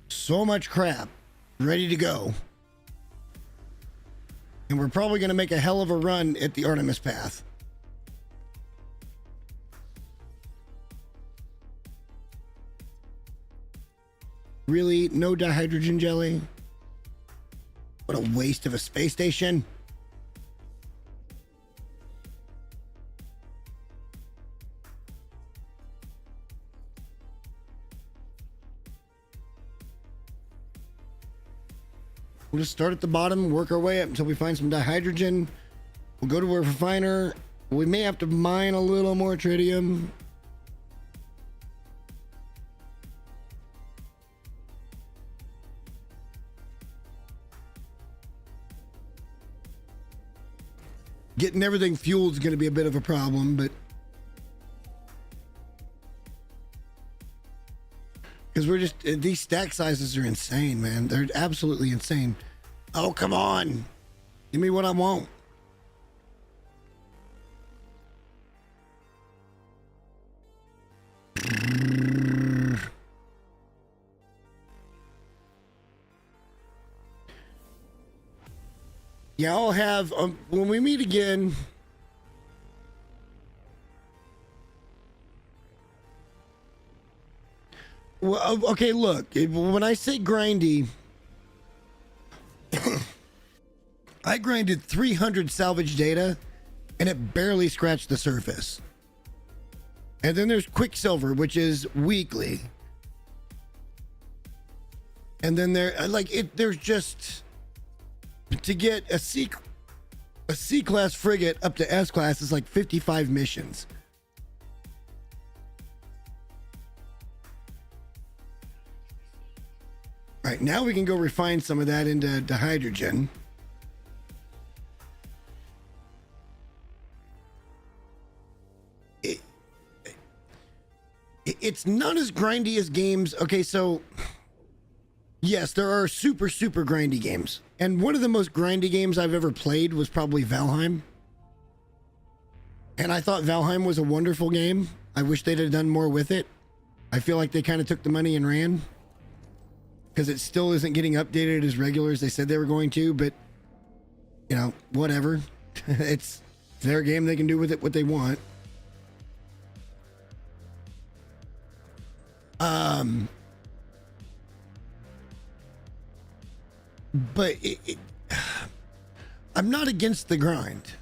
Speaker 1: so much crap ready to go. And we're probably going to make a hell of a run at the Artemis Path. Really? No dihydrogen jelly? What a waste of a space station. We'll just start at the bottom, work our way up until we find some dihydrogen. We'll go to a refiner. We may have to mine a little more tritium. Getting everything fueled is going to be a bit of a problem, but because we're just, these stack sizes are insane, man. They're absolutely insane. Oh, come on. Give me what I want. Yeah, I'll have, when we meet again, well, okay, look, when I say grindy, I grinded 300 salvage data and it barely scratched the surface. And then there's Quicksilver, which is weekly. And then there's just, to get a C class frigate up to S class is like 55 missions. All right, now we can go refine some of that into hydrogen. It's not as grindy as games. Okay, so yes, there are super grindy games. And one of the most grindy games I've ever played was probably Valheim. And I thought Valheim was a wonderful game. I wish they'd have done more with it. I feel like they kind of took the money and ran. Because it still isn't getting updated as regular as they said they were going to. But, you know, whatever. It's their game. They can do with it what they want. But I'm not against the grind.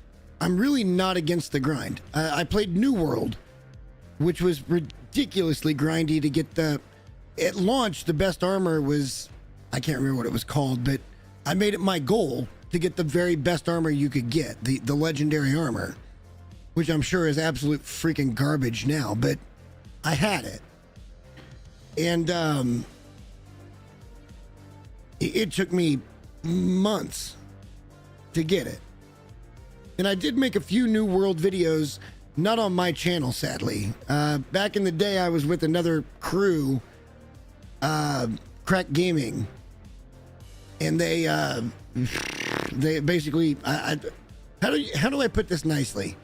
Speaker 1: I'm really not against the grind. I played New World, which was ridiculously grindy to get at launch, the best armor was, I can't remember what it was called, but I made it my goal to get the very best armor you could get, the legendary armor, which I'm sure is absolute freaking garbage now, but I had it. And it took me months to get it. And I did make a few New World videos, not on my channel, sadly. Back in the day, I was with another crew, Crack Gaming, and they basically, how do I put this nicely?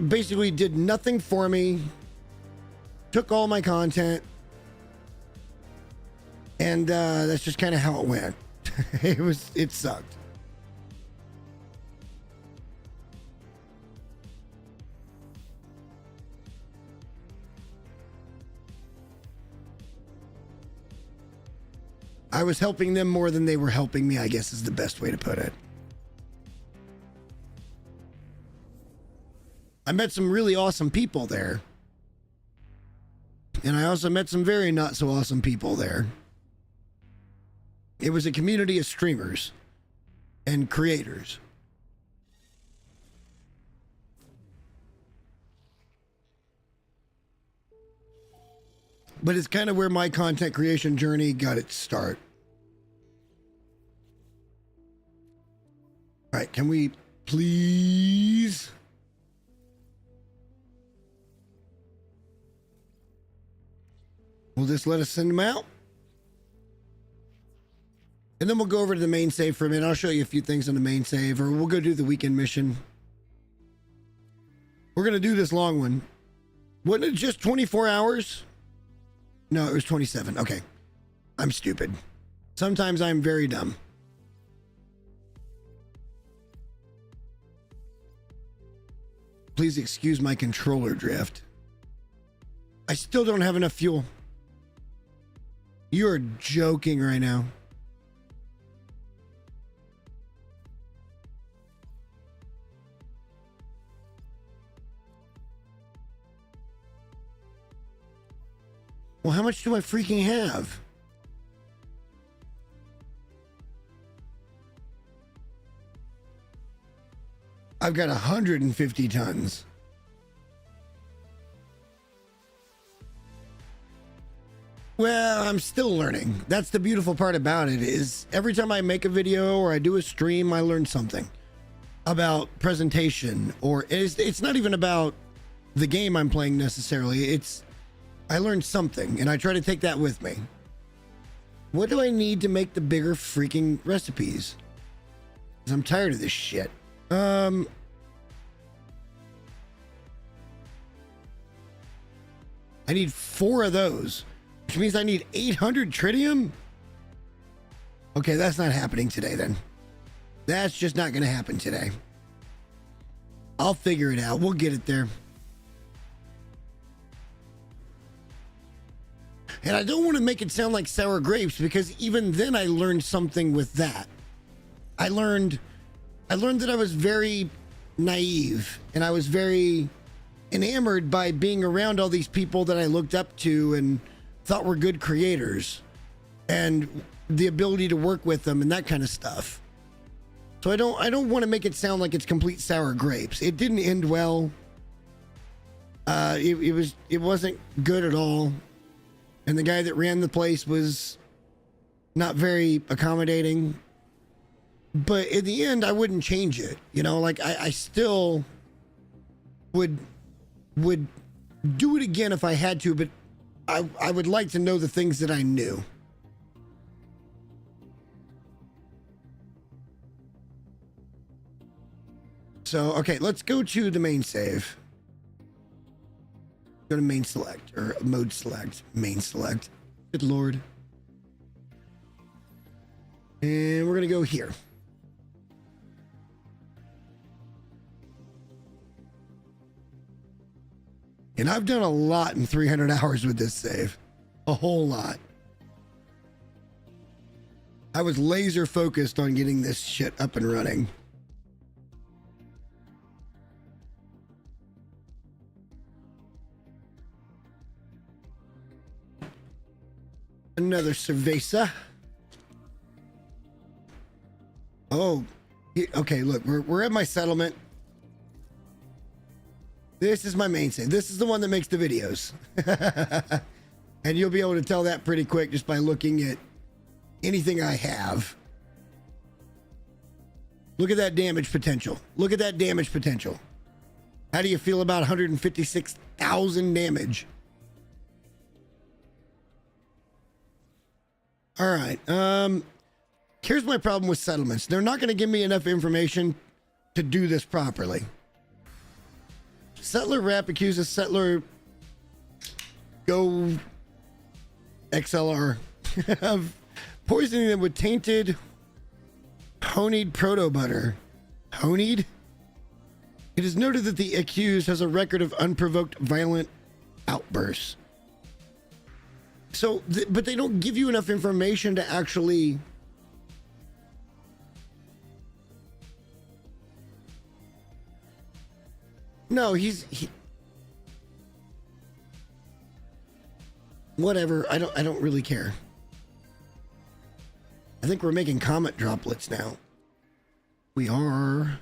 Speaker 1: Basically did nothing for me, took all my content, and that's just kind of how it went. It sucked. I was helping them more than they were helping me, I guess is the best way to put it. I met some really awesome people there. And I also met some very not so awesome people there. It was a community of streamers and creators. But it's kind of where my content creation journey got its start. All right, can we please? Will this let us send them out? And then we'll go over to the main save for a minute. I'll show you a few things on the main save, or we'll go do the weekend mission. We're going to do this long one. Wasn't it just 24 hours? No, it was 27. Okay. I'm stupid. Sometimes I'm very dumb. Please excuse my controller drift. I still don't have enough fuel. You're joking right now. Well, how much do I freaking have? I've got 150 tons. Well, I'm still learning. That's the beautiful part about it, is every time I make a video or I do a stream, I learn something about presentation, or it's not even about the game I'm playing necessarily. I learned something, and I try to take that with me. What do I need to make the bigger freaking recipes? 'Cause I'm tired of this shit. I need 4 of those, which means I need 800 tritium. Okay, that's not happening today then. That's just not going to happen today. I'll figure it out. We'll get it there. And I don't want to make it sound like sour grapes, because even then I learned something with that. I learned that I was very naive, and I was very enamored by being around all these people that I looked up to and thought were good creators, and the ability to work with them and that kind of stuff. So I don't want to make it sound like it's complete sour grapes. It didn't end well. It wasn't good at all. And the guy that ran the place was not very accommodating. But in the end, I wouldn't change it. You know, like I still would do it again if I had to, but I would like to know the things that I knew. So, okay, let's go to the main save. Go to main select, or mode select, main select. Good Lord. And we're going to go here. And I've done a lot in 300 hours with this save. A whole lot. I was laser focused on getting this shit up and running. Another cerveza. Oh, okay, look, we're at my settlement. This is my main save. This is the one that makes the videos. And you'll be able to tell that pretty quick just by looking at anything I have. Look at that damage potential. Look at that damage potential. How do you feel about 156,000 damage? All right. Here's my problem with settlements. They're not going to give me enough information to do this properly. Settler Rap accuses Settler Go XLR of poisoning them with tainted honeyed proto butter. Honeyed? It is noted that the accused has a record of unprovoked violent outbursts. So, but they don't give you enough information to actually... No, whatever. I don't really care. I think we're making comet droplets now. We are.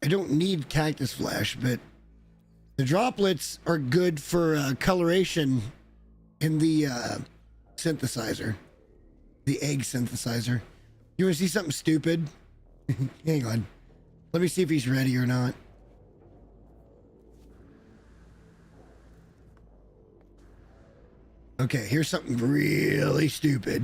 Speaker 1: I don't need cactus flesh, but the droplets are good for coloration in the synthesizer, the egg synthesizer. You want to see something stupid? Hang on. Let me see if he's ready or not. Okay, here's something really stupid.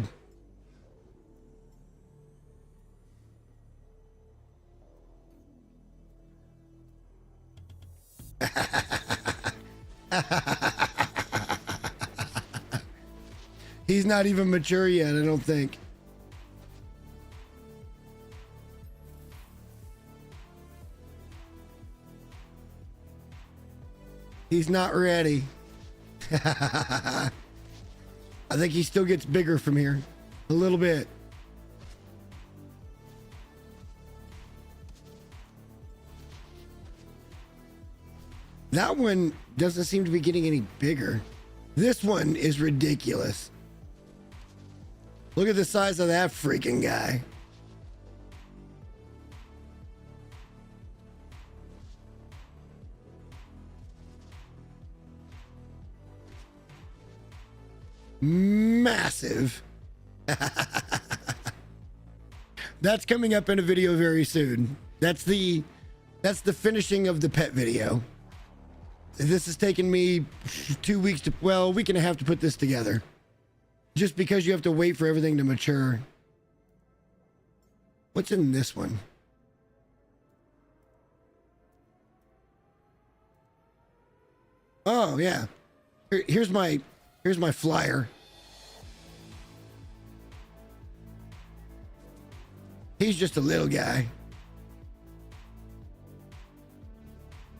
Speaker 1: He's not even mature yet, I don't think. He's not ready. I think he still gets bigger from here. A little bit. That one doesn't seem to be getting any bigger. This one is ridiculous. Look at the size of that freaking guy. Massive. That's coming up in a video very soon. That's the finishing of the pet video. This has taken me 2 weeks to, well, a week and a half to put this together. Just because you have to wait for everything to mature. What's in this one? Oh, yeah. Here's my flyer. He's just a little guy.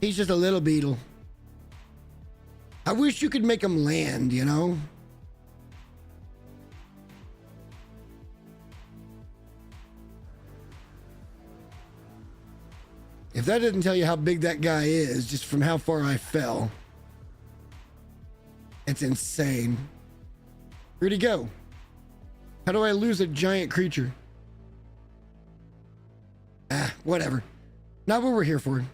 Speaker 1: He's just a little beetle. I wish you could make him land, you know? If that doesn't tell you how big that guy is, just from how far I fell, it's insane. Where'd he go? How do I lose a giant creature? Ah, whatever. Not what we're here for.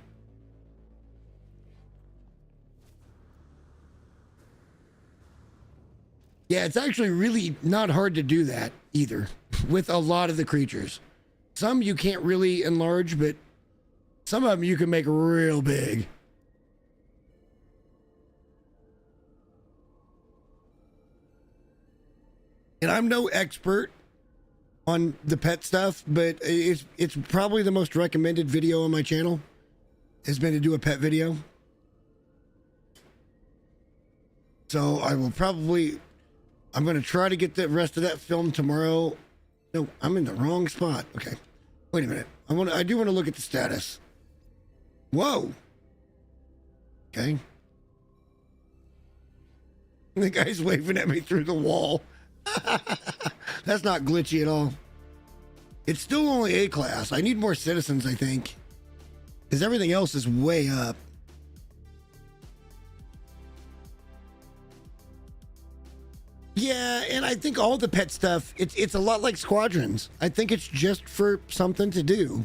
Speaker 1: Yeah, it's actually really not hard to do that either with a lot of the creatures. Some you can't really enlarge, but some of them you can make real big. And I'm no expert on the pet stuff, but it's probably the most recommended video on my channel has been to do a pet video. So I will probably, I'm going to try to get the rest of that film tomorrow. No, I'm in the wrong spot. Okay. Wait a minute. I do want to look at the status. Whoa. Okay. The guy's waving at me through the wall. That's not glitchy at all. It's still only A class. I need more citizens, I think. Because everything else is way up. Yeah, and I think all the pet stuff, it's a lot like squadrons. I think it's just for something to do.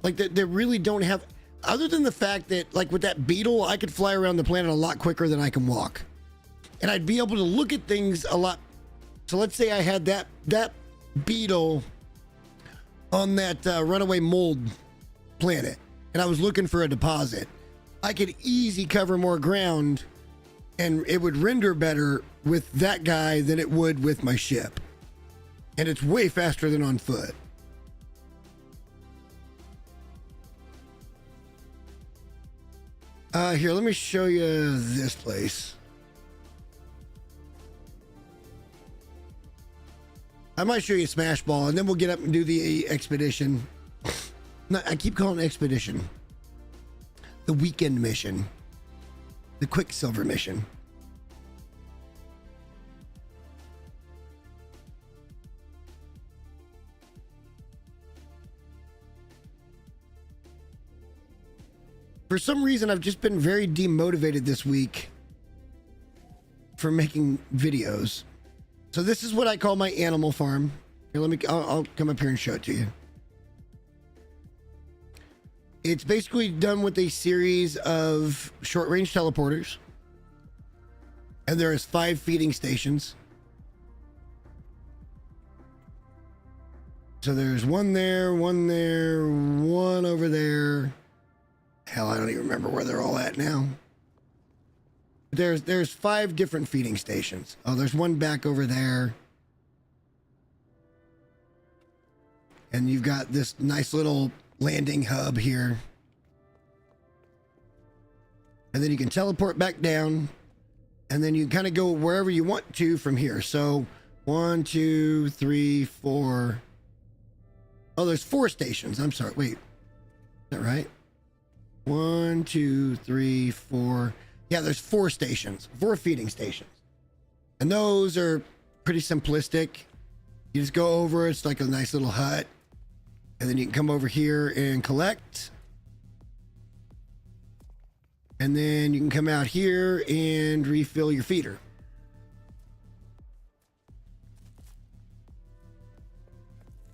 Speaker 1: Like, they really don't have... Other than the fact that, like, with that beetle, I could fly around the planet a lot quicker than I can walk. And I'd be able to look at things a lot... So let's say I had that beetle on that runaway mold planet, and I was looking for a deposit. I could easy cover more ground, and it would render better with that guy than it would with my ship. And it's way faster than on foot. Here, let me show you this place. I might show you Smash Ball, and then we'll get up and do the expedition. No, I keep calling it expedition. The weekend mission. The Quicksilver mission. For some reason, I've just been very demotivated this week for making videos. So this is what I call my animal farm. Here, I'll come up here and show it to you. It's basically done with a series of short-range teleporters. And there is 5 feeding stations. So there's one there, one over there. Hell, I don't even remember where they're all at now. There's 5 different feeding stations. Oh, there's one back over there. And you've got this nice little landing hub here. And then you can teleport back down. And then you kind of go wherever you want to from here. So 1, 2, 3, 4. Oh, there's 4 stations. I'm sorry. Wait. Is that right? 1, 2, 3, 4. Yeah, there's 4 stations, 4 feeding stations. And those are pretty simplistic. You just go over, it's like a nice little hut. And then you can come over here and collect. And then you can come out here and refill your feeder.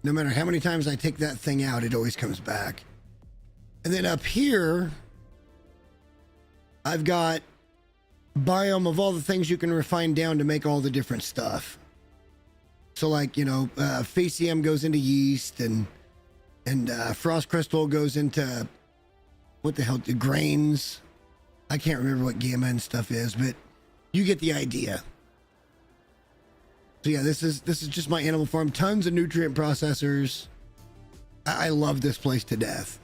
Speaker 1: No matter how many times I take that thing out, it always comes back. And then up here, I've got biome of all the things you can refine down to make all the different stuff. So like, you know, Facium goes into yeast and Frost Crystal goes into, what the hell, the grains. I can't remember what gamma and stuff is, but you get the idea. So yeah, this is just my animal farm. Tons of nutrient processors. I love this place to death.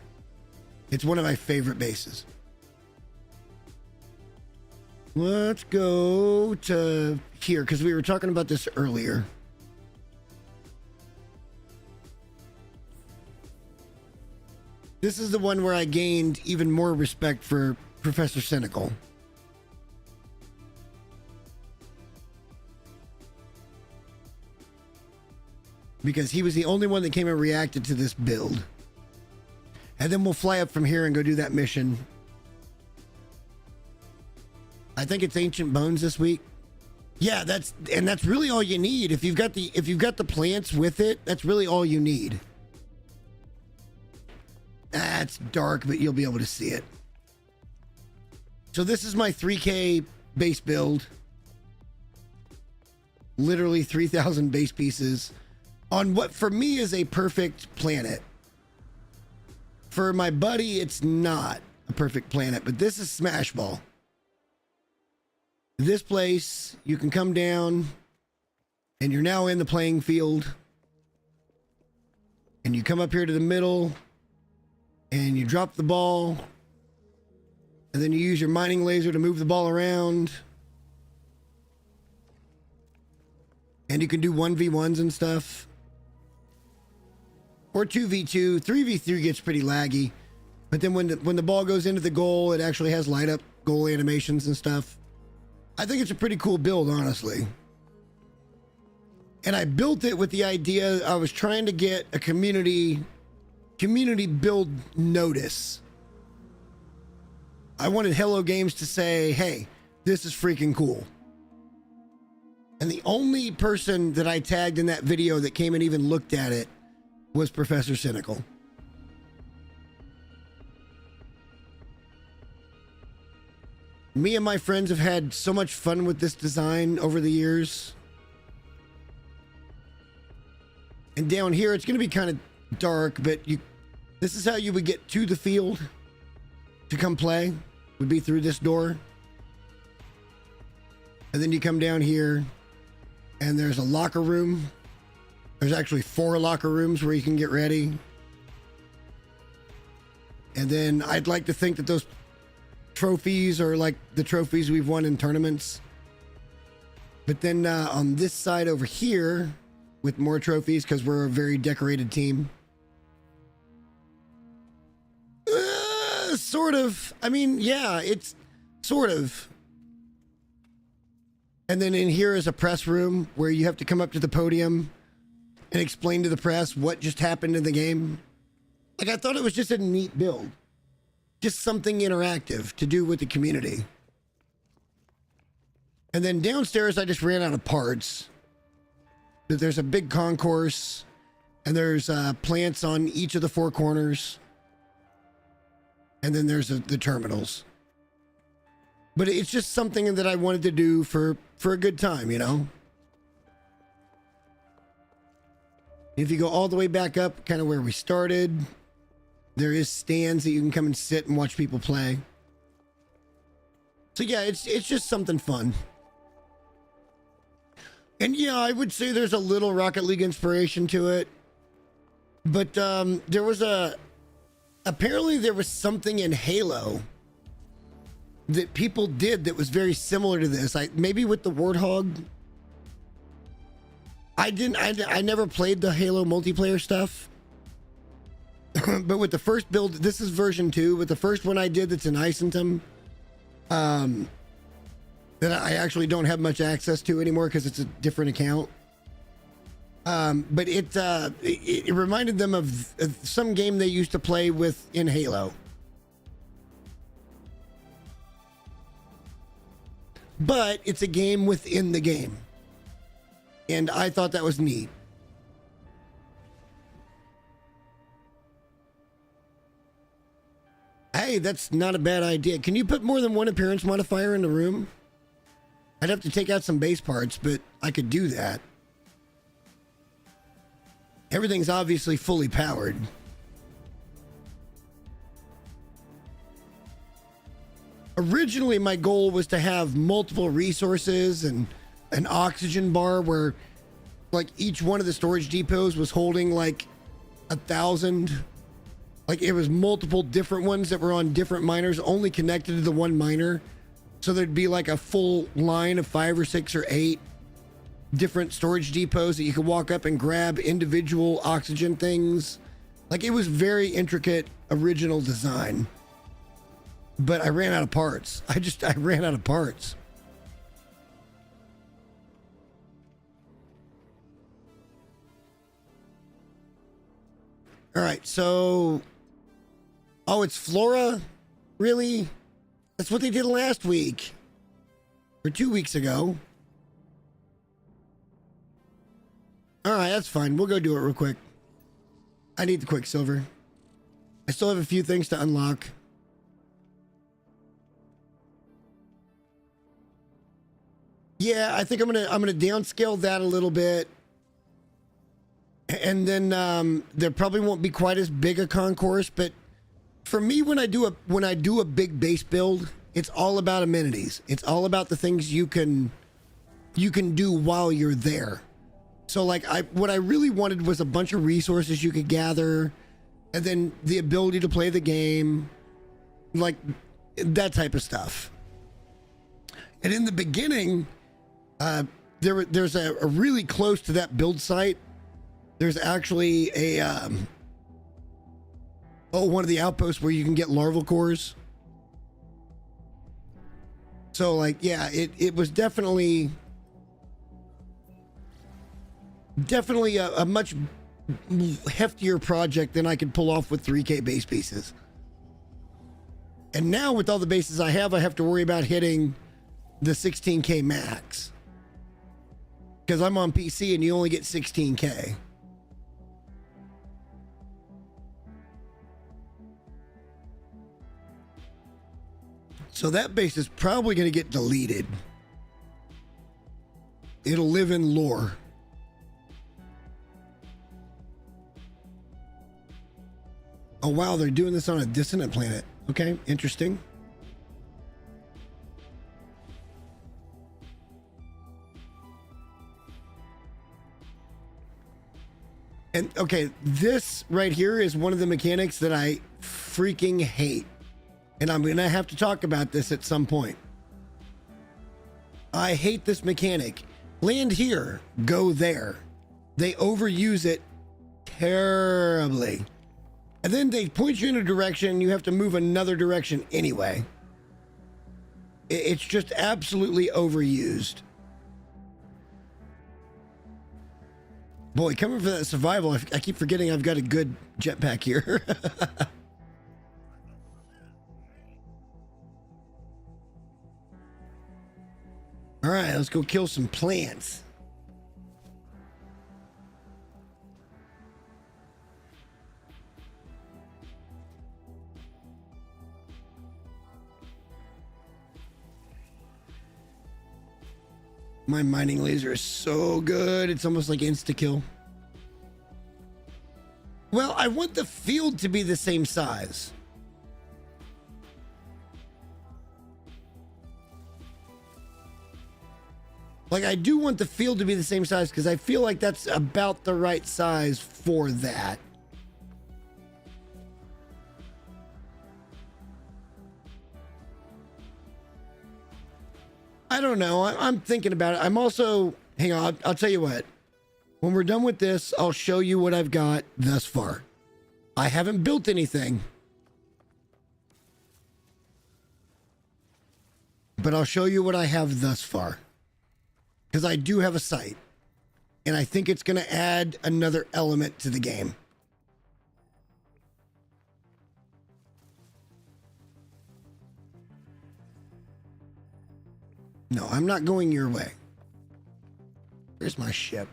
Speaker 1: It's one of my favorite bases. Let's go to here because we were talking about this earlier. This is the one where I gained even more respect for Professor Cynical. Because he was the only one that came and reacted to this build. And then we'll fly up from here and go do that mission. I think it's Ancient Bones this week. Yeah, that's really all you need. If you've got the plants with it, that's really all you need. It's dark, but you'll be able to see it. So this is my 3K base build. Literally 3,000 base pieces on what for me is a perfect planet. For my buddy, it's not a perfect planet, but this is Smashball. This place, you can come down and you're now in the playing field. And you come up here to the middle and you drop the ball. And then you use your mining laser to move the ball around. And you can do 1v1s and stuff. Or 2v2. 3v3 gets pretty laggy. But then when the ball goes into the goal, it actually has light up goal animations and stuff. I think it's a pretty cool build, honestly. And I built it with the idea I was trying to get a community build notice. I wanted Hello Games to say, hey, this is freaking cool. And the only person that I tagged in that video that came and even looked at it was Professor Cynical. Me and my friends have had so much fun with this design over the years. And down here, it's going to be kind of dark, but this is how you would get to the field to come play, would be through this door. And then you come down here, and there's a locker room. There's actually 4 locker rooms where you can get ready. And then I'd like to think that those trophies are like the trophies we've won in tournaments. But then on this side over here, with more trophies, because we're a very decorated team. Sort of. I mean, yeah, it's sort of. And then in here is a press room where you have to come up to the podium and explain to the press what just happened in the game. Like, I thought it was just a neat build. Just something interactive to do with the community. And then downstairs, I just ran out of parts. There's a big concourse, and there's plants on each of the 4 corners. And then there's the terminals. But it's just something that I wanted to do for a good time, you know? If you go all the way back up, kind of where we started, there is stands that you can come and sit and watch people play. So yeah, it's just something fun. And yeah, I would say there's a little Rocket League inspiration to it. But there was apparently there was something in Halo that people did that was very similar to this. Maybe with the Warthog. I never played the Halo multiplayer stuff. But with the first build, this is version 2, with the first one I did that's in Isentum, that I actually don't have much access to anymore because it's a different account. But it reminded them of some game they used to play with in Halo. But it's a game within the game. And I thought that was neat. Hey, that's not a bad idea. Can you put more than one appearance modifier in the room? I'd have to take out some base parts, but I could do that. Everything's obviously fully powered. Originally, my goal was to have multiple resources and an oxygen bar where, like, each one of the storage depots was holding like 1,000. Like, it was multiple different ones that were on different miners, only connected to the one miner. So there'd be like a full line of 5 or 6 or 8 different storage depots that you could walk up and grab individual oxygen things. Like, it was very intricate, original design. But I ran out of parts. I ran out of parts. All right, so... Oh, it's Flora? Really? That's what they did last week. Or 2 weeks ago. All right, that's fine. We'll go do it real quick. I need the Quicksilver. I still have a few things to unlock. Yeah, I think I'm gonna downscale that a little bit. And then there probably won't be quite as big a concourse, but for me, when I do a big base build, it's all about amenities. It's all about the things you can do while you're there. So like what I really wanted was a bunch of resources you could gather, and then the ability to play the game, like that type of stuff. And in the beginning, there's a really close to that build site. There's actually a one of the outposts where you can get larval cores. So like, yeah, it was definitely a much heftier project than I could pull off with 3K base pieces. And now with all the bases I have to worry about hitting the 16K max. Because I'm on PC and you only get 16K. So that base is probably going to get deleted. It'll live in lore. Oh, wow, they're doing this on a dissonant planet. Okay, interesting. And okay, this right here is one of the mechanics that I freaking hate. And I'm going to have to talk about this at some point. I hate this mechanic. Land here, go there. They overuse it terribly. And then they point you in a direction, you have to move another direction anyway. It's just absolutely overused. Boy, coming for that survival, I keep forgetting I've got a good jetpack here. All right, let's go kill some plants. My mining laser is so good. It's almost like insta-kill. Well, I want the field to be the same size. Like, I do want the field to be the same size because I feel like that's about the right size for that. I don't know. I'm thinking about it. I'm also, hang on, I'll tell you what. When we're done with this, I'll show you what I've got thus far. I haven't built anything. But I'll show you what I have thus far. Because I do have a site. And I think it's going to add another element to the game. No, I'm not going your way. Where's my ship?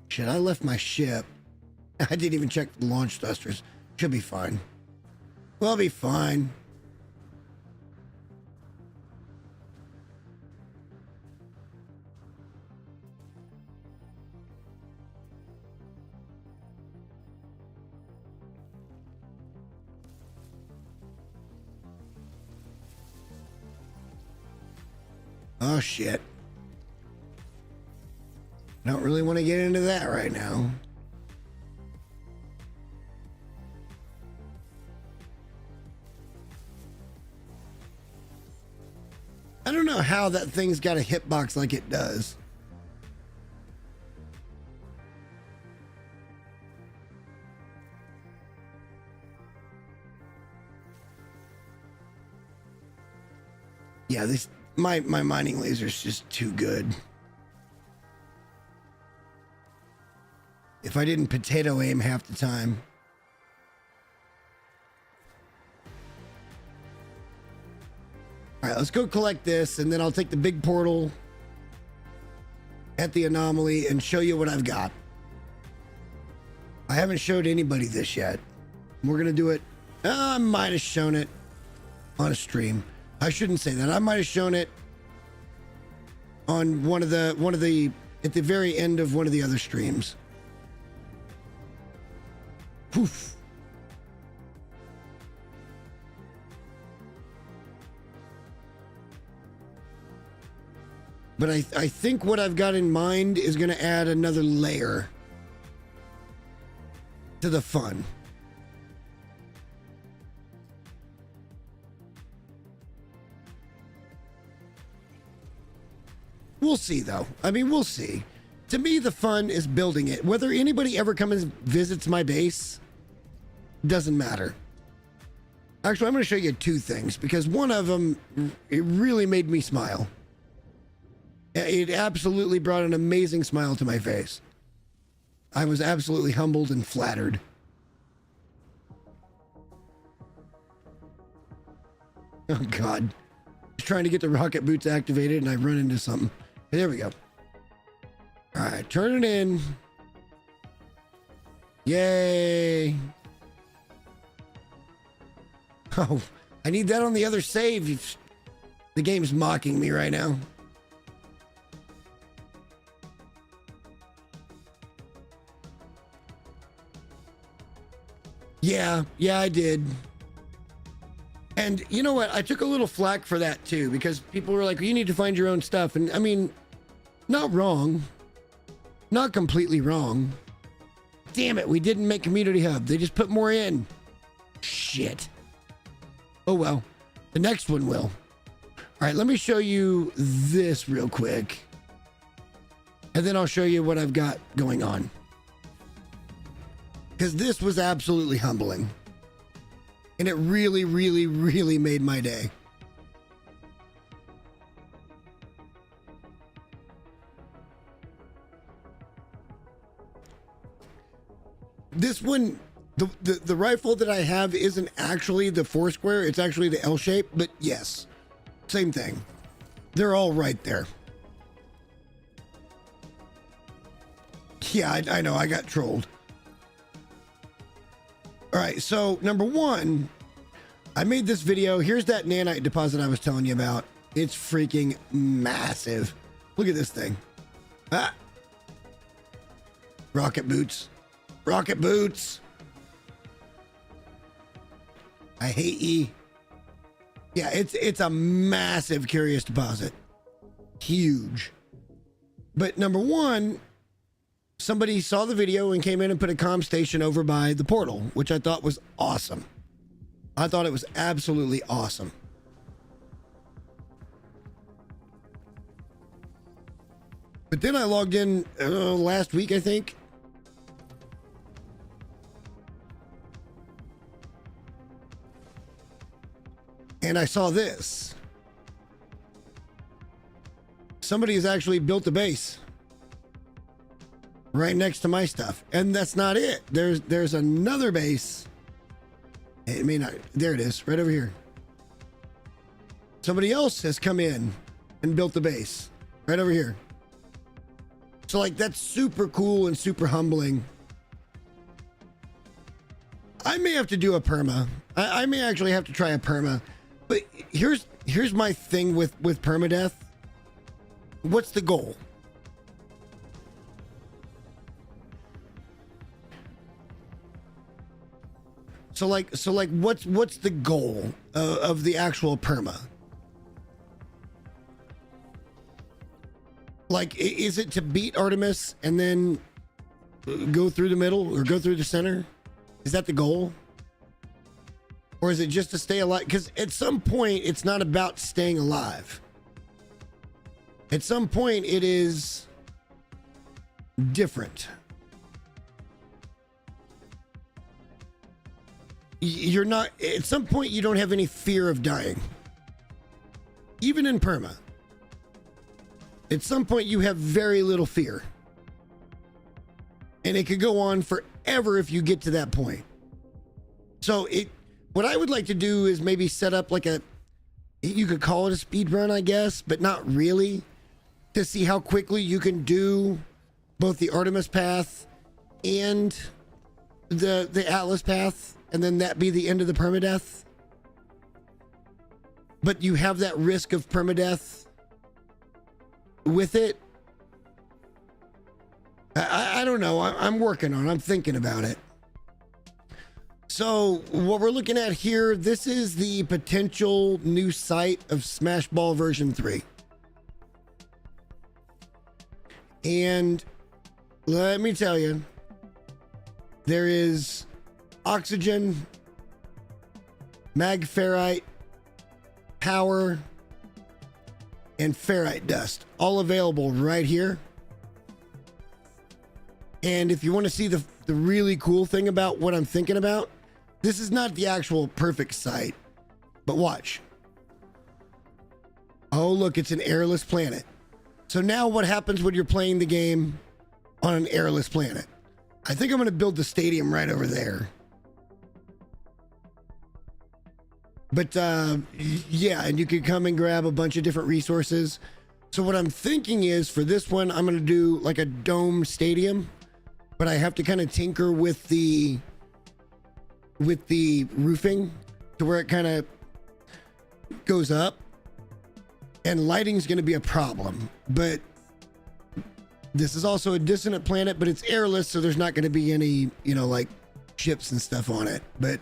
Speaker 1: Shit, I left my ship. I didn't even check the launch thrusters. Should be fine. We'll be fine. Oh, shit. I don't really want to get into that right now. I don't know how that thing's got a hitbox like it does. Yeah, my mining laser's just too good. If I didn't potato aim half the time. All right, let's go collect this, and then I'll take the big portal at the anomaly and show you what I've got. I haven't showed anybody this yet. We're gonna do it. I might have shown it on a stream. I shouldn't say that. I might have shown it on one of the at the very end of one of the other streams. Poof. But I think what I've got in mind is going to add another layer to the fun. We'll see, though. I mean, we'll see. To me, the fun is building it. Whether anybody ever comes and visits my base doesn't matter. Actually, I'm going to show you two things, because one of them, it really made me smile. It absolutely brought an amazing smile to my face. I was absolutely humbled and flattered. Oh, God. Just trying to get the rocket boots activated, and I run into something. There we go. All right, turn it in. Yay. Oh, I need that on the other save. The game's mocking me right now. Yeah, I did. And you know what? I took a little flack for that too, because people were like, you need to find your own stuff. And I mean, not wrong. Not completely wrong. Damn it, we didn't make Community Hub. They just put more in. Shit. Oh well, the next one will. All right, let me show you this real quick. And then I'll show you what I've got going on. Because this was absolutely humbling. And it really, really, really made my day. This one, the rifle that I have isn't actually the four square. It's actually the L shape, but yes, same thing. They're all right there. Yeah, I know, I got trolled. All right, so number one, I made this video. Here's that nanite deposit I was telling you about. It's freaking massive. Look at this thing. Ah. Rocket boots. Rocket boots. I hate ye. Yeah, it's a massive curious deposit. Huge. But number one, somebody saw the video and came in and put a comm station over by the portal, which I thought was awesome. I thought it was absolutely awesome. But then I logged in last week, I think. And I saw this. Somebody has actually built a base right next to my stuff, and that's not it. There's another base. It may not. There it is, right over here. Somebody else has come in and built the base right over here. So like, that's super cool and super humbling. I may have to do a perma. I may actually have to try a perma. But here's my thing with permadeath. What's the goal? So like what's the goal of the actual perma? Like, is it to beat Artemis and then go through the middle or go through the center? Is that the goal? Or is it just to stay alive? Because at some point, it's not about staying alive. At some point, it is different. You're not, at some point, you don't have any fear of dying. Even in perma. At some point, you have very little fear. And it could go on forever if you get to that point. So what I would like to do is maybe set up like you could call it a speed run, I guess, but not really, to see how quickly you can do both the Artemis path and the Atlas path, and then that be the end of the permadeath. But you have that risk of permadeath with it. I don't know. I'm working on it. I'm thinking about it. So what we're looking at here, this is the potential new site of Smash Ball version 3. And let me tell you, there is oxygen, magferrite, power, and ferrite dust, all available right here. And if you want to see the really cool thing about what I'm thinking about, this is not the actual perfect site, but watch. Oh, look, it's an airless planet. So now what happens when you're playing the game on an airless planet? I think I'm going to build the stadium right over there. But yeah, and you can come and grab a bunch of different resources. So what I'm thinking is for this one, I'm going to do like a dome stadium, but I have to kind of tinker with the roofing to where it kind of goes up, and lighting is going to be a problem. But this is also a dissonant planet, but it's airless, so there's not going to be any, like ships and stuff on it, but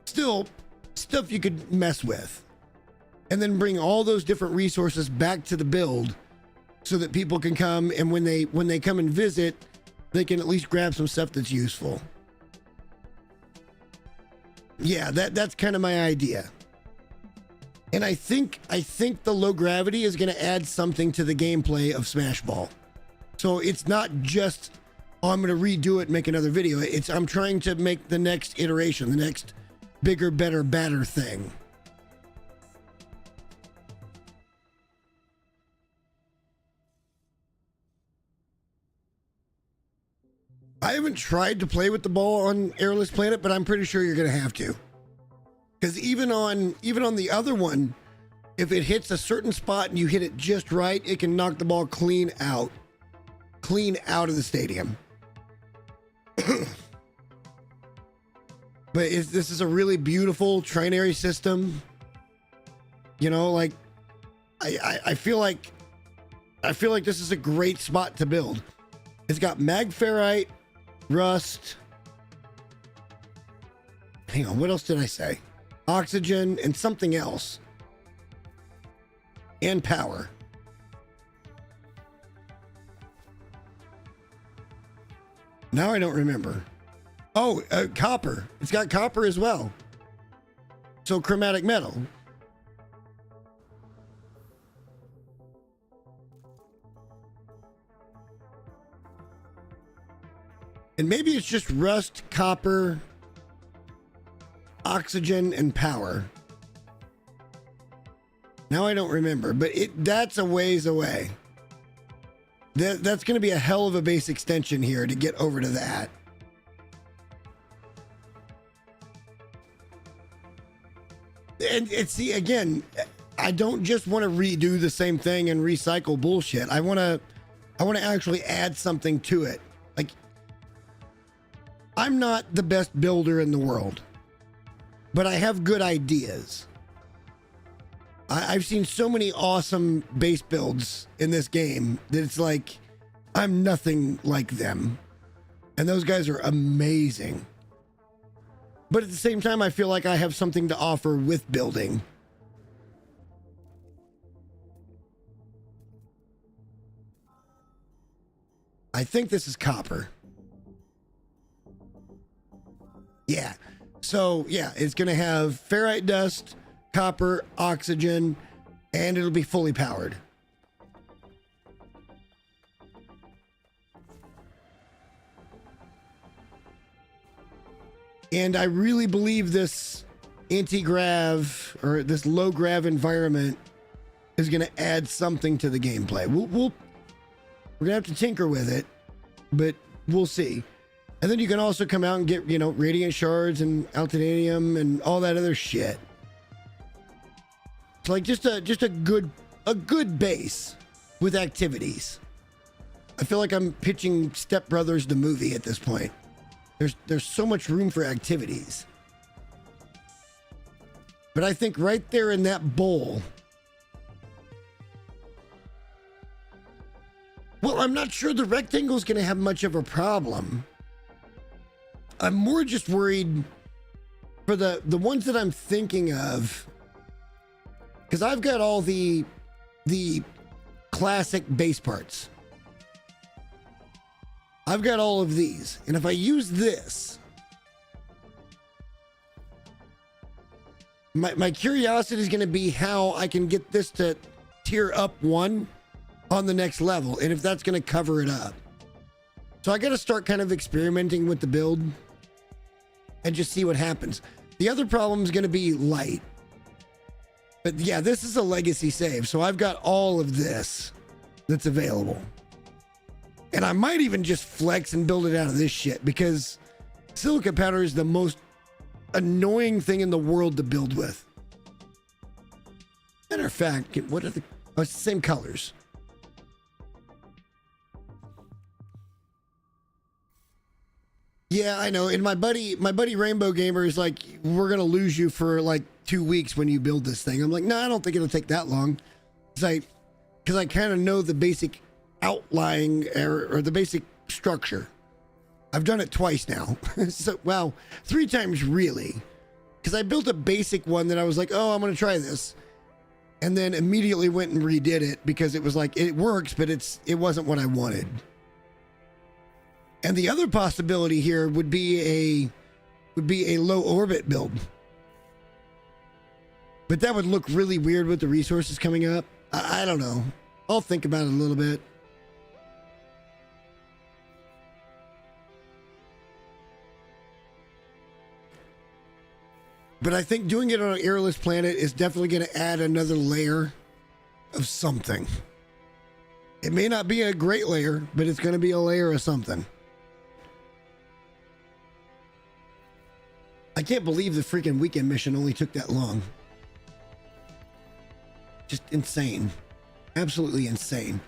Speaker 1: still stuff you could mess with, and then bring all those different resources back to the build so that people can come, and when they come and visit, they can at least grab some stuff that's useful. Yeah, that's kind of my idea. And I think the low gravity is going to add something to the gameplay of Smash Ball. So it's not just, oh, I'm going to redo it and make another video. I'm trying to make the next iteration, the next bigger, better, badder thing. I haven't tried to play with the ball on Airless Planet, but I'm pretty sure you're going to have to. Because even on the other one, if it hits a certain spot and you hit it just right, it can knock the ball clean out of the stadium. But this is a really beautiful trinary system. Like I feel like this is a great spot to build. It's got magferrite, rust. Hang on, what else did I say? Oxygen and something else. And power. Now I don't remember. Oh, copper. It's got copper as well. So chromatic metal. And maybe it's just rust, copper, oxygen, and power. Now I don't remember, but that's a ways away. That's going to be a hell of a base extension here to get over to that. And see, again, I don't just want to redo the same thing and recycle bullshit. I want to actually add something to it. Like, I'm not the best builder in the world, but I have good ideas. I've seen so many awesome base builds in this game that it's like, I'm nothing like them. And those guys are amazing. But at the same time, I feel like I have something to offer with building. I think this is copper. Yeah. So, yeah, it's going to have ferrite dust, copper, oxygen, and it'll be fully powered. And I really believe this anti-grav or this low-grav environment is going to add something to the gameplay. We're going to have to tinker with it, but we'll see. And then you can also come out and get, you know, radiant shards and altitanium and all that other shit. It's like just a good base with activities. I feel like I'm pitching Step Brothers the movie at this point. There's so much room for activities. But I think right there in that bowl. Well, I'm not sure the rectangle is going to have much of a problem. I'm more just worried for the ones that I'm thinking of, because I've got all the classic base parts. I've got all of these, and if I use this, my curiosity is going to be how I can get this to tier up 1 on the next level, and if that's going to cover it up. So I got to start kind of experimenting with the build and just see what happens. The other problem is going to be light. But yeah, this is a legacy save, so I've got all of this that's available. And I might even just flex and build it out of this shit, because silica powder is the most annoying thing in the world to build with. Matter of fact, what are the... Oh, it's the same colors. Yeah, I know. And my buddy Rainbow Gamer is like, we're going to lose you for like 2 weeks when you build this thing. I'm like, no, I don't think it'll take that long. Because I kind of know the basic outlying or the basic structure. I've done it twice now. So, well, 3 times really. Because I built a basic one that I was like, oh, I'm going to try this. And then immediately went and redid it because it was like, it works, but it wasn't what I wanted. And the other possibility here would be a low orbit build. But that would look really weird with the resources coming up. I don't know. I'll think about it a little bit. But I think doing it on an airless planet is definitely going to add another layer of something. It may not be a great layer, but it's going to be a layer of something. I can't believe the freaking weekend mission only took that long. Just insane. Absolutely insane.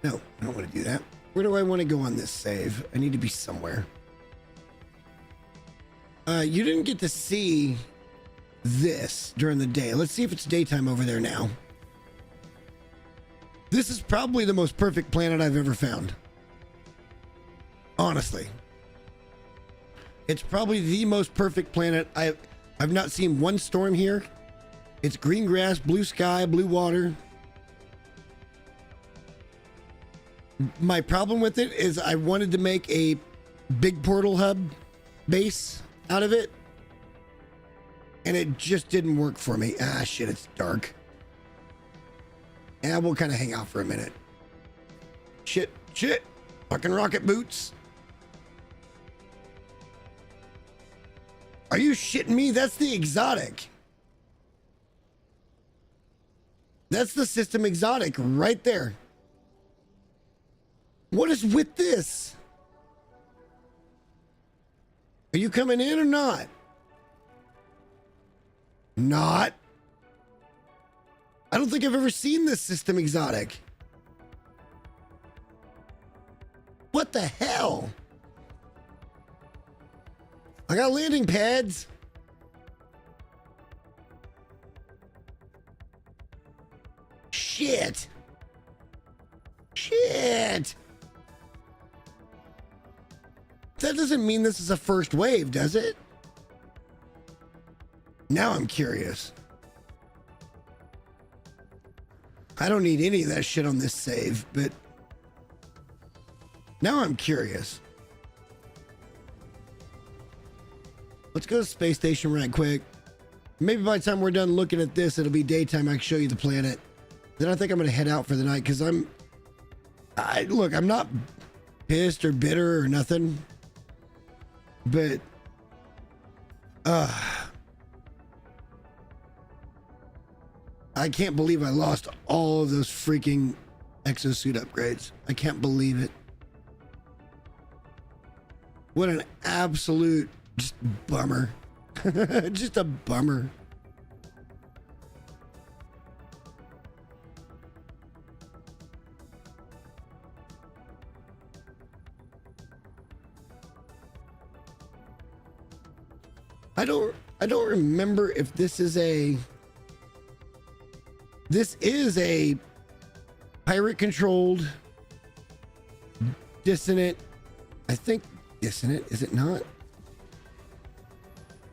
Speaker 1: No, I don't want to do that. Where do I want to go on this save? I need to be somewhere. You didn't get to see this during the day. Let's see if it's daytime over there now. This is probably the most perfect planet I've ever found. Honestly. It's probably the most perfect planet. I've not seen one storm here. It's green grass, blue sky, blue water. My problem with it is I wanted to make a big portal hub base out of it, and it just didn't work for me. Ah, shit, it's dark. And we'll kind of hang out for a minute. Shit. Fucking rocket boots. Are you shitting me? That's the exotic. That's the system exotic right there. What is with this? Are you coming in or not? Not. I don't think I've ever seen this system exotic. What the hell? I got landing pads. Shit. That doesn't mean this is a first wave, does it? Now I'm curious. I don't need any of that shit on this save, but now I'm curious. Let's go to the space station right quick. Maybe by the time we're done looking at this, it'll be daytime. I can show you the planet. Then I think I'm going to head out for the night because look, I'm not pissed or bitter or nothing, but I can't believe I lost all of those freaking exosuit upgrades. I can't believe it. What an absolute just bummer. Just a bummer. I don't remember if this is a pirate controlled dissonant. I think dissonant, is it not?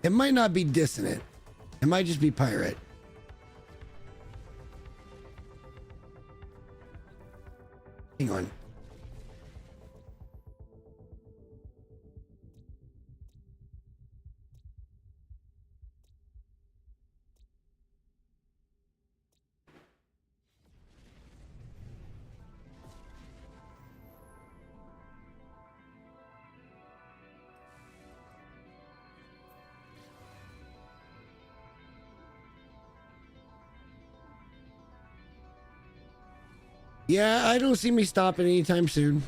Speaker 1: It might not be dissonant. It might just be pirate. Hang on. Yeah, I don't see me stopping anytime soon.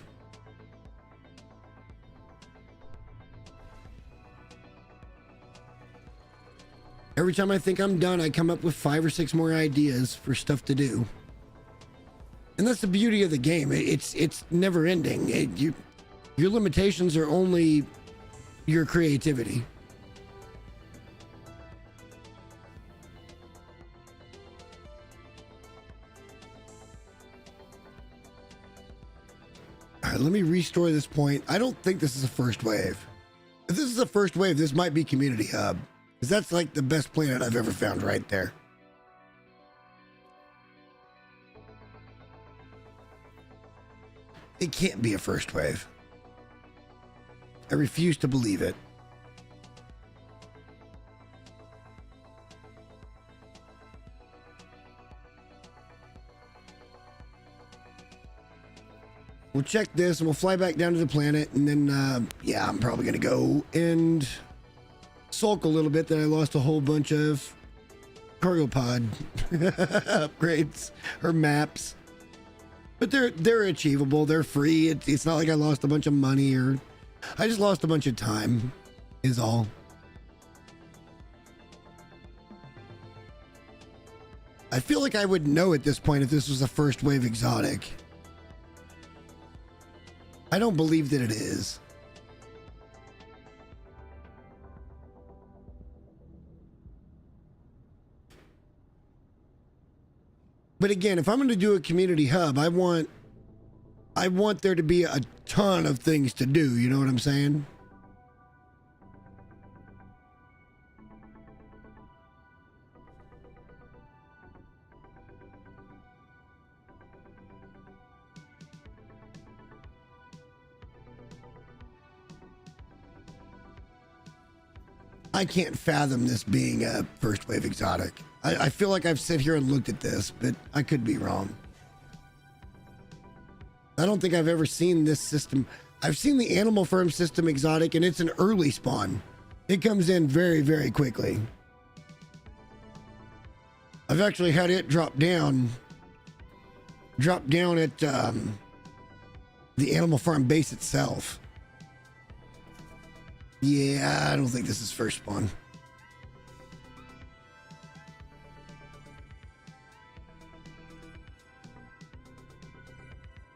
Speaker 1: Every time I think I'm done, I come up with 5 or 6 more ideas for stuff to do. And that's the beauty of the game. It's never ending. Your limitations are only your creativity. All right, let me restore this point. I don't think this is a first wave. If this is a first wave, this might be Community Hub. Because that's like the best planet I've ever found right there. It can't be a first wave. I refuse to believe it. We'll check this and we'll fly back down to the planet, and then yeah, I'm probably gonna go and sulk a little bit that I lost a whole bunch of cargo pod upgrades or maps, but they're achievable. They're free. It's not like I lost a bunch of money, or I just lost a bunch of time is all. I feel like I would know at this point if this was a first wave exotic. I don't believe that it is. But again, if I'm going to do a community hub, I want there to be a ton of things to do. You know what I'm saying? I can't fathom this being a first wave exotic. I feel like I've sit here and looked at this, but I could be wrong. I don't think I've ever seen this system. I've seen the Animal Farm system exotic, and it's an early spawn. It comes in very, very quickly. I've actually had it drop down at the Animal Farm base itself. Yeah, I don't think this is first spawn.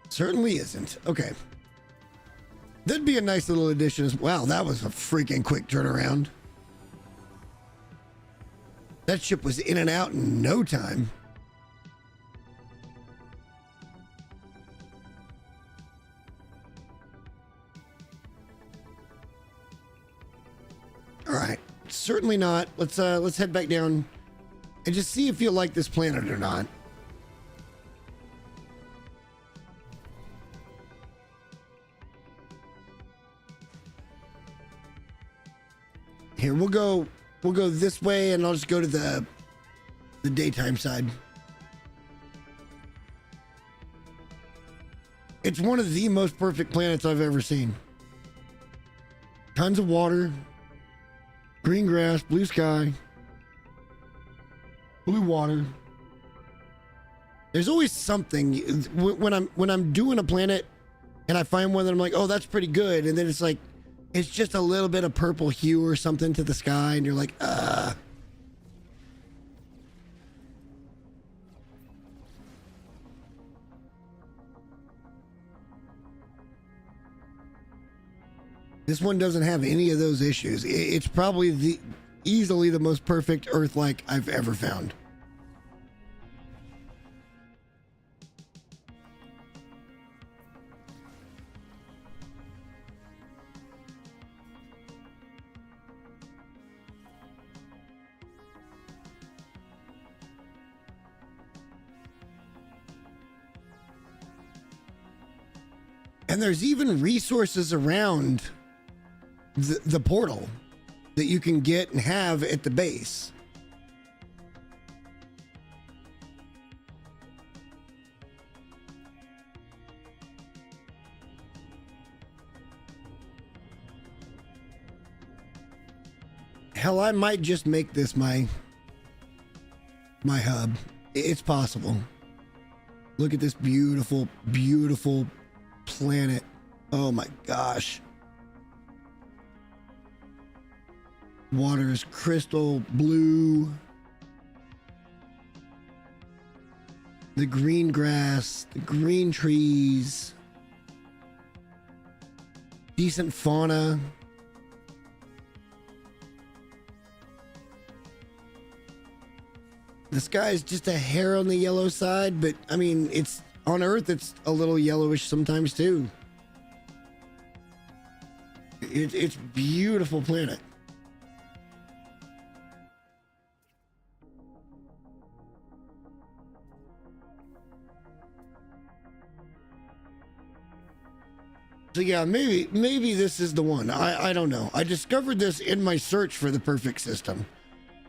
Speaker 1: Certainly isn't. Okay. That'd be a nice little addition. Wow, that was a freaking quick turnaround. That ship was in and out in no time. All right, certainly not. Let's head back down and just see if you like this planet or not. Here, we'll go this way, and I'll just go to the daytime side. It's one of the most perfect planets I've ever seen. Tons of water, green grass, blue sky, blue water. There's always something when I'm doing a planet and I find one that I'm like, oh, that's pretty good, and then it's like, it's just a little bit of purple hue or something to the sky, and you're like, This one doesn't have any of those issues. It's probably easily the most perfect Earth-like I've ever found. And there's even resources around the portal that you can get and have at the base. Hell, I might just make this my hub. It's possible. Look at this beautiful, beautiful planet. Oh my gosh. Water is crystal blue. The green grass, the green trees. Decent fauna. The sky is just a hair on the yellow side, but I mean, it's on Earth, it's a little yellowish sometimes too. It's beautiful planet. So yeah, maybe this is the one. I don't know. I discovered this in my search for the perfect system.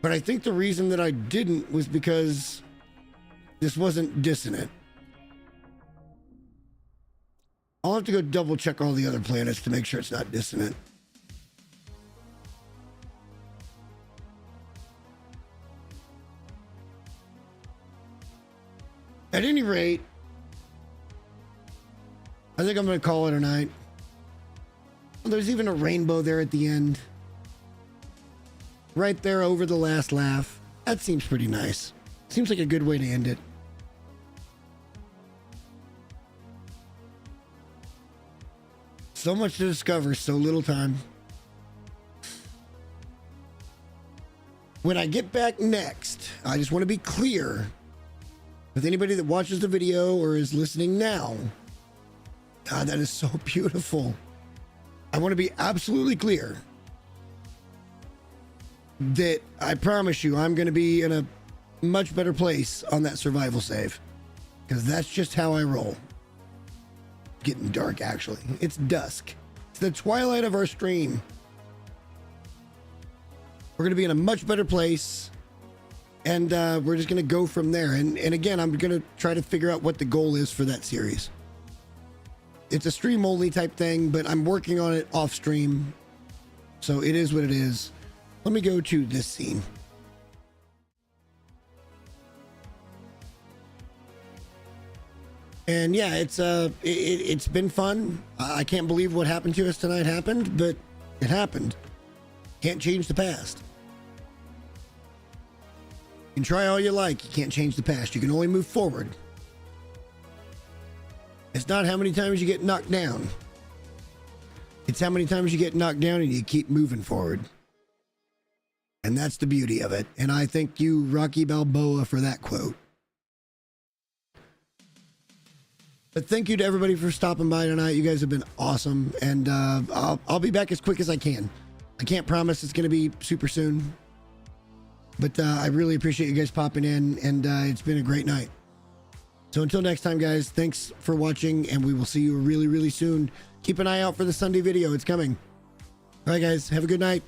Speaker 1: But I think the reason that I didn't was because this wasn't dissonant. I'll have to go double check all the other planets to make sure it's not dissonant. At any rate, I think I'm going to call it a night. There's even a rainbow there at the end. Right there over the last laugh. That seems pretty nice. Seems like a good way to end it. So much to discover, so little time. When I get back next, I just want to be clear with anybody that watches the video or is listening now. God, that is so beautiful. I want to be absolutely clear that I promise you I'm going to be in a much better place on that survival save, because that's just how I roll. Getting dark, actually. It's dusk. It's the twilight of our stream. We're going to be in a much better place, and we're just going to go from there. And again, I'm going to try to figure out what the goal is for that series. It's a stream only type thing, but I'm working on it off stream, so it is what it is. Let me go to this scene. And yeah, it's been fun. I can't believe what happened to us tonight happened, but it happened. Can't change the past. You can try all you like. You can't change the past. You can only move forward. It's not how many times you get knocked down. It's how many times you get knocked down and you keep moving forward. And that's the beauty of it. And I thank you, Rocky Balboa, for that quote. But thank you to everybody for stopping by tonight. You guys have been awesome. And I'll be back as quick as I can. I can't promise it's going to be super soon. But I really appreciate you guys popping in. And it's been a great night. So until next time, guys, thanks for watching. And we will see you really, really soon. Keep an eye out for the Sunday video. It's coming. All right, guys. Have a good night.